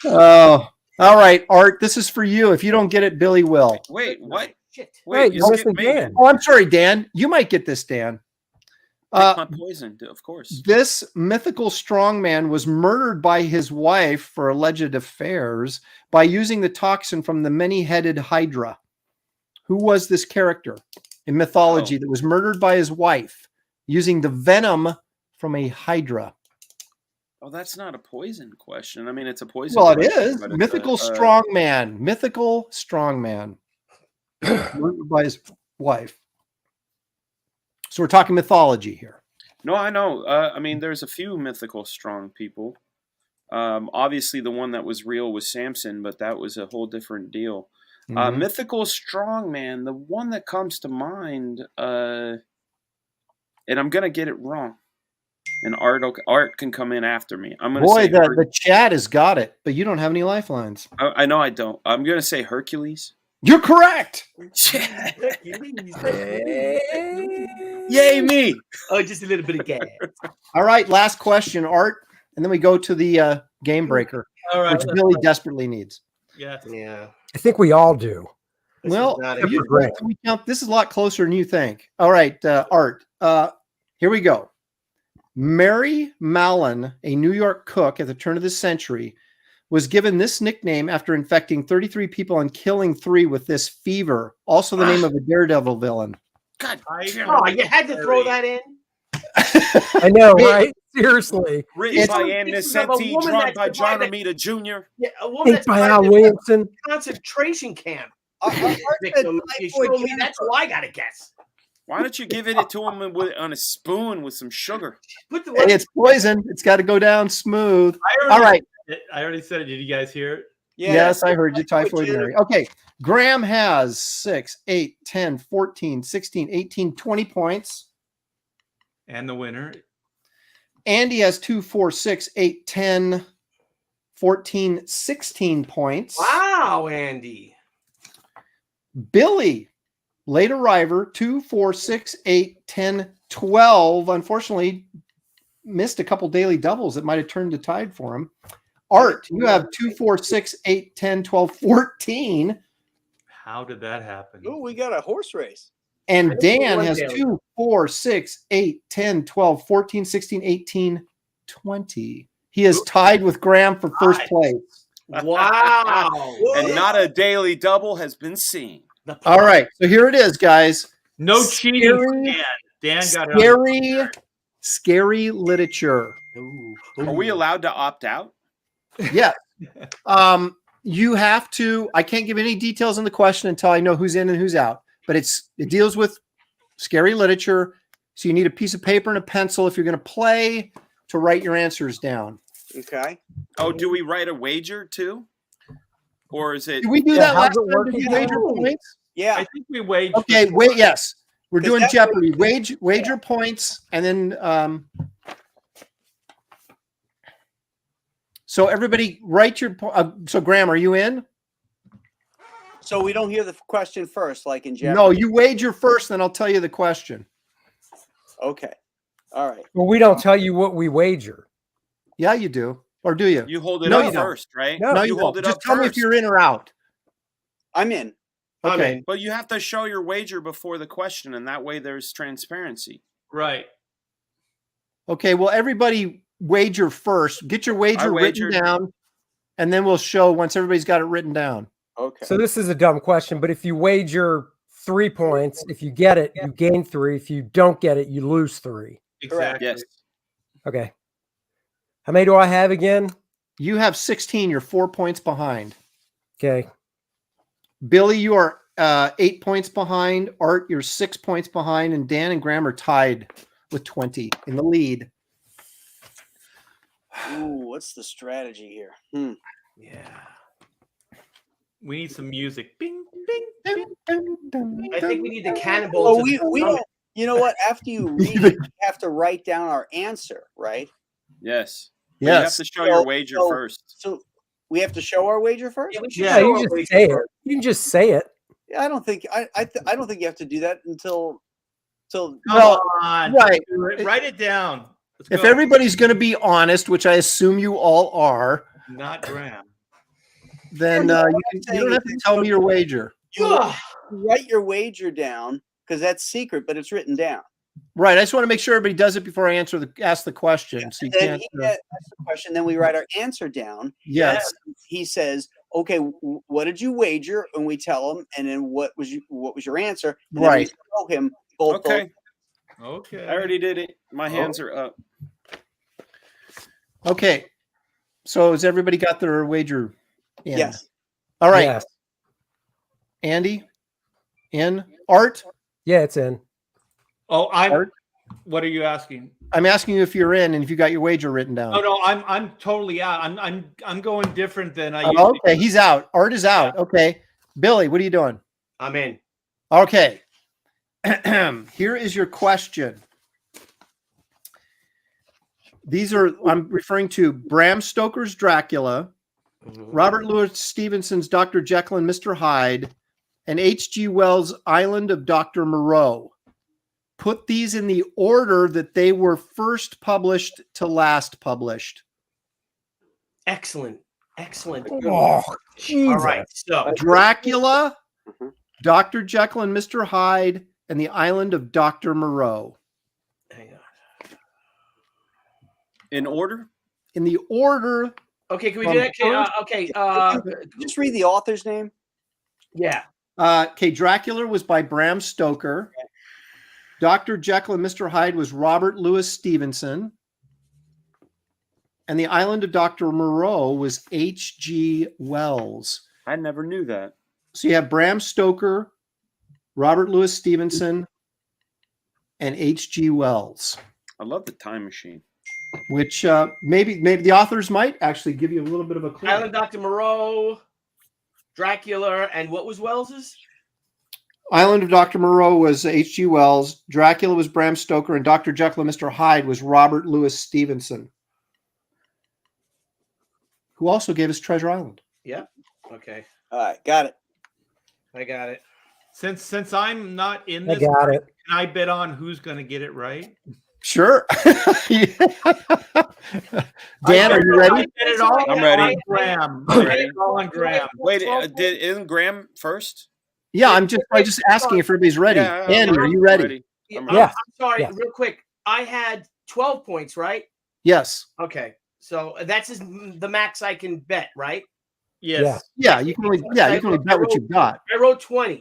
Oh, all right, Art. This is for you. If you don't get it, Billy will. Wait, what? Shit. Wait, you you're skipped missing me. Dan. Oh, I'm sorry, Dan. You might get this, Dan. Pick my poison, of course. This mythical strongman was murdered by his wife for alleged affairs by using the toxin from the many-headed Hydra. Who was this character? in mythology that was murdered by his wife using the venom from a hydra? Oh, that's not a poison question. I mean, it's a poison. Well, it question, is. but it's Mythical strongman. Mythical strongman. Murdered by his wife. So we're talking mythology here. No, I know. I mean, there's a few mythical strong people. Obviously, the one that was real was Samson, but that was a whole different deal. Mythical strongman, the one that comes to mind, and I'm going to get it wrong. And Art can come in after me. I'm going to say the chat has got it, but you don't have any lifelines. I know I don't. I'm going to say Hercules. You're correct. Yay me! Oh, just a little bit of gas. All right, last question, Art, and then we go to the game breaker, All right. which Billy desperately needs. Yeah. Yeah. I think we all do. Well, not a if good you- break. we count, this is a lot closer than you think. All right, Art, here we go. Mary Mallon, a New York cook at the turn of the century, was given this nickname after infecting 33 people and killing 3 with this fever, also the name of a Daredevil villain. God, Oh, you had to throw that in? I know, right? Seriously. written by Ann This is of a Nesenti, woman drawn that's by John divided- Romita Jr. Yeah, a woman Hey, that's by divided Al by Williamson. concentration camp. Art said Victim. You typhoid show me, Jennifer. that's why I gotta guess. Why don't you give it to him on a spoon with some sugar? Put the Hey, it's poison. It's got to go down smooth. All right. I already said it. Did you guys hear it? Yeah, Yes, I heard you. Typhoid Typhoid Jennifer. Mary. Okay. Graham has 6, 8, 10, 14, 16, 18, 20 points. And the winner. Andy has 2, 4, 6, 8, 10, 14, 16 points. Wow, Andy. Billy, late arriver, 2, 4, 6, 8, 10, 12. Unfortunately, missed a couple daily doubles that might have turned the tide for him. Art, you have 2, 4, 6, 8, 10, 12, 14. How did that happen? Oh, we got a horse race. And Dan one has daily. 2, 4, 6, 8, 10, 12, 14, 16, 18, 20. He is tied with Graham for first Nice. place. Wow. And not a daily double has been seen. All right. So here it is, guys. No cheating for Dan. Dan got it. Scary, scary literature. Are we allowed to opt out? Yeah. You have to, I can't give any details on the question until I know who's in and who's out, but it deals with scary literature. So you need a piece of paper and a pencil if you're going to play to write your answers down. Okay. Oh, do we write a wager too? Or is it? Did we do Yeah, that how's last it time? working? Did we wager points? Yeah. I think we waged. Okay, before. wait, yes. We're Is doing that Jeopardy. Wager points, and then so everybody write your so Graham, are you in? So we don't hear the question first, like in Jeopardy. No, you wager first, then I'll tell you the question. Okay. All right. Well, we don't tell you what we wager. Yeah, you do. Or do you? You hold it No, up you don't. first, right? No, No, you you hold don't. it Just up tell me if first. you're in or out. I'm in. Okay. But you have to show your wager before the question, and that way there's transparency. Right. Okay, well, everybody wager first. Get your wager written wagered. down, and then we'll show once everybody's got it written down. Okay. So this is a dumb question, but if you wager 3 points, if you get it, you gain 3. If you don't get it, you lose 3. Exactly. Yes. Okay. How many do I have again? You have 16. You're 4 points behind. Okay. Billy, you are 8 points behind. Art, you're 6 points behind. And Dan and Graham are tied with 20 in the lead. Ooh, what's the strategy here? Yeah. We need some music. Bing, bing, bing. I think we need the cannibal. Oh, to we the don't. You know what? After you read it, you have to write down our answer, right? Yes. But you have Yes. to show your wager So- first. So we have to show our wager first. Yeah, we should Yeah, show you our just wager say it. first. You can just say it. Yeah, I don't think I don't think you have to do that until. Come Well, on. right. Do it. Write it down. Let's If go. everybody's going to be honest, which I assume you all are, Not Graham. then Yeah, you don't have to tell me your wager. You Ugh. write your wager down because that's secret, but it's written down. Right. I just want to make sure everybody does it before I ask the question. So you Then can't. he asks the question, then we write our answer down. Yes. He says, okay, what did you wager? And we tell him, and then what was your answer? And then we Right. show him both. Okay. Okay. I already did it. My hands are up. Okay. So has everybody got their wager in? Yes. All right. Yes. Andy, in. Art, Yeah, it's in. Oh, Art? What are you asking? I'm asking you if you're in and if you got your wager written down. Oh no, I'm totally out. I'm going different than I Oh, usually. okay, he's out. Art is out. Okay. Billy, what are you doing? I'm in. Okay. Here is your question. I'm referring to Bram Stoker's Dracula, Robert Louis Stevenson's Dr. Jekyll and Mr. Hyde, and H.G. Wells' Island of Dr. Moreau. Put these in the order that they were first published to last published. Excellent. Excellent. Oh, Jesus. All right. So Dracula, Dr. Jekyll and Mr. Hyde, and the Island of Dr. Moreau. hang on. In order? In the order, Okay, can we From do that? first- Okay. Just read the author's name. Yeah. okay, Dracula was by Bram Stoker. Dr. Jekyll and Mr. Hyde was Robert Louis Stevenson. And the Island of Dr. Moreau was H.G. Wells. I never knew that. So you have Bram Stoker, Robert Louis Stevenson, and H.G. Wells, I love the time machine. which maybe the authors might actually give you a little bit of a clue. Island Dr. Moreau, Dracula, and what was Wells's? Island of Dr. Moreau was H.G. Wells, Dracula was Bram Stoker, and Dr. Jekyll and Mr. Hyde was Robert Louis Stevenson, who also gave us Treasure Island. Yeah. Okay. All right, got it. I got it. Since I'm not in I this, got it. can I bet on who's going to get it right? Sure. Dan, are you ready? I bet it all I'm ready. on Graham. I'm I bet ready. it all on Graham. Wait, isn't Graham first? Yeah, I'm just asking if everybody's ready. Yeah, Andy, are you I'm ready? I'm Yeah. I'm sorry, Yes. real quick. I had 12 points, right? Yes. Okay. So that's the max I can bet, right? Yes. Yeah, you can only bet what you've got. I wrote 20.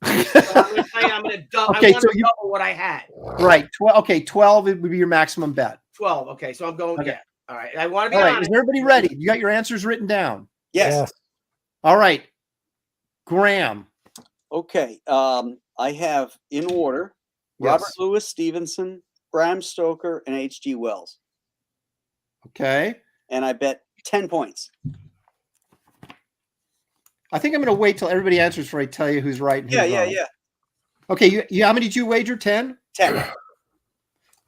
So I'm going to say I'm going to double. Okay, I want so to you- double what I had. Right. 12 would be your maximum bet. 12. Okay. So I'm going. Okay. Yeah. All right. I want to be All right. Is honest. everybody ready? You got your answers written down. Yes. All right. Graham. Okay. I have in order Robert Yes. Louis Stevenson, Bram Stoker, and H.G. Wells. Okay. And I bet 10 points. I think I'm going to wait till everybody answers before I tell you who's right. And who's Yeah. wrong. Okay. You how many did you wager? 10? 10.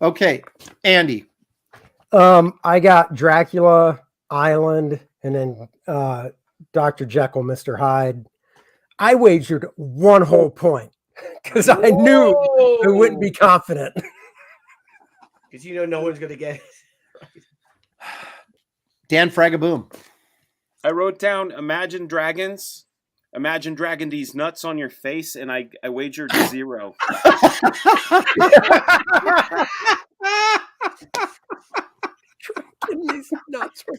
Okay. Andy. I got Dracula, Island, and then Dr. Jekyll, Mr. Hyde. I wagered one whole point because I knew I wouldn't be confident. Because you know no one's going to get it. Dan Fragaboom. I wrote down Imagine Dragons. Imagine dragging these nuts on your face, and I wagered 0. These nuts were-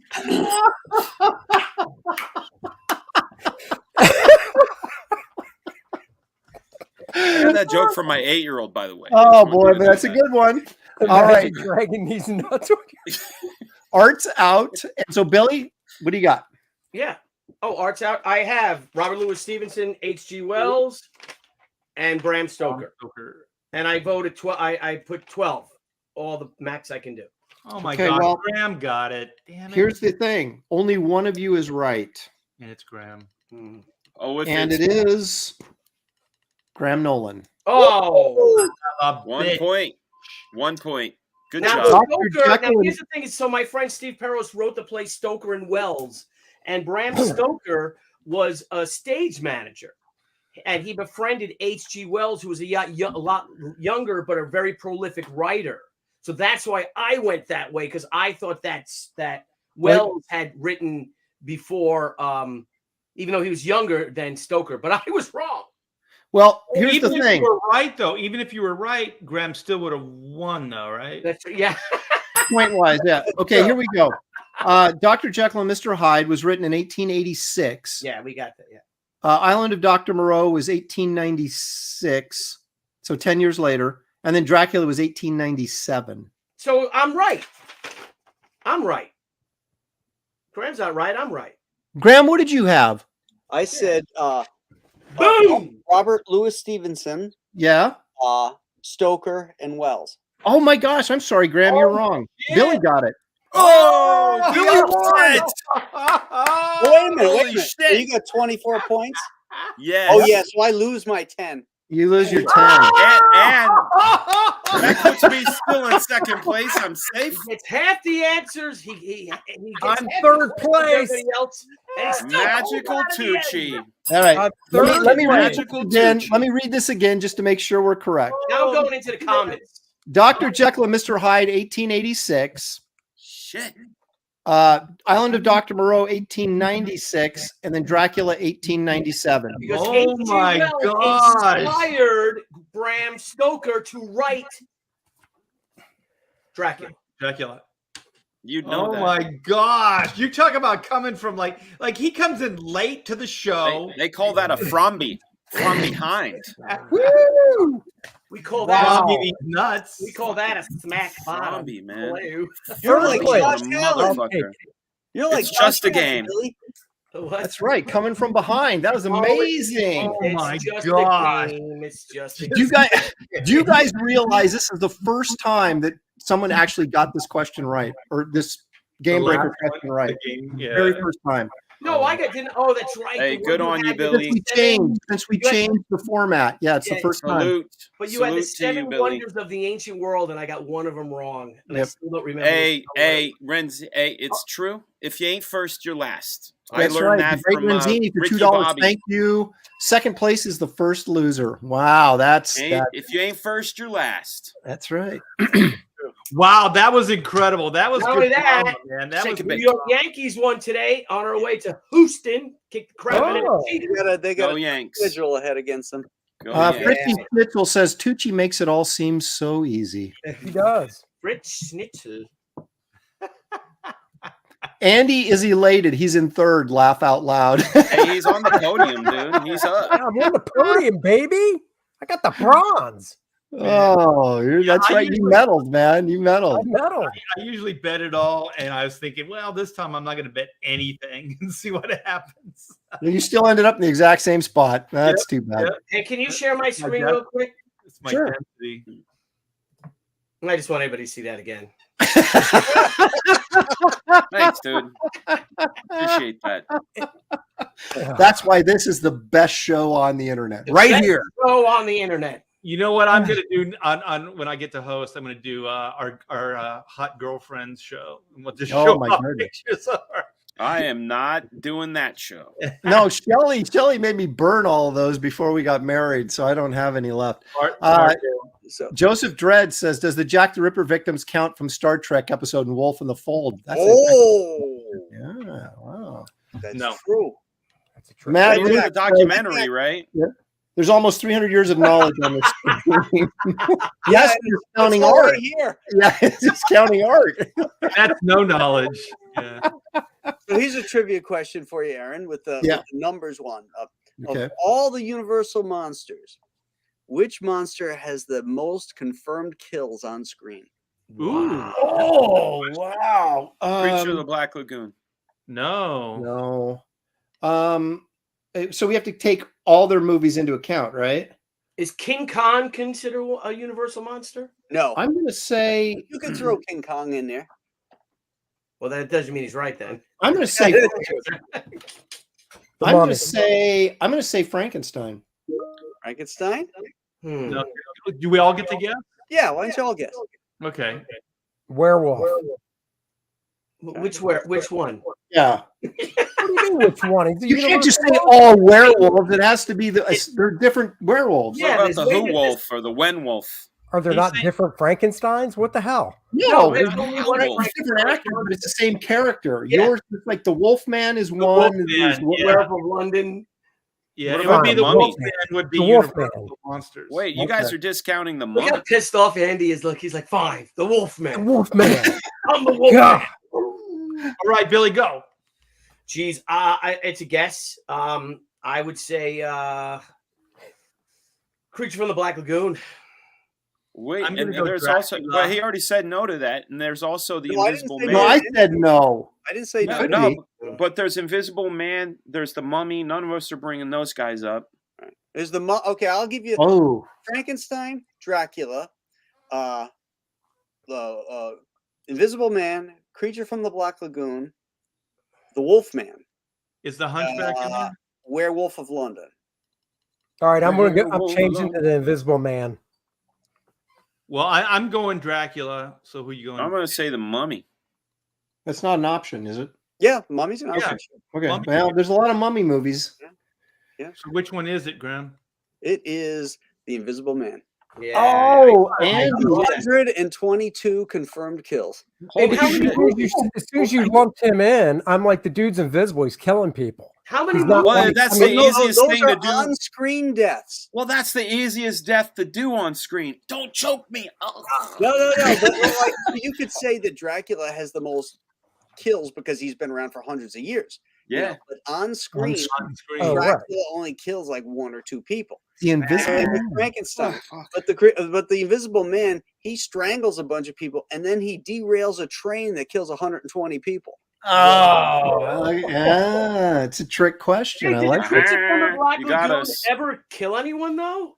I had that joke from my 8-year-old, by the way. Oh boy, but that's a good one. All right. Imagine dragging these nuts. Art's out. And so Billy, what do you got? Yeah. Oh, Art's out. I have Robert Louis Stevenson, H.G. Wells, and Bram Stoker. And I voted 12. I put 12. All the max I can do. Oh my Okay, God. well, Graham got it. Damn it. Here's the thing. Only one of you is right. And it's Graham. Oh, if And it's it is Graham Nolan. Oh. A 1 bitch. point. 1 point. Good Now, job. Stoker, now Jekyll here's the thing. So my friend Steve Perros wrote the play Stoker and Wells, and Bram Stoker was a stage manager, and he befriended H.G. Wells, who was a lot younger but a very prolific writer. So that's why I went that way, because I thought that Wells had written before, even though he was younger than Stoker. But I was wrong. Well, here's Even the if thing. you were right, though. Even if you were right, Graham still would have won, though, right? That's yeah. Point wise, yeah. Okay, here we go. Dr. Jekyll and Mr. Hyde was written in 1886. Yeah, we got that. Yeah. Island of Dr. Moreau was 1896, so 10 years later. And then Dracula was 1897. So I'm right. Graham's not right. I'm right. Graham, what did you have? I said Boom! Robert Louis Stevenson, Yeah. Stoker, and Wells. Oh my gosh, I'm sorry, Graham, you're wrong. Billy got it. Oh, Billy won! Wait a minute. Holy So shit. you got 24 points? Yes. Oh, yeah. So I lose my 10. You lose your 10. And that puts me still in second place. I'm safe. He gets half the answers. He gets I'm half third the points place. than everybody else, and he's still Magical holding on to the Tucci. end. All right. Let me read Magical this again. Tucci. Let me read this again just to make sure we're correct. Now I'm going into the comments. Dr. Jekyll and Mr. Hyde, 1886. Shit. Island of Dr. Moreau, 1896. And then Dracula, 1897. Because Oh H.G. my Wells gosh. inspired Bram Stoker to write Dracula. Dracula. You know Oh that. my gosh! You talk about coming from like he comes in late to the show. They call that a fromby. From behind. Woo! We call Wow. that These nuts. we call that a smack bottom. Fromby, man. Hello. You're like place. Josh Allen. Motherfucker. You're like It's just Josh a game. Allen, Billy. What? That's right. Coming from behind. That was amazing. Oh It's my just gosh. a game. It's just a Do you guys realize this is the first time that someone actually got this question right, or this game The breaker last question right? Yeah. Very first time. No, I got didn't. Oh, that's right. Hey, The good one on you, had the Billy. Since we changed the format. Yeah, it's the Yeah, first time. Salute. But you had the Salute to you, seven Billy. wonders of the ancient world, and I got one of them wrong. And I Yep. still don't remember. Hey, Renzi, hey, it's true. If you ain't first, you're last. That's I learned right. that The Great from Renzini for Ricky $2. Bobby. Thank you. Second place is the first loser. Wow, that's If you ain't first, you're last. that's right. Wow, that was incredible. That was Not good only that, drama, man. That shake was a New bit. York Yankees won today on our way to Houston. Kicked the crap out Oh. of it. They Go got a Yanks. schedule ahead against them. Go Fritzy Yanks. Schnitzel says Tucci makes it all seem so easy. He does. Fritz Schnitzel. Andy is elated. He's in third. Laugh out loud. Hey, he's on the podium, dude. He's up. I'm on the podium, baby. I got the bronze. Oh, that's I right. You usually- medaled, man. You I medaled. medal. I usually bet it all, and I was thinking, well, this time I'm not going to bet anything and see what happens. You still ended up in the exact same spot. That's too bad. yep. Hey, can you share my screen dad- real quick? It's my Sure. density. I just want everybody to see that again. Thanks, dude. Appreciate that. That's why this is the best show on the internet. Right Best here. show on the internet. You know what I'm going to do on when I get to host? I'm going to do our hot girlfriends show. And we'll just Oh, show my off goodness. pictures of her. I am not doing that show. No, Shelly made me burn all of those before we got married, so I don't have any left. So Joseph Dredd says, does the Jack the Ripper victims count from Star Trek episode in Wolf in the Fold? That's yeah, wow. that's No. true. That's a trick. Matt They did Luke a documentary, right? there's almost 300 years of knowledge on this screen. Yes, you're counting It's all art. right here. Yeah, it's just counting art. That's no knowledge. Yeah. So here's a trivia question for you, Aaron, with the numbers one. Okay. Of all the Universal monsters, which monster has the most confirmed kills on screen? Ooh. Oh, wow. Creature of the Black Lagoon. No. No. So we have to take all their movies into account, right? Is King Kong considered a Universal monster? No. I'm going to say You can throw King Kong in there. Well, that doesn't mean he's right then. I'm going to say The I'm going mummy. to say Frankenstein. Frankenstein? No. Do we all get to guess? Yeah, why don't you all guess? Okay. Werewolf. Which one? Yeah. What do you mean, which one? You can't just say all werewolves. It has to be they're different werewolves. Yeah, What about the there's Who way- Wolf or the Wen Wolf? Are there He's not saying- different Frankensteins? What the hell? No, there's it's only one Wolf. different actors, but it's the same character. Yeah. Yours is like the Wolfman is one. Wolfman, and there's yeah. Werewolf of London. Yeah, What it about would be the the Mummy? Wolfman. Would be The Wolfman. Universal monsters. Wait, you guys Okay. are discounting the Look Mummy. how pissed off Andy is. Look, he's like, fine, the The Wolfman. Wolfman. I'm the Wolfman. God. All right, Billy, go. Geez, it's a guess. I would say Creature from the Black Lagoon. Wait, I'm gonna and go there's also, Dracula. but he already said no to that. And there's also the No, I didn't Invisible say Man. No, I said no. I didn't say No, no. no, but there's Invisible Man. There's the Mummy. None of us are bringing those guys up. There's the okay. I'll give you Oh, Frankenstein, Dracula, the Invisible Man, Creature from the Black Lagoon, the Wolfman, Is the Hunchback in there? Werewolf of London. All right, I'm changing to the Invisible Man. Well, I'm going Dracula. So who you going? I'm going to say the Mummy. that's not an option, is it? Yeah, Mummy's an option. Okay. Mummy. Well, there's a lot of mummy movies. So which one is it, Graham? It is the Invisible Man. Yeah. Oh, Andy. 122 confirmed kills. Hey, Holy as shit. soon as you lumped him in, I'm like, the dude's invisible. He's killing people. How many He's not movies? Well, that's the No, easiest those thing are to do. on-screen deaths. Well, that's the easiest death to do on screen. Don't choke me. No. But like, you could say that Dracula has the most kills because he's been around for hundreds of years. you Yeah. know, but on screen, On screen. Oh, Dracula right. only kills like one or two people. The Invisible And with Man. Frankenstein, Oh, fuck. but the Invisible Man, he strangles a bunch of people and then he derails a train that kills 120 people. Oh, yeah, it's a trick question. Hey, I did like the it. Creature from the Black You got Lagoon us. ever kill anyone though?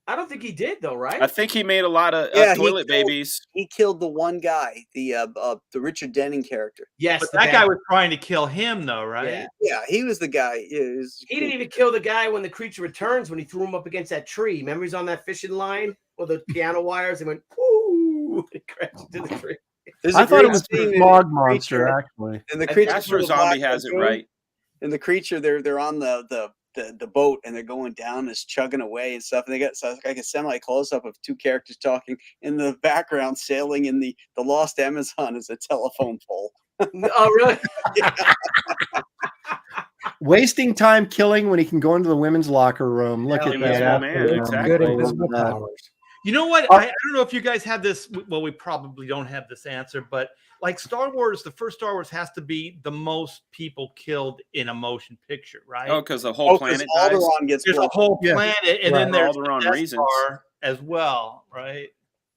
I don't think he did though, right? I think he made a lot of Yeah, he toilet killed- babies. He killed the one guy, the Richard Denning character. Yes, But the that bad- guy was trying to kill him, though, right? Yeah. Yeah, he was the guy. He didn't even kill the guy when the creature returns when he threw him up against that tree. Remember he's on that fishing line with the piano wires and went whoo and crashed into the tree. There's I a thought it great was scene the in smog The monster, Creature- actually. And the creature Astro from the Zombie Black has it Lagoon, right. And the creature, they're on the boat and they're going down, it's chugging away and stuff. And they got like a semi close up of two characters talking. In the background, sailing in the lost Amazon is a telephone pole. Oh, really? Wasting time killing when he can go into the women's locker room. Look Yeah, at Invisible that. Man, Absolutely. exactly. Good I love invisible that. powers. You know what? Oh. I don't know if you guys have this. Well, we probably don't have this answer, but like Star Wars, the first Star Wars has to be the most people killed in a motion picture, right? Oh, because the whole 'cause planet dies. Alderaan gets There's a blown. whole Yeah. planet, and then Right. there's For the Alderaan Death reasons. Star as well, right?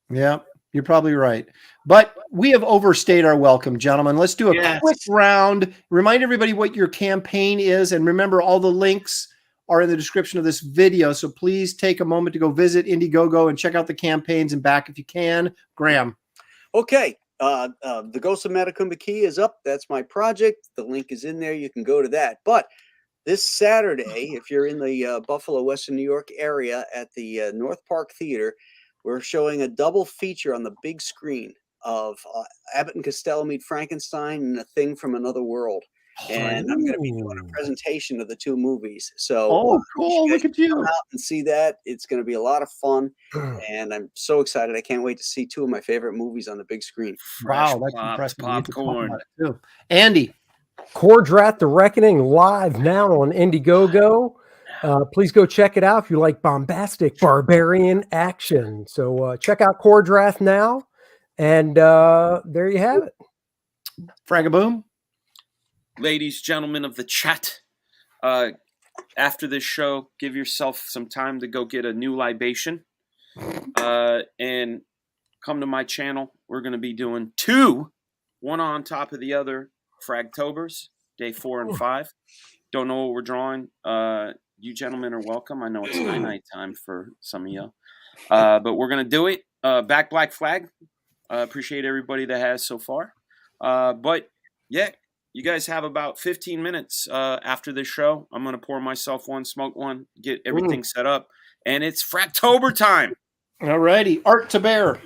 Yeah, you're probably right. But we have overstayed our welcome, gentlemen. Let's do a Yes. quick round. Remind everybody what your campaign is. And remember, all the links are in the description of this video. So please take a moment to go visit Indiegogo and check out the campaigns and back if you can. Graham. Okay. The Ghost of Matacumba Key is up. That's my project. The link is in there. You can go to that. But this Saturday, if you're in the Buffalo, Western New York area at the North Park Theater, we're showing a double feature on the big screen of Abbott and Costello Meet Frankenstein and A Thing from Another World. And I'm going to be doing a presentation of the two movies. So Oh, cool. you guys Look at you. come out and see that. It's going to be a lot of fun. And I'm so excited. I can't wait to see two of my favorite movies on the big screen. Wow, that's Popped impressive. We need to talk popcorn. about it, too. Andy. Chordrat The Reckoning live now on Indiegogo. Please go check it out if you like bombastic barbarian action. So check out Chordrath now. And there you have it. Fragaboom. Ladies, gentlemen of the chat, after this show, give yourself some time to go get a new libation and come to my channel. We're going to be doing two, one on top of the other, Fragtobers, day 4 and 5. Don't know what we're drawing. You gentlemen are welcome. I know it's night time for some of you, but we're going to do it. Back Black Flag. Appreciate everybody that has so far. But yeah, you guys have about 15 minutes after this show. I'm going to pour myself one, smoke one, get everything set up. And it's Fragtober time. All righty. Art to bear.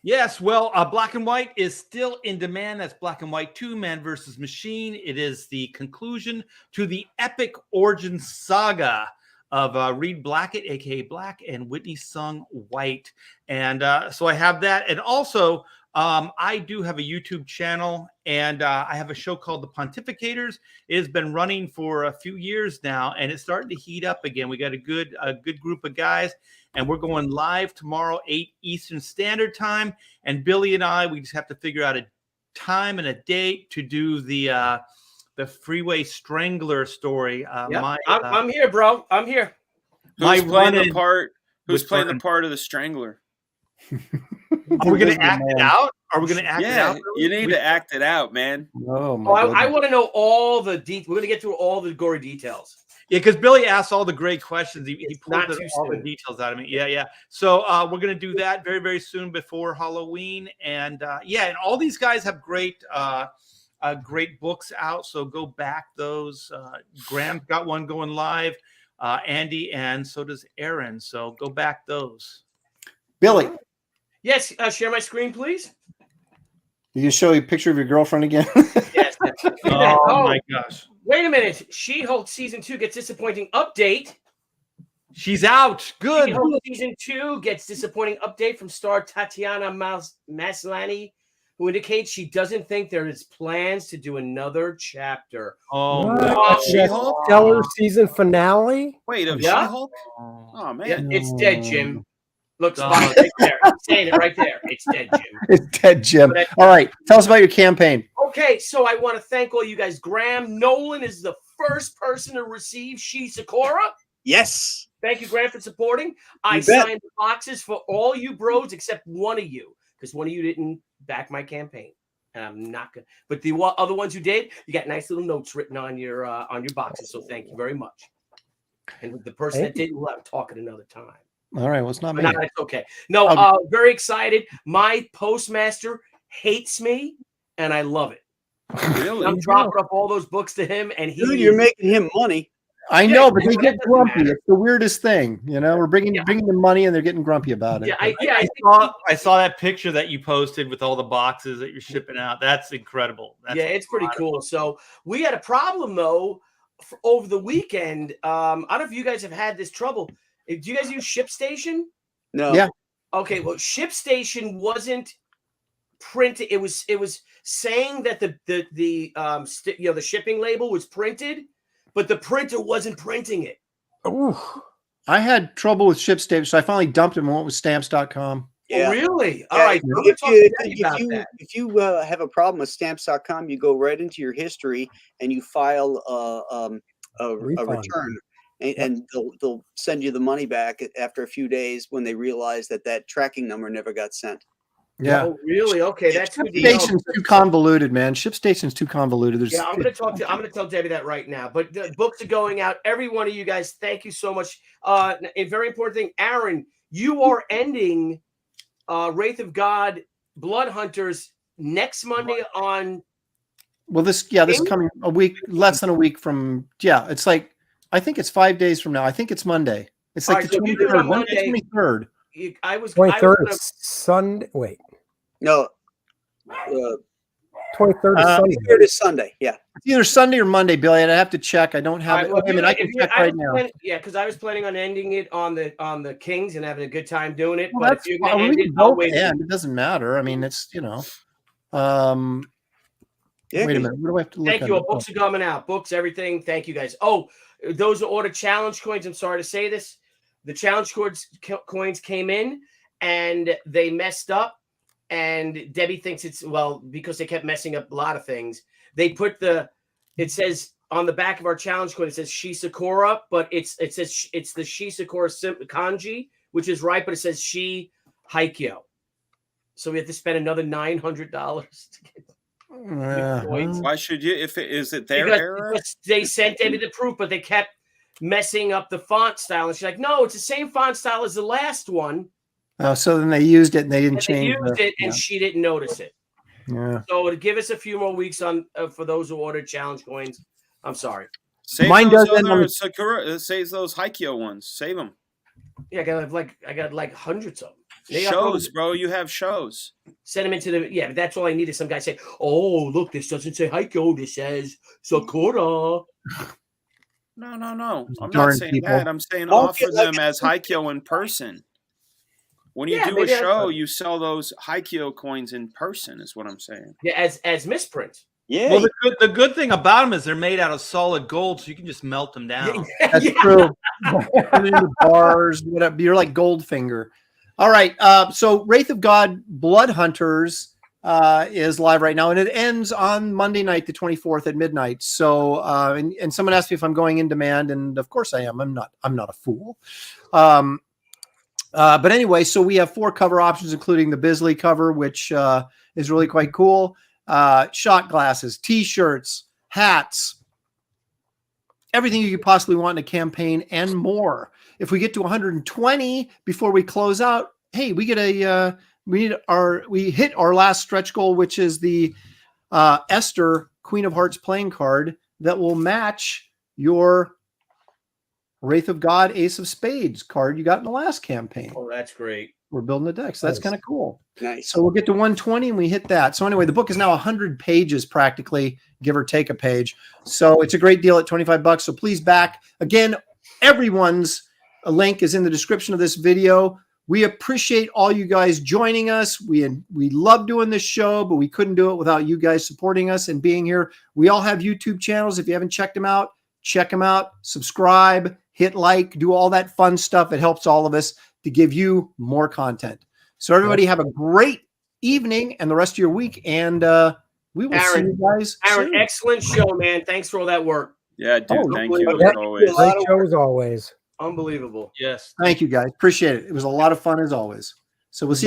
Yes, well, Black and White is still in demand. That's Black and White 2, Man versus Machine. It is the conclusion to the epic origin saga of Reed Blackett, a.k.a. Black, and Whitney Sung White. And so I have that. And also, I do have a YouTube channel, and I have a show called The Pontificators. It has been running for a few years now, and it's starting to heat up again. We got a good group of guys, and we're going live tomorrow, 8 Eastern Standard Time. And Billy and I, we just have to figure out a time and a date to do the Freeway Strangler story. Yep. I'm here, bro. I'm here. Who's playing the run-in part? Who's with playing the Burton. part of the Strangler? Are we going to act it out? Are we going to act it Yeah, out? you need to act it out, man. Oh my Oh, I goodness. want to know all the We're going to get through all the gory details. Yeah, because Billy asked all the great questions. He It's pulled not too all the soon. details out of me. Yeah. So we're going to do that very, very soon before Halloween. And and all these guys have great books out. So go back those. Graham's got one going live, Andy, and so does Aaron. So go back those. Billy, Yes, share my screen, please. you can show you a picture of your girlfriend again. Yes. Oh my gosh. Wait a minute. She-Hulk season 2 gets disappointing update. She's out. Good. She-Hulk season 2 gets disappointing update from star Tatiana Maslany, who indicates she doesn't think there is plans to do another chapter. Oh, What? my She-Hulk? Stellar season finale. Wait, of Yeah. She-Hulk? God. Oh man, Yeah, it's dead, Jim. Look, God. spot right there. I'm saying it right there. It's dead, Jim. It's dead, Jim. But All right, tell us about your campaign. Okay, so I want to thank all you guys. Graham Nolan is the first person to receive She Sakura. Yes. Thank you, Graham, for supporting. I You bet. signed the boxes for all you bros except one of you, because one of you didn't back my campaign. And I'm not gonna. But the other ones who did, you got nice little notes written on your boxes. So thank you very much. And with the person Thank that didn't, we'll have to talk at another time. All right, well, it's not me. But no, it's okay. No, Okay. very excited. My postmaster hates me, and I love it. really? I'm dropping off all those books to him, and he. Dude, you're making him money. I Yeah, know, but they that get doesn't grumpy. matter. It's the weirdest thing. You know, we're bringing Yeah. them money and they're getting grumpy about it. Yeah, I saw that picture that you posted with all the boxes that you're shipping out. That's incredible. That's it's pretty cool. So we had a problem though over the weekend. I don't know if you guys have had this trouble. Do you guys use ShipStation? No. Yeah. Okay, well, ShipStation wasn't printed. It was saying that the shipping label was printed, but the printer wasn't printing it. Ooh. I had trouble with ShipStation, so I finally dumped it and went with stamps.com. Yeah. Oh, really? All Yeah, right. I'm gonna talk to Daddy about that. If you have a problem with stamps.com, you go right into your history and you file a Refund. return, and they'll send you the money back after a few days when they realize that tracking number never got sent. Yeah. Oh, really? Okay, that's good to know. ShipStation's too convoluted, man. ShipStation's too convoluted. There's, Yeah, I'm gonna tell Debbie that right now. But the books are going out. Every one of you guys, thank you so much. A very important thing, Aaron, you are ending Wraith of God Blood Hunters next Monday on. well, this coming a week, less than a week from, it's like, I think it's 5 days from now. I think it's Monday. It's like All right, the so you do it on 23rd. Monday. 23rd. I was 23rd gonna- is Sunday. Wait, No, 23rd is Sunday. here it is Sunday. Yeah. It's either Sunday or Monday, Billy. I'd have to check. I don't have All right, it. well, Okay, I mean, I can check right now. Because I was planning on ending it on the Kings and having a good time doing it. Well, But that's if you're fine. gonna We end can it, I'll both wait. end. It doesn't matter. I mean, it's, Yeah, wait a minute. What do I have to look Thank at? you. All books are coming out. Books, everything. Thank you, guys. Oh, those who ordered challenge coins. I'm sorry to say this. The challenge coins came in and they messed up. And Debbie thinks it's, because they kept messing up a lot of things. They put it says on the back of our challenge coin, it says She Sakura, but it says it's the She Sakura kanji, which is right, but it says She Haikyo. So we have to spend another $900 to get coins. Why should you? Is it their Because error? they sent Debbie the proof, but they kept messing up the font style. And she's like, no, it's the same font style as the last one. So then they used it and they didn't And they change used it, and she didn't notice it. Yeah. So to give us a few more weeks on for those who ordered challenge coins, I'm sorry. Save Mine those does end other on- Sakura. Save those Haikyo ones. Save them. Yeah, I got like hundreds of them. Shows, bro. You have shows. Send them into the but that's all I needed. Some guy say, "Oh, look, this doesn't say Haikyo. This says Sakura." No. I'm not Darn saying people. that. I'm saying Don't offer get like them as Haikyo in person. When you Yeah, do a maybe that's show, fine. you sell those Haikyo coins in person. Is what I'm saying. Yeah, as misprints. Yeah. Well, the good thing about them is they're made out of solid gold, so you can just melt them down. That's Yeah. true. Put it into bars, whatever. You're like Goldfinger. All right. So Wraith of God Blood Hunters is live right now, and it ends on Monday night, the 24th at midnight. So, and someone asked me if I'm going in demand, and of course I am. I'm not a fool. But anyway, so we have 4 cover options, including the Bisley cover, which is really quite cool. Shot glasses, T-shirts, hats, everything you could possibly want in a campaign, and more. If we get to 120 before we close out, hey, we get we hit our last stretch goal, which is the Esther Queen of Hearts playing card that will match your Wraith of God Ace of Spades card you got in the last campaign. Oh, that's great. We're building the deck, so that's kind of cool. Nice. So we'll get to 120 and we hit that. So anyway, the book is now 100 pages practically, give or take a page. So it's a great deal at $25. So please back. Again, everyone's link is in the description of this video. We appreciate all you guys joining us. We love doing this show, but we couldn't do it without you guys supporting us and being here. We all have YouTube channels. If you haven't checked them out, check them out. Subscribe, hit like, do all that fun stuff. It helps all of us to give you more content. So everybody have a great evening and the rest of your week, and we will see you guys Aaron, soon. excellent show, man. Thanks for all that work. Yeah, dude. Thank you unbelievable. as always. Great show as always. Unbelievable. Yes. Thank you, guys. Appreciate it. It was a lot of fun as always. So we'll see you